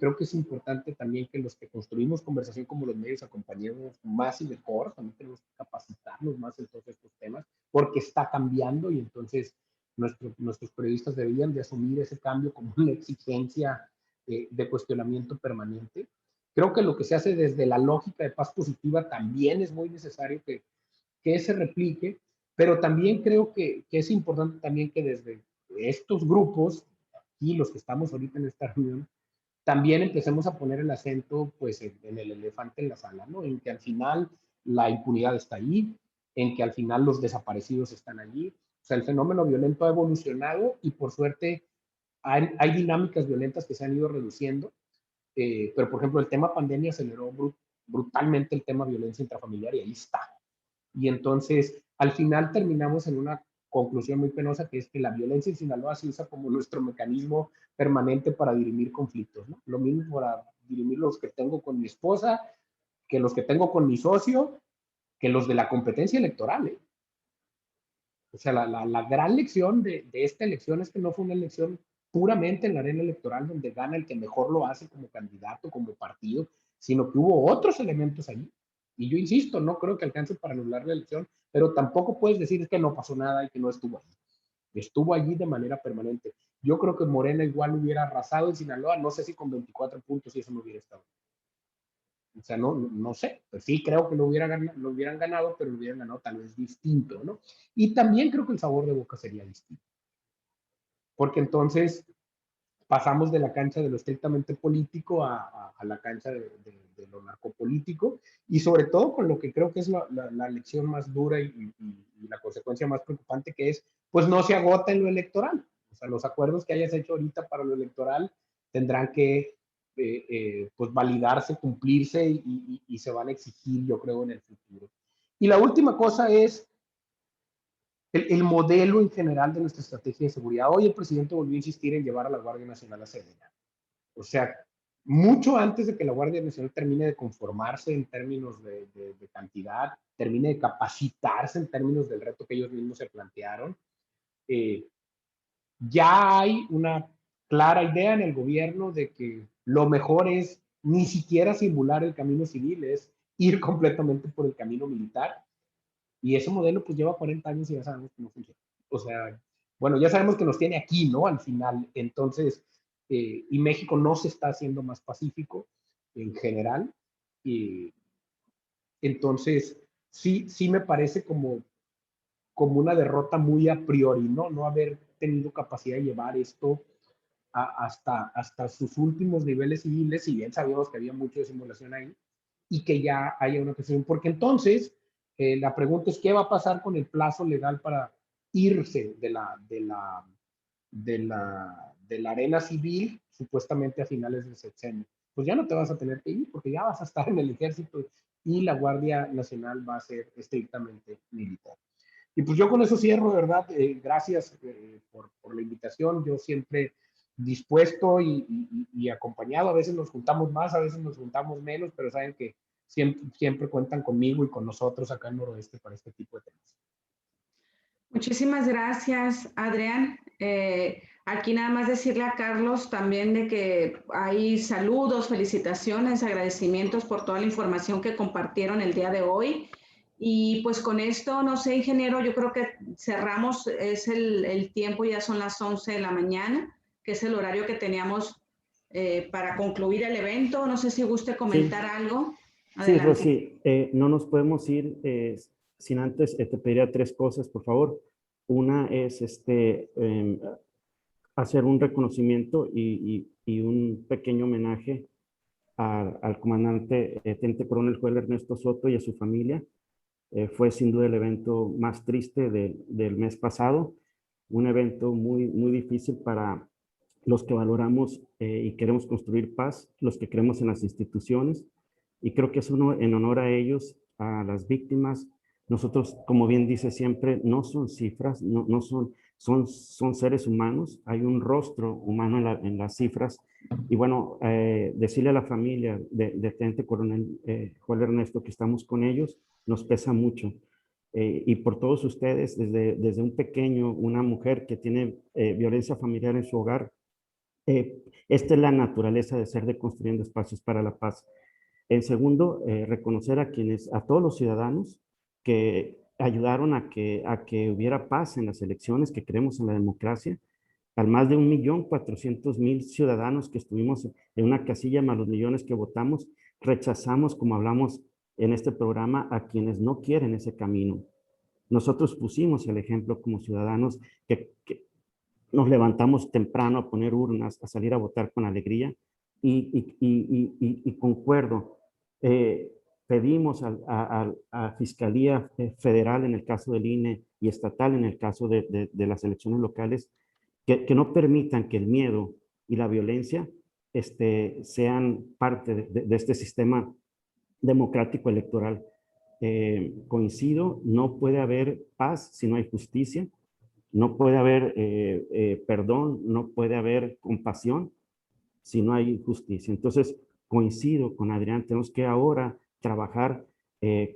Creo que es importante también que los que construimos conversación como los medios acompañemos más y mejor, también tenemos que capacitarnos más en todos estos temas, porque está cambiando y entonces nuestros periodistas deberían de asumir ese cambio como una exigencia de cuestionamiento permanente. Creo que lo que se hace desde la lógica de paz positiva también es muy necesario que se replique, pero también creo que es importante también que desde estos grupos, y los que estamos ahorita en esta reunión, también empecemos a poner el acento pues en el elefante en la sala, ¿no? En que al final la impunidad está ahí, en que al final los desaparecidos están allí. O sea, el fenómeno violento ha evolucionado y por suerte hay dinámicas violentas que se han ido reduciendo, pero por ejemplo el tema pandemia aceleró brutalmente el tema violencia intrafamiliar y ahí está. Y entonces, al final terminamos en una conclusión muy penosa, que es que la violencia en Sinaloa se usa como nuestro mecanismo permanente para dirimir conflictos, ¿no? Lo mismo para dirimir los que tengo con mi esposa, que los que tengo con mi socio, que los de la competencia electoral, ¿eh? O sea, la gran lección de esta elección es que no fue una elección puramente en la arena electoral donde gana el que mejor lo hace como candidato, como partido, sino que hubo otros elementos allí. Y yo insisto, no creo que alcance para anular la elección, pero tampoco puedes decir que no pasó nada y que no estuvo allí. Estuvo allí de manera permanente. Yo creo que Morena igual hubiera arrasado en Sinaloa, no sé si con 24 puntos y eso no hubiera estado. O sea, no sé, pues sí creo que lo hubieran ganado, pero lo hubieran ganado tal vez distinto, ¿no? Y también creo que el sabor de boca sería distinto. Porque entonces pasamos de la cancha de lo estrictamente político a la cancha de lo narcopolítico, y sobre todo con lo que creo que es la lección más dura y la consecuencia más preocupante, que es, pues no se agota en lo electoral. O sea, los acuerdos que hayas hecho ahorita para lo electoral tendrán que pues validarse, cumplirse y se van a exigir, yo creo, en el futuro. Y la última cosa es el modelo en general de nuestra estrategia de seguridad. Hoy el presidente volvió a insistir en llevar a la Guardia Nacional a Sedena. O sea, mucho antes de que la Guardia Nacional termine de conformarse en términos de cantidad, termine de capacitarse en términos del reto que ellos mismos se plantearon, ya hay una clara idea en el gobierno de que lo mejor es ni siquiera simular el camino civil, es ir completamente por el camino militar. Y ese modelo pues lleva 40 años y ya sabemos que no funciona. O sea, bueno, ya sabemos que nos tiene aquí, ¿no? Al final, entonces, y México no se está haciendo más pacífico en general. Y entonces, sí me parece como una derrota muy a priori, ¿no? No haber tenido capacidad de llevar esto hasta sus últimos niveles civiles, si bien sabíamos que había mucho de simulación ahí, y que ya haya una cuestión, porque entonces la pregunta es qué va a pasar con el plazo legal para irse de la arena civil, supuestamente a finales del sexenio. Pues ya no te vas a tener que ir, porque ya vas a estar en el ejército y la Guardia Nacional va a ser estrictamente militar. Y pues yo con eso cierro, de verdad. Gracias por la invitación. Yo siempre dispuesto y acompañado. A veces nos juntamos más, a veces nos juntamos menos, pero saben que siempre cuentan conmigo y con nosotros acá en Noroeste para este tipo de temas. Muchísimas gracias, Adrián. Aquí nada más decirle a Carlos también de que hay saludos, felicitaciones, agradecimientos por toda la información que compartieron el día de hoy. Y pues con esto, no sé, ingeniero, yo creo que cerramos, es el tiempo, ya son las 11 de la mañana, que es el horario que teníamos para concluir el evento. No sé si guste comentar algo. Sí, Adelante. Rosy, no nos podemos ir sin antes, te pediría 3 cosas, por favor. Una es hacer un reconocimiento y un pequeño homenaje al comandante teniente coronel Joel Ernesto Soto y a su familia. Fue sin duda el evento más triste del mes pasado, un evento muy, muy difícil para los que valoramos y queremos construir paz, los que creemos en las instituciones, y creo que es en honor a ellos, a las víctimas. Nosotros, como bien dice siempre, no son cifras, no son seres humanos, hay un rostro humano en las cifras. Y bueno, decirle a la familia de Teniente Coronel Joel Ernesto que estamos con ellos, nos pesa mucho. Y por todos ustedes, desde un pequeño, una mujer que tiene violencia familiar en su hogar, esta es la naturaleza de ser de Construyendo Espacios para la Paz. En segundo, reconocer a todos los ciudadanos que ayudaron a que hubiera paz en las elecciones, que creemos en la democracia, al más de 1.400.000 ciudadanos que estuvimos en una casilla, más los millones que votamos, rechazamos, como hablamos en este programa, a quienes no quieren ese camino. Nosotros pusimos el ejemplo como ciudadanos que nos levantamos temprano a poner urnas, a salir a votar con alegría y concuerdo. Pedimos a Fiscalía Federal en el caso del INE y estatal en el caso de las elecciones locales que no permitan que el miedo y la violencia sean parte de este sistema democrático electoral. Coincido, no puede haber paz si no hay justicia, no puede haber perdón, no puede haber compasión si no hay justicia. Entonces, coincido con Adrián, tenemos que ahora trabajar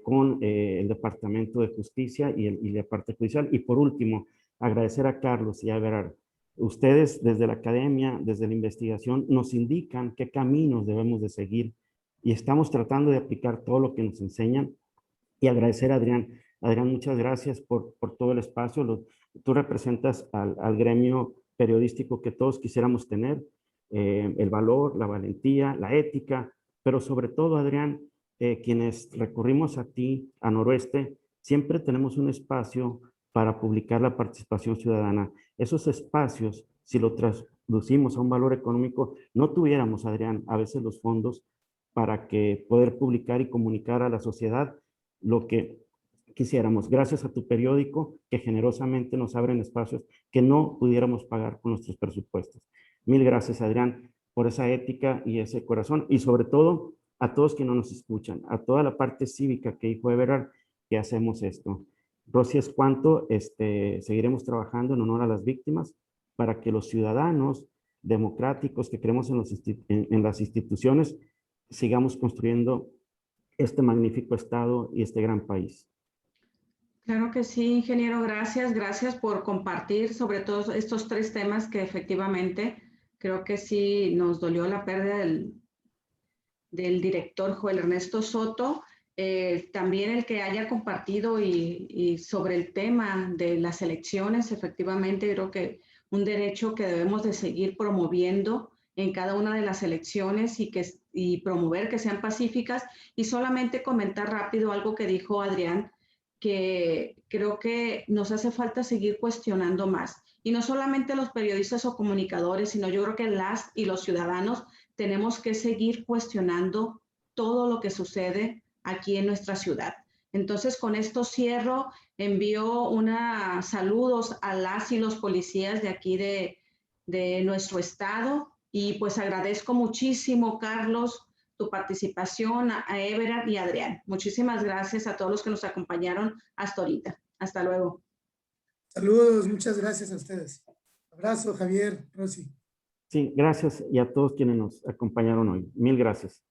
con el Departamento de Justicia y la parte judicial. Y por último, agradecer a Carlos y a Everard. Ustedes desde la academia, desde la investigación, nos indican qué caminos debemos de seguir y estamos tratando de aplicar todo lo que nos enseñan. Y agradecer a Adrián. Adrián, muchas gracias por todo el espacio. Tú representas al gremio periodístico que todos quisiéramos tener, el valor, la valentía, la ética, pero sobre todo, Adrián, quienes recurrimos a ti, a Noroeste, siempre tenemos un espacio para publicar la participación ciudadana. Esos espacios, si lo traducimos a un valor económico, no tuviéramos, Adrián, a veces los fondos para que poder publicar y comunicar a la sociedad lo que quisiéramos. Gracias a tu periódico que generosamente nos abren espacios que no pudiéramos pagar con nuestros presupuestos. Mil gracias, Adrián, por esa ética y ese corazón, y sobre todo a todos que no nos escuchan, a toda la parte cívica que dijo Everard, que hacemos esto. Rosy Escuanto, seguiremos trabajando en honor a las víctimas para que los ciudadanos democráticos que creemos en las instituciones sigamos construyendo este magnífico estado y este gran país. Claro que sí, ingeniero, gracias. Gracias por compartir sobre todo estos 3 temas que efectivamente creo que sí nos dolió la pérdida del director Joel Ernesto Soto. También el que haya compartido y sobre el tema de las elecciones, efectivamente creo que un derecho que debemos de seguir promoviendo en cada una de las elecciones y promover que sean pacíficas. Y solamente comentar rápido algo que dijo Adrián, que creo que nos hace falta seguir cuestionando más. Y no solamente los periodistas o comunicadores, sino yo creo que las y los ciudadanos tenemos que seguir cuestionando todo lo que sucede aquí en nuestra ciudad. Entonces, con esto cierro, envío saludos a las y los policías de aquí de nuestro estado y pues agradezco muchísimo, Carlos, tu participación, a Everard y a Adrián. Muchísimas gracias a todos los que nos acompañaron hasta ahorita. Hasta luego. Saludos, muchas gracias a ustedes. Abrazo, Javier, Rosy. Sí, gracias y a todos quienes nos acompañaron hoy. Mil gracias.